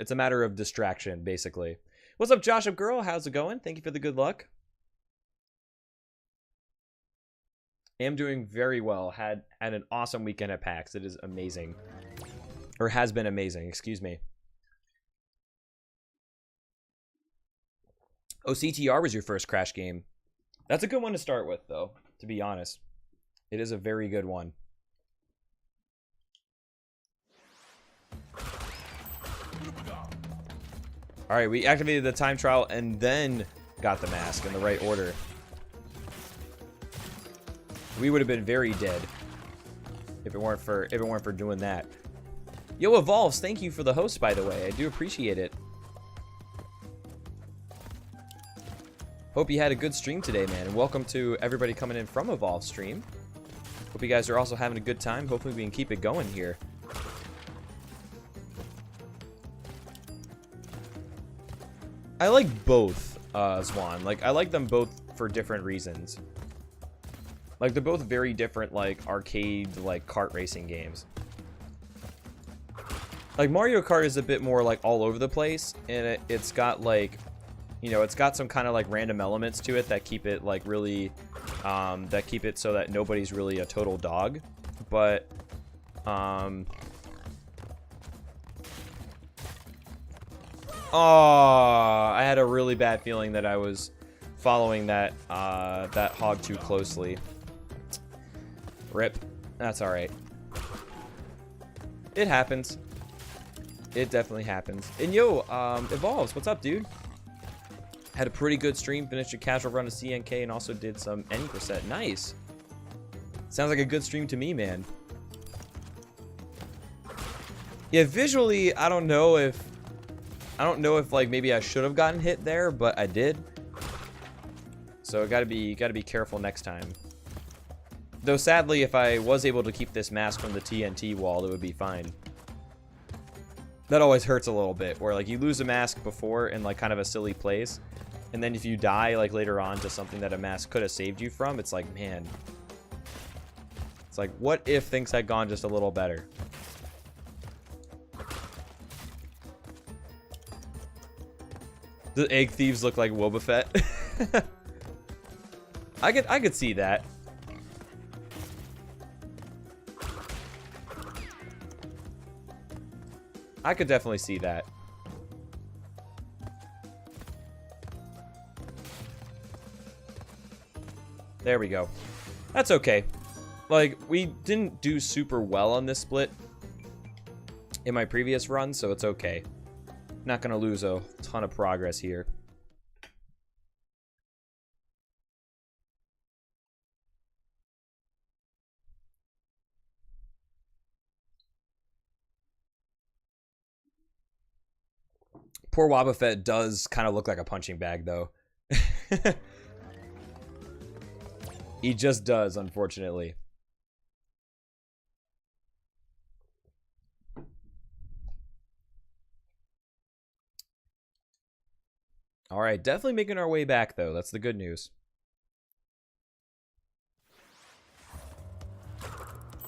distraction, basically. What's up, Josh up girl? How's it going? Thank you for the good luck. Am doing very well. Had an awesome weekend at PAX. It is amazing. Or has been amazing, excuse me. Oh, CTR was your first Crash game. That's a good one to start with, though, to be honest. It is a very good one. Alright, we activated the time trial and then got the mask in the right order. We would have been very dead if it weren't for doing that. Yo, Evolves, thank you for the host, by the way. I do appreciate it. Hope you had a good stream today, man, and welcome to everybody coming in from Evolve stream. Hope you guys are also having a good time. Hopefully we can keep it going here. I like both, Swan. Like, I like them both for different reasons. Like, they're both very different, like, arcade, like, kart racing games. Like, Mario Kart is a bit more, like, all over the place, and it's got, like, you know, it's got some kind of, like, random elements to it that keep it, like, really, that keep it so that nobody's really a total dog. But, oh, I had a really bad feeling that I was following that, that hog too closely. Rip. That's alright. It happens. It definitely happens. And yo, Evolves, what's up, dude? Had a pretty good stream, finished a casual run of CNK, and also did some N%. Nice. Sounds like a good stream to me, man. Yeah, visually, I don't know if like maybe I should have gotten hit there, but I did. So gotta be careful next time. Though sadly, if I was able to keep this mask from the TNT wall, it would be fine. That always hurts a little bit, where like you lose a mask before in like kind of a silly place, and then if you die like later on to something that a mask could have saved you from, it's like, man. It's like, what if things had gone just a little better? The egg thieves look like Boba Fett. I could see that. I could definitely see that. There we go. That's okay. Like, we didn't do super well on this split in my previous run, so it's okay. Not gonna lose a ton of progress here. Poor Wobbuffet does kind of look like a punching bag, though. He just does, unfortunately. All right, definitely making our way back, though. That's the good news.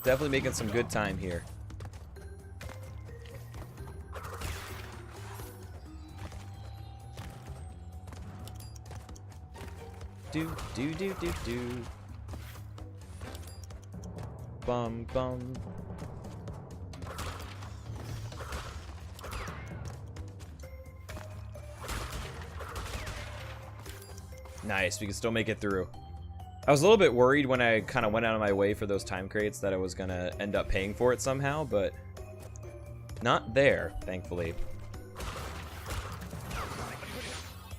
Definitely making some good time here. Do. Bum. Nice, we can still make it through. I was a little bit worried when I kind of went out of my way for those time crates that I was gonna end up paying for it somehow, but not there, thankfully.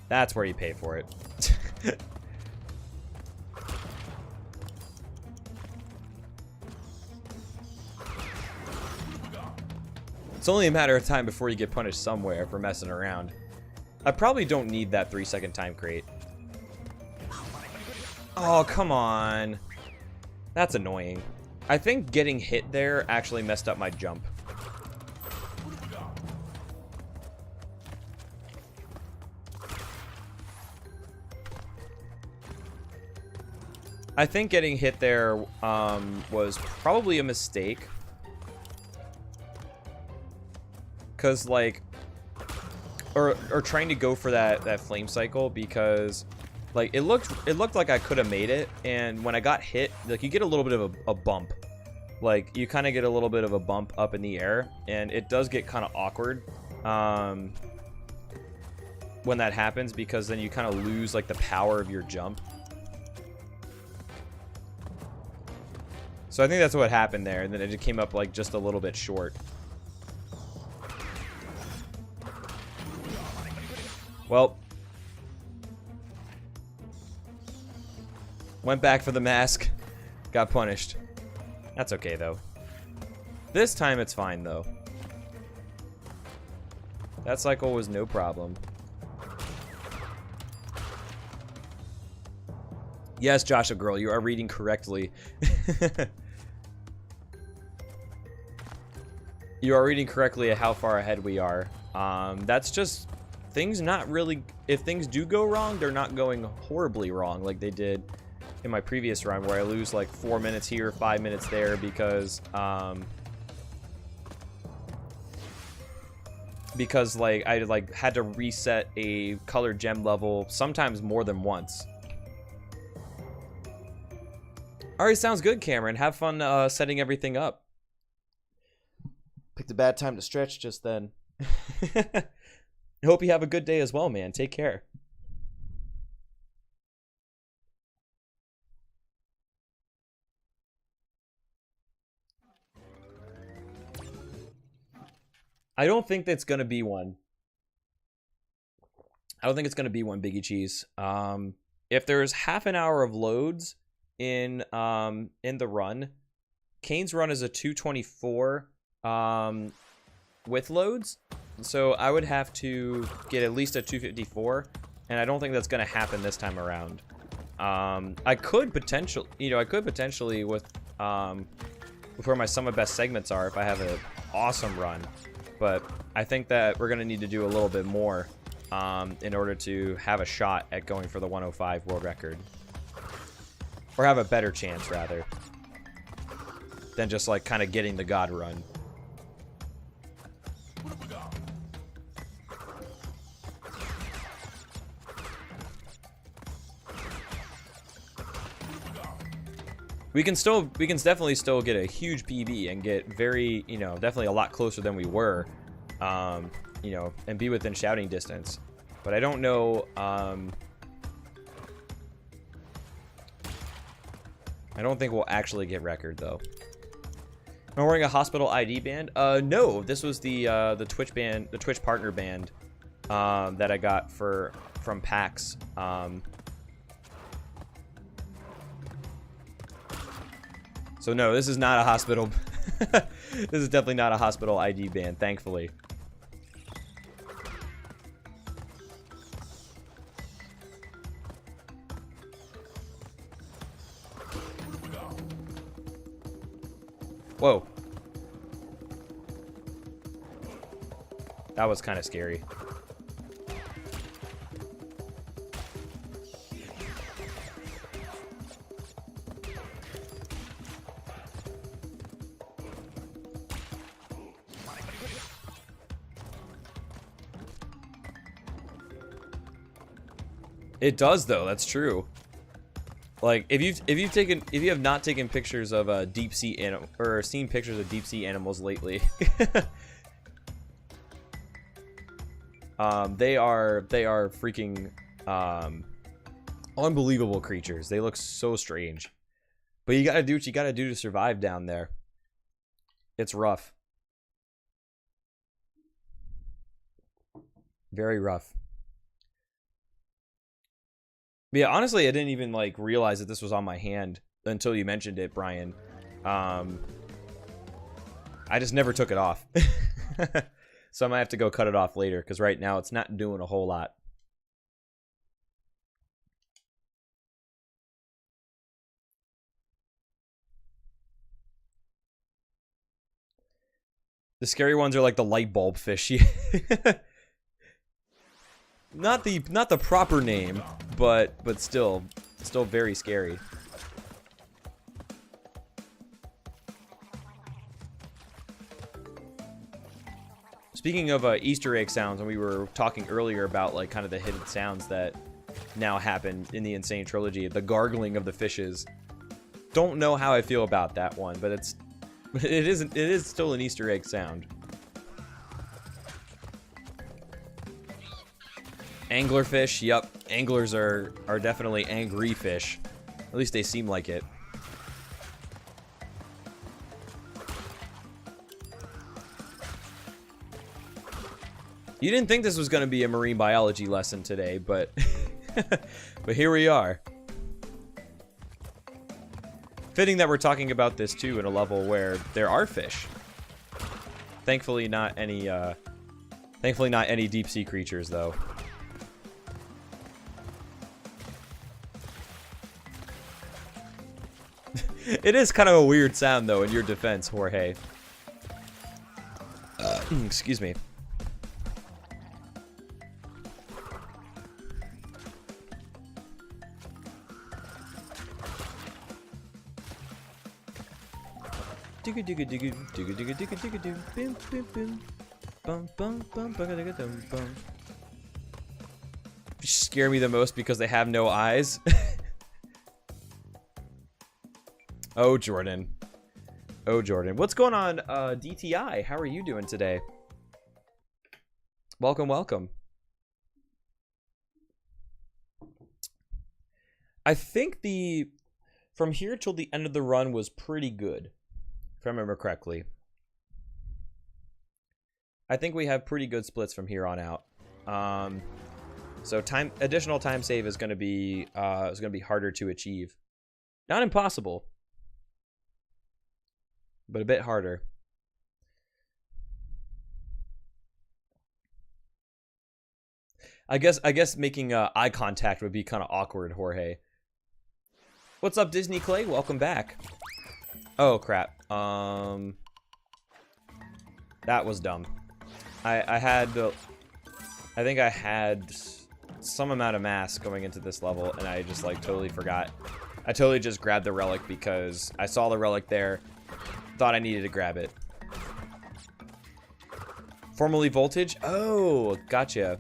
That's where you pay for it. It's only a matter of time before you get punished somewhere for messing around. I probably don't need that 3-second time crate. Oh, come on. That's annoying. I think getting hit there actually messed up my jump. I think getting hit there was probably a mistake. Because, like, or trying to go for that flame cycle, because like it looked like I could have made it, and when I got hit, like, you get a little bit of a bump. Like, you kind of get a little bit of a bump up in the air, and it does get kind of awkward when that happens, because then you kind of lose like the power of your jump. So I think that's what happened there, and then it came up like just a little bit short. Well, went back for the mask, got punished. That's okay, though. This time it's fine, though. That cycle was no problem. Yes, Joshua girl, you are reading correctly. You are reading correctly at how far ahead we are. That's just things not really... If things do go wrong, they're not going horribly wrong like they did in my previous run, where I lose like 4 minutes here, 5 minutes there, because because like I like had to reset a colored gem level sometimes more than once. Alright, sounds good, Cameron. Have fun setting everything up. Picked a bad time to stretch just then. I hope you have a good day as well, man. Take care. I don't think that's gonna be one. I don't think it's gonna be one, Biggie Cheese. If there's half an hour of loads in the run, Kane's run is a 224 with loads, so I would have to get at least a 254, and I don't think that's gonna happen this time around. I could potentially with where some of my best segments are if I have an awesome run. But I think that we're going to need to do a little bit more in order to have a shot at going for the 105 world record. Or have a better chance, rather, than just, like, kind of getting the God run. We can definitely still get a huge PB and get very, definitely a lot closer than we were, and be within shouting distance. But I don't know, I don't think we'll actually get record, though. Am I wearing a hospital ID band? No, this was the Twitch band, the Twitch partner band, that I got from PAX. So no, this is not a hospital. This is definitely not a hospital ID band, thankfully. Whoa. That was kind of scary. It does, though. That's true. Like, if you have not taken pictures of deep sea animal or seen pictures of deep sea animals lately, they are freaking unbelievable creatures. They look so strange, but you gotta do what you gotta do to survive down there. It's rough, very rough. But yeah, honestly, I didn't even like realize that this was on my hand until you mentioned it, Brian. I just never took it off. So I might have to go cut it off later, because right now it's not doing a whole lot. The scary ones are like the light bulb fish. Not the proper name, but still very scary. Speaking of Easter egg sounds, and we were talking earlier about like kind of the hidden sounds that now happen in the Insane Trilogy, the gargling of the fishes. Don't know how I feel about that one, but it is still an Easter egg sound. Anglerfish, yep. Anglers are definitely angry fish. At least they seem like it. You didn't think this was going to be a marine biology lesson today, but but here we are. Fitting that we're talking about this too in a level where there are fish. Thankfully not any deep sea creatures though. It is kind of a weird sound, though, in your defense, Jorge. Excuse me. Bum, bum, bum, bum, bum. Scare me the most because they have no eyes. Oh, Jordan. Oh, Jordan. What's going on, DTI? How are you doing today? Welcome, welcome. I think from here till the end of the run was pretty good, if I remember correctly. I think we have pretty good splits from here on out. So additional time save is going to be harder to achieve. Not impossible, but a bit harder. I guess making eye contact would be kind of awkward, Jorge. What's up, Disney Clay? Welcome back. Oh crap. That was dumb. I think I had some amount of mass going into this level, and I just like totally forgot. I totally just grabbed the relic because I saw the relic there, thought I needed to grab it. Formerly voltage? Oh, gotcha.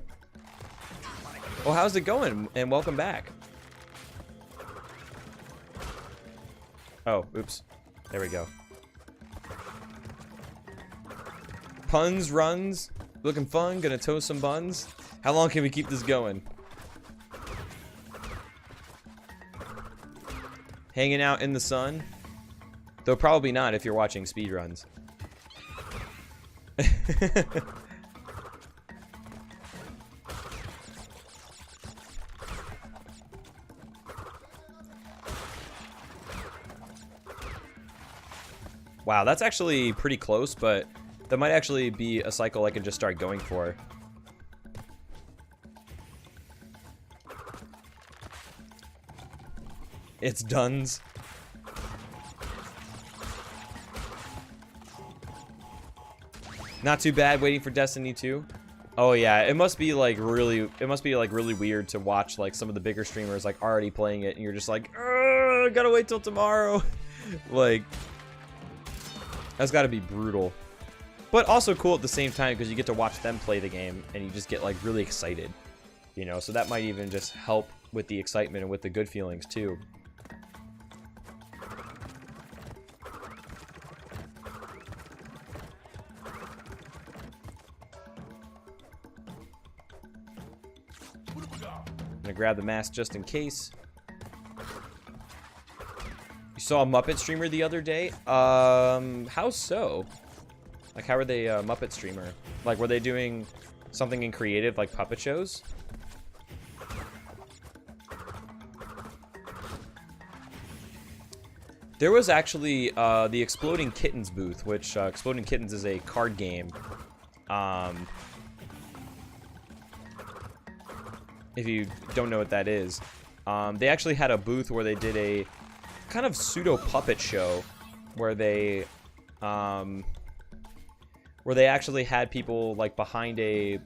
Well, how's it going? And welcome back. Oh, oops. There we go. Puns, runs. Looking fun. Gonna toast some buns. How long can we keep this going? Hanging out in the sun? Though probably not if you're watching speedruns. Wow, that's actually pretty close, but that might actually be a cycle I can just start going for. It's Duns. Not too bad waiting for Destiny 2. Oh yeah, it must be like really weird to watch like some of the bigger streamers like already playing it and you're just like, gotta wait till tomorrow. Like, that's gotta be brutal. But also cool at the same time because you get to watch them play the game and you just get like really excited. You know, so that might even just help with the excitement and with the good feelings too. I'm gonna grab the mask just in case. You saw a Muppet streamer the other day? How so? Like, how were they a Muppet streamer? Like, were they doing something in creative, like puppet shows? There was actually the Exploding Kittens booth, which Exploding Kittens is a card game. If you don't know what that is, they actually had a booth where they did a kind of pseudo puppet show where they actually had people like behind a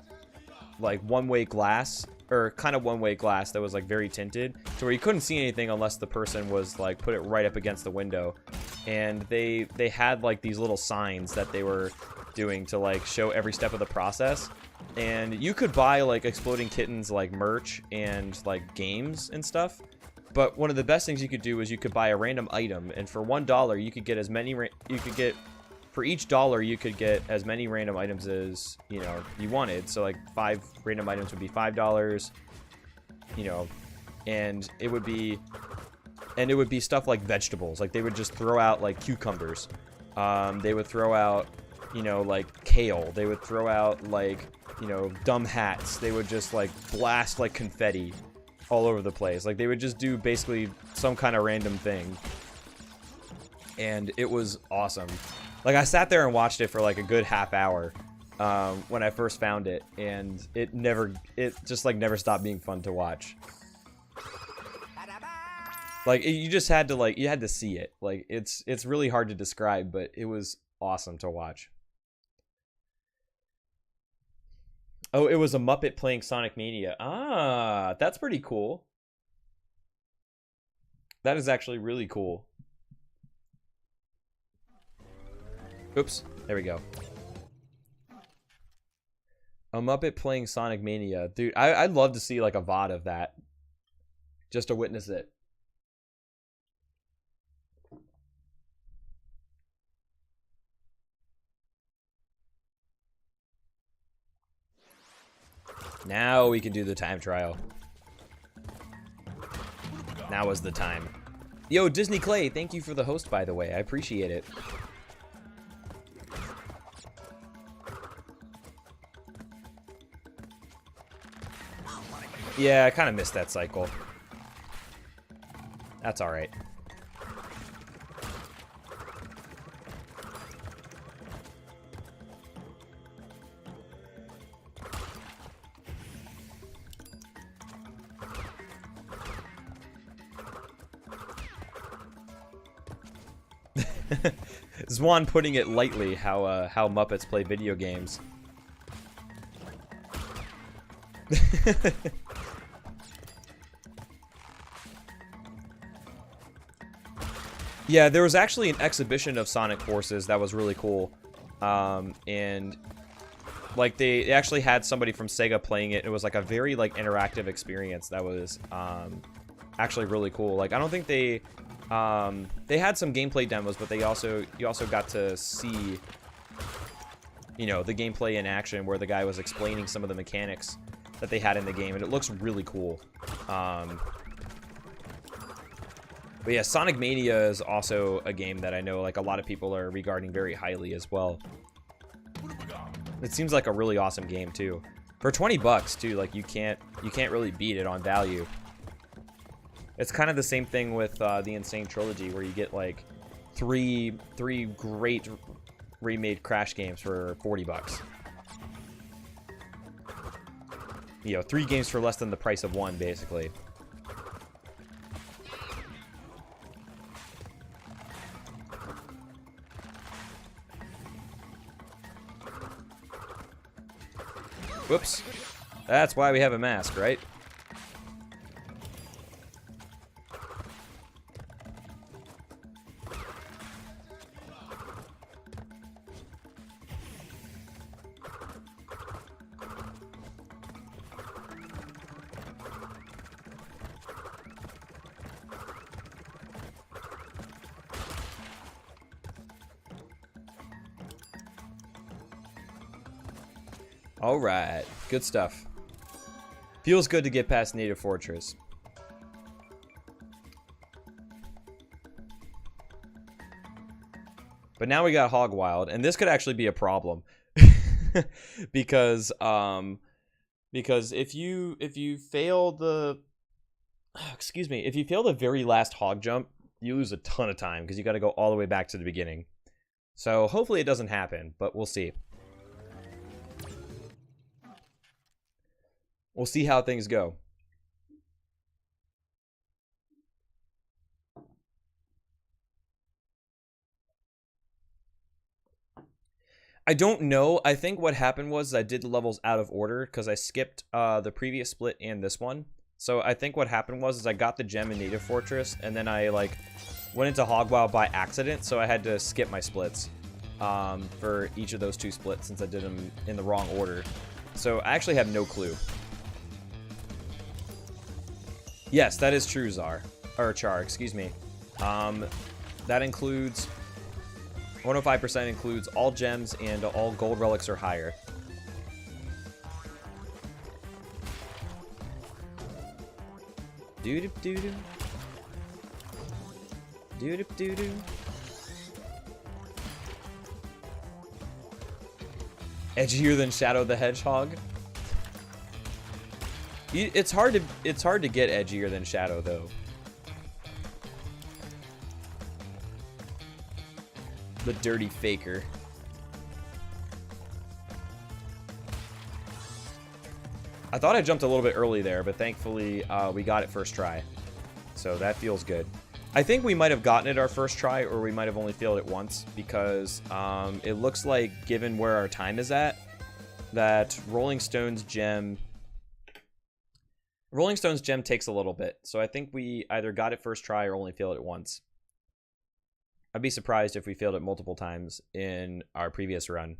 like one-way glass, or kind of one-way glass that was like very tinted to where you couldn't see anything unless the person was like put it right up against the window. And they had like these little signs that they were doing to like show every step of the process. And you could buy like Exploding Kittens like merch and like games and stuff. But one of the best things you could do is you could buy a random item, and for $1 you could get as many for each dollar you could get as many random items as, you know, you wanted. So like 5 random items would be $5, you know, and it would be stuff like vegetables. Like they would just throw out like cucumbers. They would throw out, you know, like kale. They would throw out like, you know, dumb hats. They would just like blast like confetti all over the place. Like they would just do basically some kind of random thing. And it was awesome. Like I sat there and watched it for like a good half hour when I first found it, and it just like never stopped being fun to watch. Like you just had to like, you had to see it. Like it's really hard to describe, but it was awesome to watch. Oh, it was a Muppet playing Sonic Mania. Ah, that's pretty cool. That is actually really cool. Oops, there we go. A Muppet playing Sonic Mania. Dude, I'd love to see like a VOD of that. Just to witness it. Now we can do the time trial. Now is the time. Yo, Disney Clay, thank you for the host, by the way. I appreciate it. Yeah, I kind of missed that cycle. That's all right. Zwan putting it lightly, how Muppets play video games. Yeah, there was actually an exhibition of Sonic Forces that was really cool, and like they actually had somebody from Sega playing it. It was like a very like interactive experience that was actually really cool. Like I don't think they had some gameplay demos, but you also got to see, you know, the gameplay in action where the guy was explaining some of the mechanics that they had in the game, and it looks really cool. But yeah, Sonic Mania is also a game that I know like a lot of people are regarding very highly as well. It seems like a really awesome game too. For 20 bucks too, like you can't really beat it on value. It's kind of the same thing with the Insane Trilogy, where you get like three great remade Crash games for 40 bucks. You know, 3 games for less than the price of one, basically. Whoops. That's why we have a mask, right? All right, good stuff. Feels good to get past Native Fortress. But now we got Hog Wild, and this could actually be a problem. because if you fail the if you fail the very last hog jump, you lose a ton of time because you got to go all the way back to the beginning. So hopefully it doesn't happen, but we'll see. We'll see how things go. I don't know. I think what happened was I did the levels out of order because I skipped the previous split and this one. So I think what happened was I got the gem in Native Fortress, and then I like went into Hogwild by accident, so I had to skip my splits for each of those 2 splits since I did them in the wrong order. So I actually have no clue. Yes, that is true, Char, excuse me. That includes 105% includes all gems and all gold relics or higher. Doo doo doo doo. Doo doo doo doo. Edgier than Shadow the Hedgehog. It's hard to get edgier than Shadow though. The dirty faker. I thought I jumped a little bit early there, but thankfully we got it first try. So that feels good. I think we might have gotten it our first try, or we might have only failed it once, because it looks like, given where our time is at, that Rolling Stone's gem takes a little bit. So I think we either got it first try or only failed it once. I'd be surprised if we failed it multiple times in our previous run.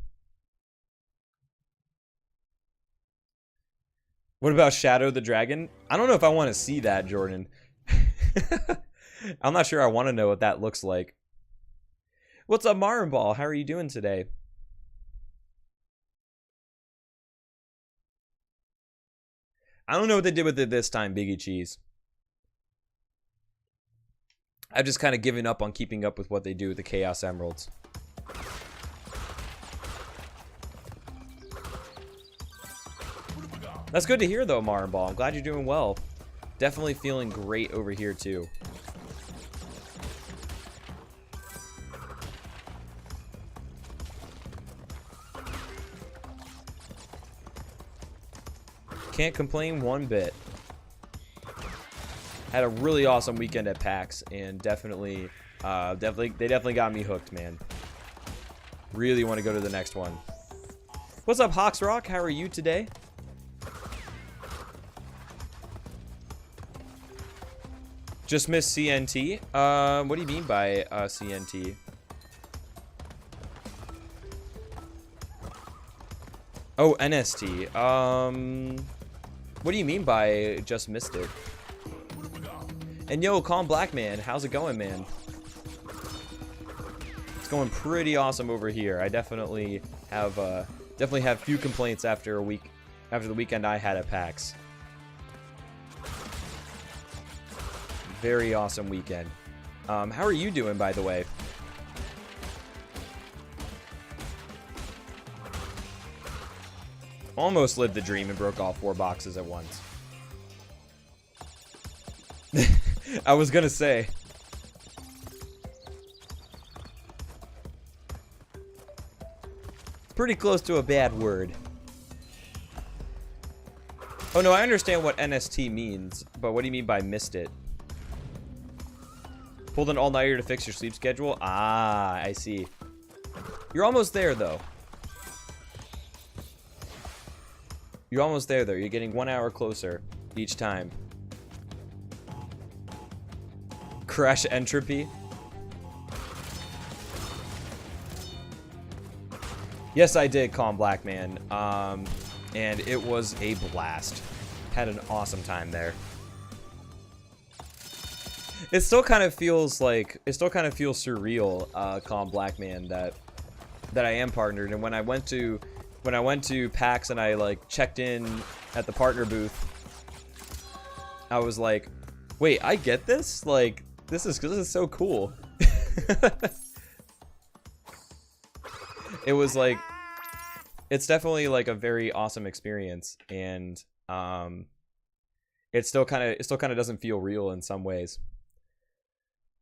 What about Shadow the Dragon? I don't know if I want to see that, Jordan. I'm not sure I want to know what that looks like. What's up, Marinball? How are you doing today? I don't know what they did with it this time, Biggie Cheese. I've just kind of given up on keeping up with what they do with the Chaos Emeralds. That's good to hear, though, Marinball. I'm glad you're doing well. Definitely feeling great over here, too. Can't complain one bit. Had a really awesome weekend at PAX, and they definitely got me hooked, man. Really want to go to the next one. What's up, Hawks Rock? How are you today? Just missed CNT. What do you mean by CNT? Oh, NST. What do you mean by just missed it? And yo, Calm Black Man, how's it going, man? It's going pretty awesome over here. I definitely have few complaints after the weekend I had at PAX. Very awesome weekend. How are you doing, by the way? Almost lived the dream and broke all 4 boxes at once. I was gonna say. Pretty close to a bad word. Oh no, I understand what NST means, but what do you mean by missed it? Pulled an all-nighter to fix your sleep schedule? Ah, I see. You're almost there, though. You're almost there, though. You're getting 1 hour closer each time. Crash entropy. Yes, I did, Calm Black Man. And it was a blast. Had an awesome time there. It still kind of feels surreal, Calm Black Man, that I am partnered. And when I went to PAX and I like checked in at the partner booth, I was like, wait, I get this? Like, this is so cool. It was like, it's definitely like a very awesome experience, and it still kind of doesn't feel real in some ways.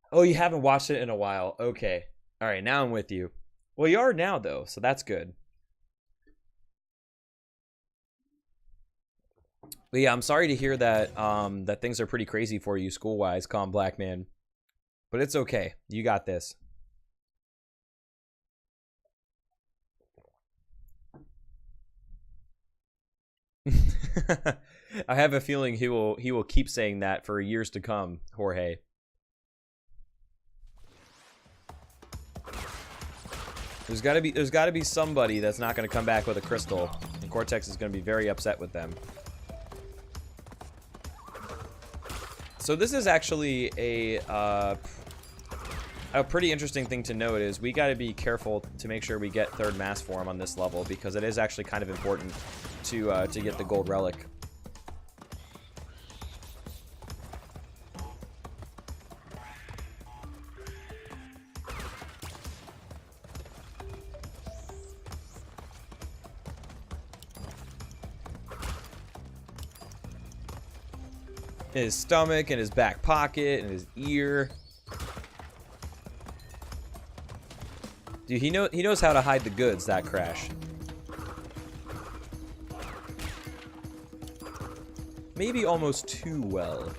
Oh, you haven't watched it in a while. Okay. All right, now I'm with you. Well, you are now, though, so that's good. But yeah, I'm sorry to hear that that things are pretty crazy for you school-wise, Calm Black Man. But it's okay. You got this. I have a feeling he will keep saying that for years to come, Jorge. There's gotta be somebody that's not gonna come back with a crystal, and Cortex is gonna be very upset with them. So this is actually a pretty interesting thing to note is we gotta be careful to make sure we get third mass form on this level, because it is actually kind of important to get the gold relic. In his stomach, in his back pocket, in his ear. Dude, he knows how to hide the goods, that Crash. Maybe almost too well.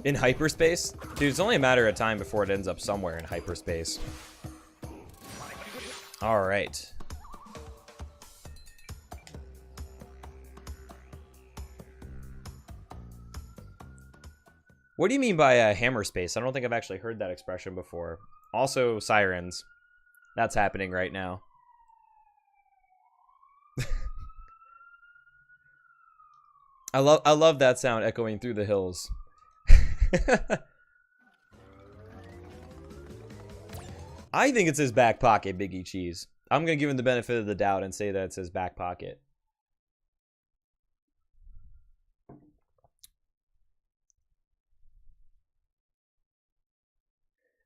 In hyperspace? Dude, it's only a matter of time before it ends up somewhere in hyperspace. Alright. What do you mean by hammer space? I don't think I've actually heard that expression before. Also, sirens. That's happening right now. I love that sound echoing through the hills. I think it's his back pocket, Biggie Cheese. I'm gonna give him the benefit of the doubt and say that it's his back pocket.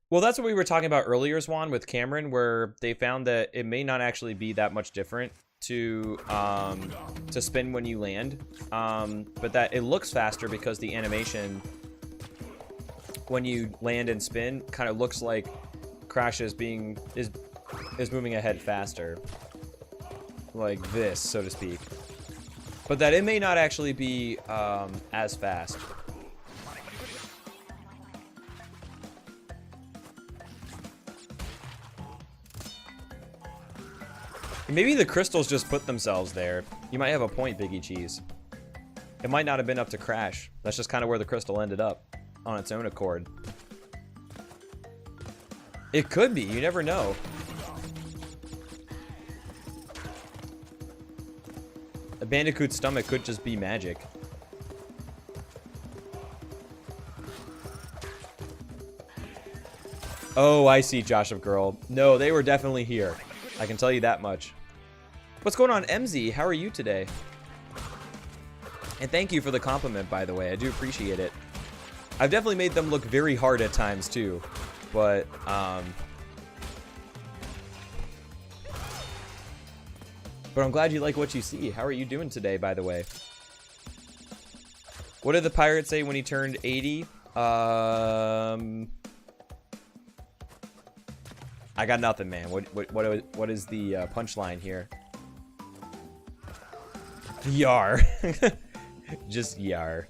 Well, that's what we were talking about earlier, Swan, with Cameron, where they found that it may not actually be that much different to spin when you land, but that it looks faster because the animation when you land and spin kind of looks like Crash is moving ahead faster, like this, so to speak, but that it may not actually be as fast. Maybe the crystals just put themselves there. You might have a point, Biggie Cheese. It might not have been up to Crash. That's just kind of where the crystal ended up on its own accord. It could be. You never know. A Bandicoot's stomach could just be magic. Oh, I see, Joshua Girl. No, they were definitely here. I can tell you that much. What's going on, MZ? How are you today? And thank you for the compliment, by the way. I do appreciate it. I've definitely made them look very hard at times, too. But, I'm glad you like what you see. How are you doing today, by the way? What did the pirate say when he turned 80? I got nothing, man. What is the punchline here? Yar. Just yar.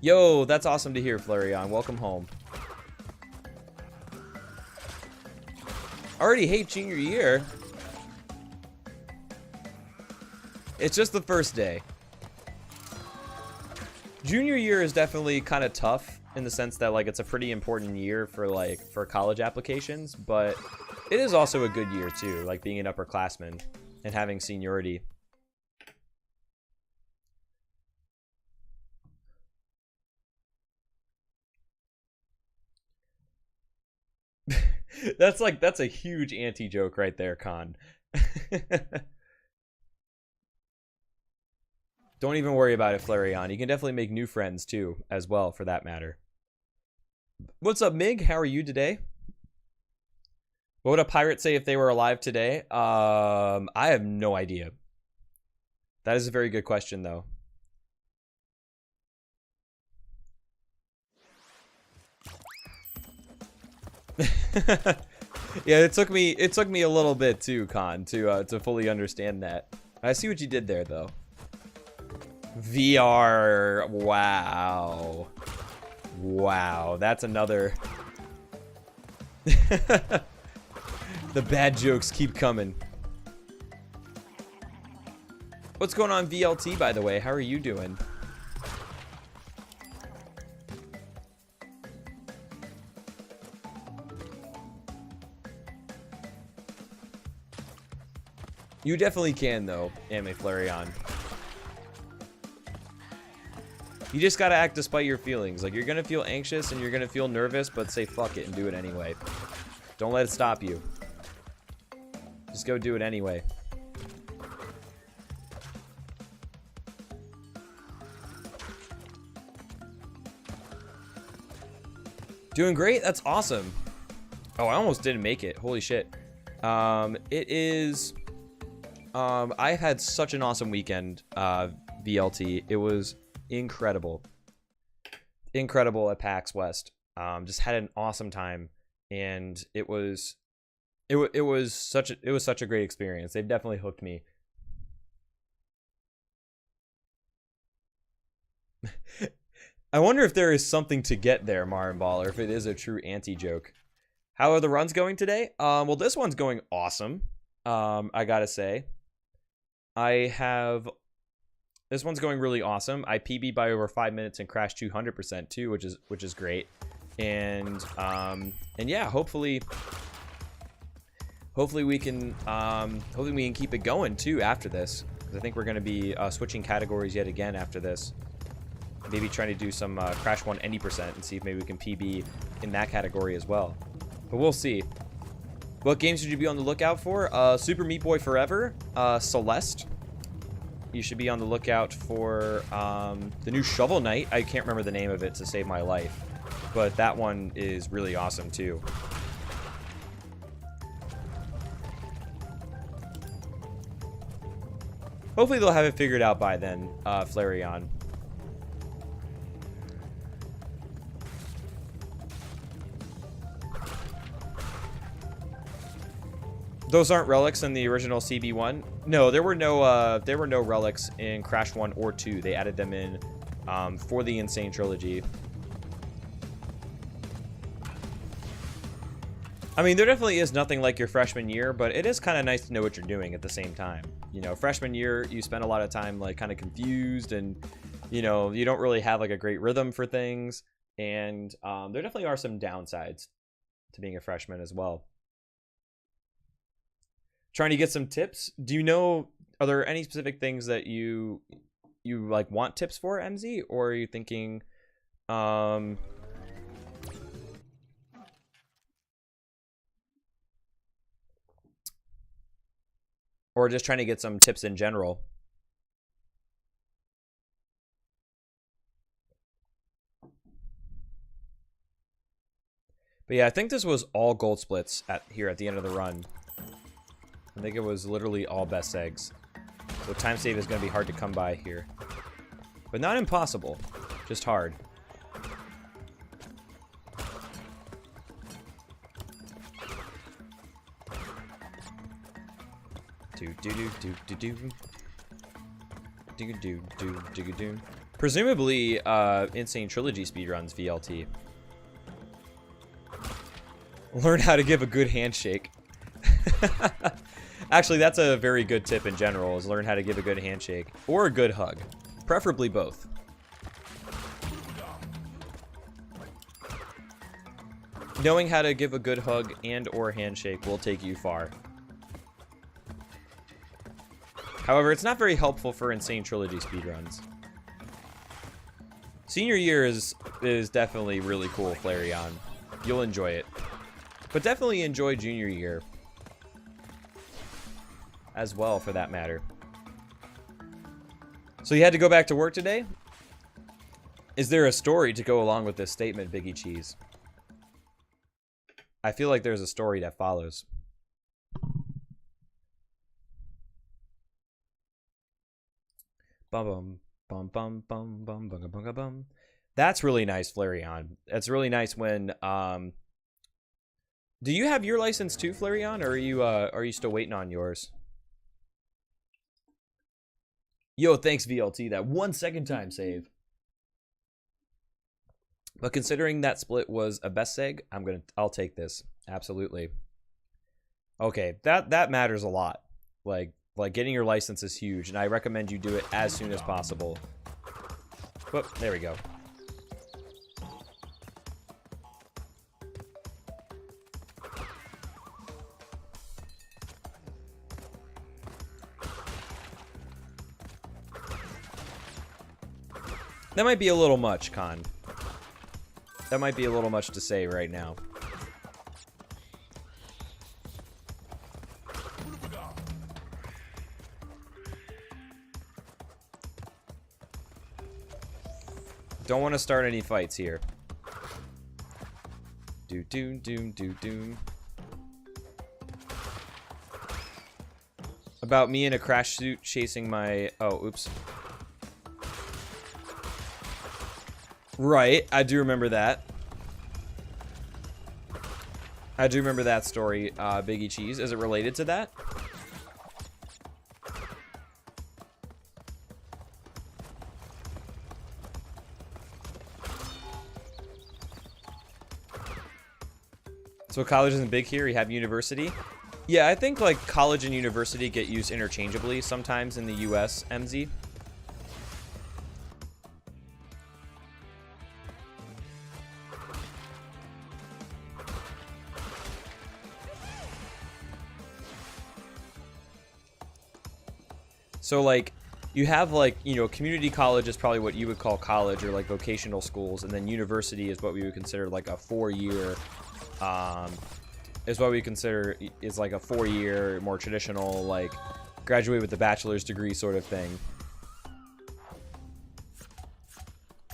Yo, that's awesome to hear, Flareon. Welcome home. Already hate junior year. It's just the first day. Junior year is definitely kind of tough in the sense that, like, it's a pretty important year for college applications, but it is also a good year too, like being an upperclassman and having seniority. That's a huge anti-joke right there, Khan. Don't even worry about it, Flareon. You can definitely make new friends, too, as well, for that matter. What's up, Mig? How are you today? What would a pirate say if they were alive today? I have no idea. That is a very good question, though. Yeah, it took me a little bit, too, Khan, to fully understand that. I see what you did there, though. VR, wow. Wow, that's another. The bad jokes keep coming. What's going on, VLT, by the way? How are you doing? You definitely can, though, Anime Flareon. You just gotta act despite your feelings. Like, you're gonna feel anxious and you're gonna feel nervous, but say fuck it and do it anyway. Don't let it stop you. Just go do it anyway. Doing great? That's awesome. Oh, I almost didn't make it. Holy shit. It is... I had such an awesome weekend, VLT. It was incredible at PAX West. Just had an awesome time, and it was such a great experience. They've definitely hooked me. I wonder if there is something to get there, Marin Ball, or if it is a true anti-joke. How are the runs going today? Well, this one's going awesome. I gotta say, I have This one's going really awesome. I PB by over 5 minutes and crashed 200% too, which is great. And yeah, hopefully we can keep it going too after this, because I think we're going to be switching categories yet again after this. Maybe trying to do some crash 1 any percent and see if maybe we can PB in that category as well. But we'll see. What games should you be on the lookout for? Super Meat Boy Forever, Celeste. You should be on the lookout for the new Shovel Knight. I can't remember the name of it to save my life, but that one is really awesome too. Hopefully they'll have it figured out by then, Flareon. Those aren't relics in the original CB1. No, there were no relics in Crash 1 or 2. They added them in for the Insane Trilogy. I mean, there definitely is nothing like your freshman year, but it is kind of nice to know what you're doing at the same time. You know, freshman year, you spend a lot of time like kind of confused, and you know, you don't really have like a great rhythm for things. And there definitely are some downsides to being a freshman as well. Trying to get some tips. Do you know, are there any specific things that you like want tips for, MZ, or are you thinking or just trying to get some tips in general? But yeah, I think this was all gold splits here at the end of the run. I think it was literally all best eggs. So time save is going to be hard to come by here. But not impossible, just hard. Presumably, Insane Trilogy speedruns VLT. Learn how to give a good handshake. Actually, that's a very good tip in general, is learn how to give a good handshake. Or a good hug. Preferably both. Knowing how to give a good hug and or handshake will take you far. However, it's not very helpful for Insane Trilogy speedruns. Senior year is definitely really cool, Flareon. You'll enjoy it. But definitely enjoy junior year as well, for that matter. So you had to go back to work today? Is there a story to go along with this statement, Biggie Cheese? I feel like there's a story that follows. Bum bum bum bum bum bum bum bum bum. That's really nice, Flareon. That's really nice when do you have your license too, Flareon, or are you still waiting on yours? Yo, thanks VLT, that 1 second time save. But considering that split was a best seg, I'll take this. Absolutely. Okay, that matters a lot. Like getting your license is huge, and I recommend you do it as soon as possible. Whoop, there we go. That might be a little much, Con. That might be a little much to say right now. Don't want to start any fights here. Doom. About me in a crash suit chasing my... Oh, oops. Right, I do remember that. I do remember that story, Biggie Cheese. Is it related to that? So college isn't big here, you have university? Yeah, I think like college and university get used interchangeably sometimes in the US, MZ. So like you have like, you know, community college is probably what you would call college or like vocational schools, and then university is what we would consider like a 4-year is what we consider is like a 4-year more traditional like graduate with a bachelor's degree sort of thing.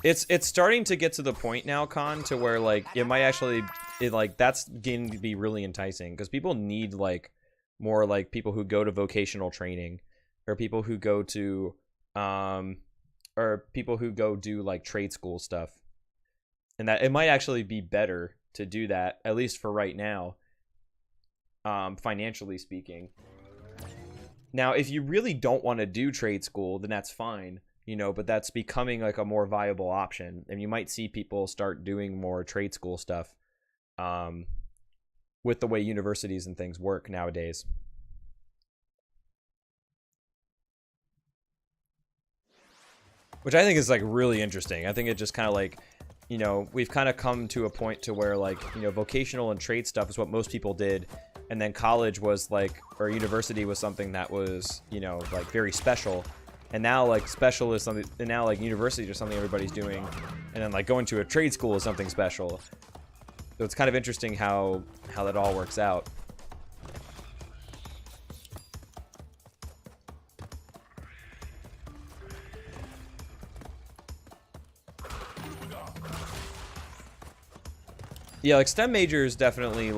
It's starting to get to the point now, Con, to where like it might actually like that's getting to be really enticing because people need like more like people who go to vocational training or people who go to or people who go do like trade school stuff, and that it might actually be better to do that, at least for right now, financially speaking. Now if you really don't want to do trade school, then that's fine, you know, but that's becoming like a more viable option, and you might see people start doing more trade school stuff with the way universities and things work nowadays. Which I think is like really interesting. I think it just kind of like, you know, we've kind of come to a point to where like, you know, vocational and trade stuff is what most people did, and then college was like, or university was something that was, you know, like very special. And now like special is something, and now like universities are something everybody's doing, and then like going to a trade school is something special. So it's kind of interesting how that all works out. Yeah, like STEM majors definitely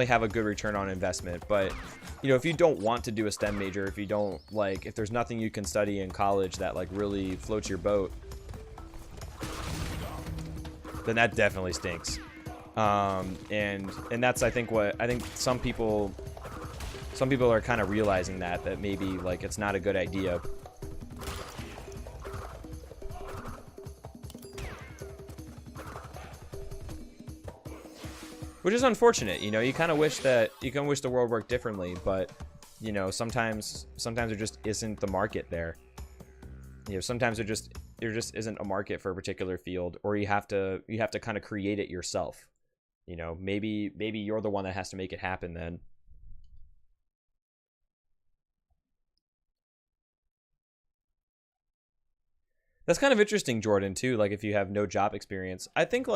have a good return on investment, but you know, if you don't want to do a STEM major, if you don't like, if there's nothing you can study in college that like really floats your boat, then that definitely stinks. And that's I think some people are kind of realizing that maybe like it's not a good idea. Which is unfortunate, you know. You kind of wish the world worked differently, but you know, sometimes there just isn't the market there. You know, sometimes there just isn't a market for a particular field, or you have to kind of create it yourself. You know, maybe you're the one that has to make it happen then. That's kind of interesting, Jordan, too. Like if you have no job experience, I think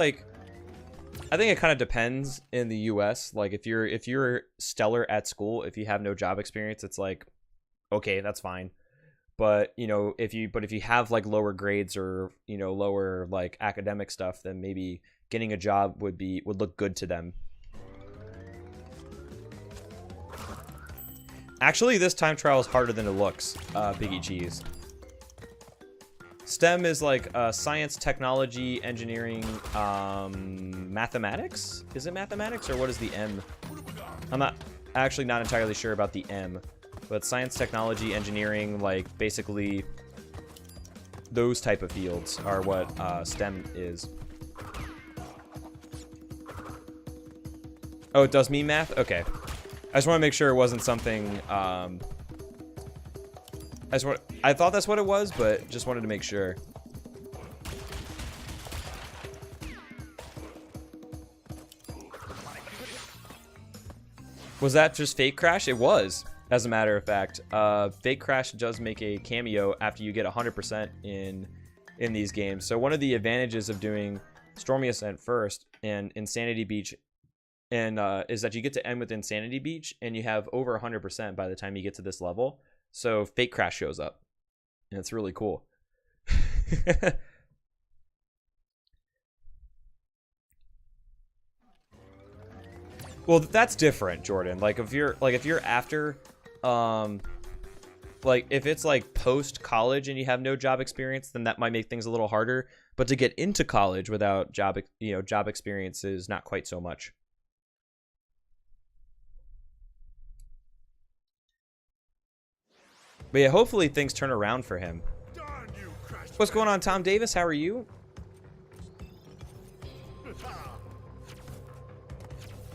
it kind of depends in the US. Like if you're stellar at school, if you have no job experience, it's like, okay, that's fine. But, you know, if you have like lower grades or, you know, lower like academic stuff, then maybe getting a job would look good to them. Actually, this time trial is harder than it looks, Biggie Cheese. STEM is like science, technology, engineering, mathematics? Is it mathematics, or what is the M? I'm not entirely sure about the M, but science, technology, engineering, like basically those type of fields are what STEM is. Oh, it does mean math? Okay. I just want to make sure it wasn't something, I thought that's what it was, but just wanted to make sure. Was that just Fake Crash? It was, as a matter of fact. Fake Crash does make a cameo after you get 100% in these games. So one of the advantages of doing Stormy Ascent first and Insanity Beach is that you get to end with Insanity Beach, and you have over 100% by the time you get to this level. So Fake Crash shows up, and it's really cool. Well, that's different, Jordan. Like if you're after like if it's like post college and you have no job experience, then that might make things a little harder. But to get into college without job experience is not quite so much. But yeah, hopefully things turn around for him. What's going on, Tom Davis? How are you?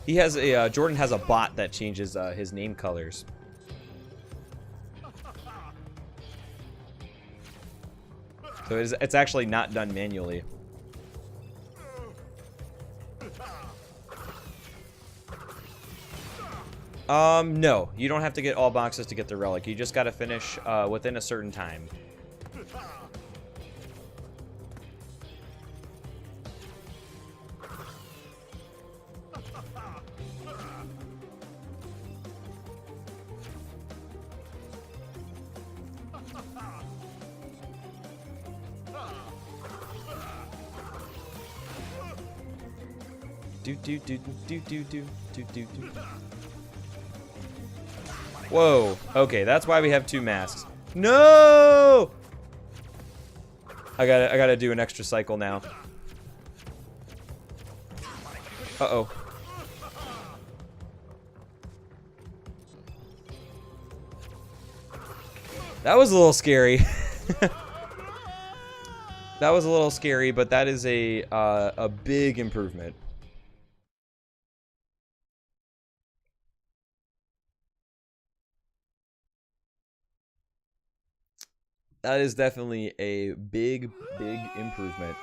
He has a Jordan has a bot that changes his name colors. So it's actually not done manually. No. You don't have to get all boxes to get the relic. You just gotta finish, within a certain time. Whoa. Okay, that's why we have 2 masks. No! I gotta do an extra cycle now. Uh-oh. That was a little scary. That was a little scary, but that is a big improvement. That is definitely a big, big improvement.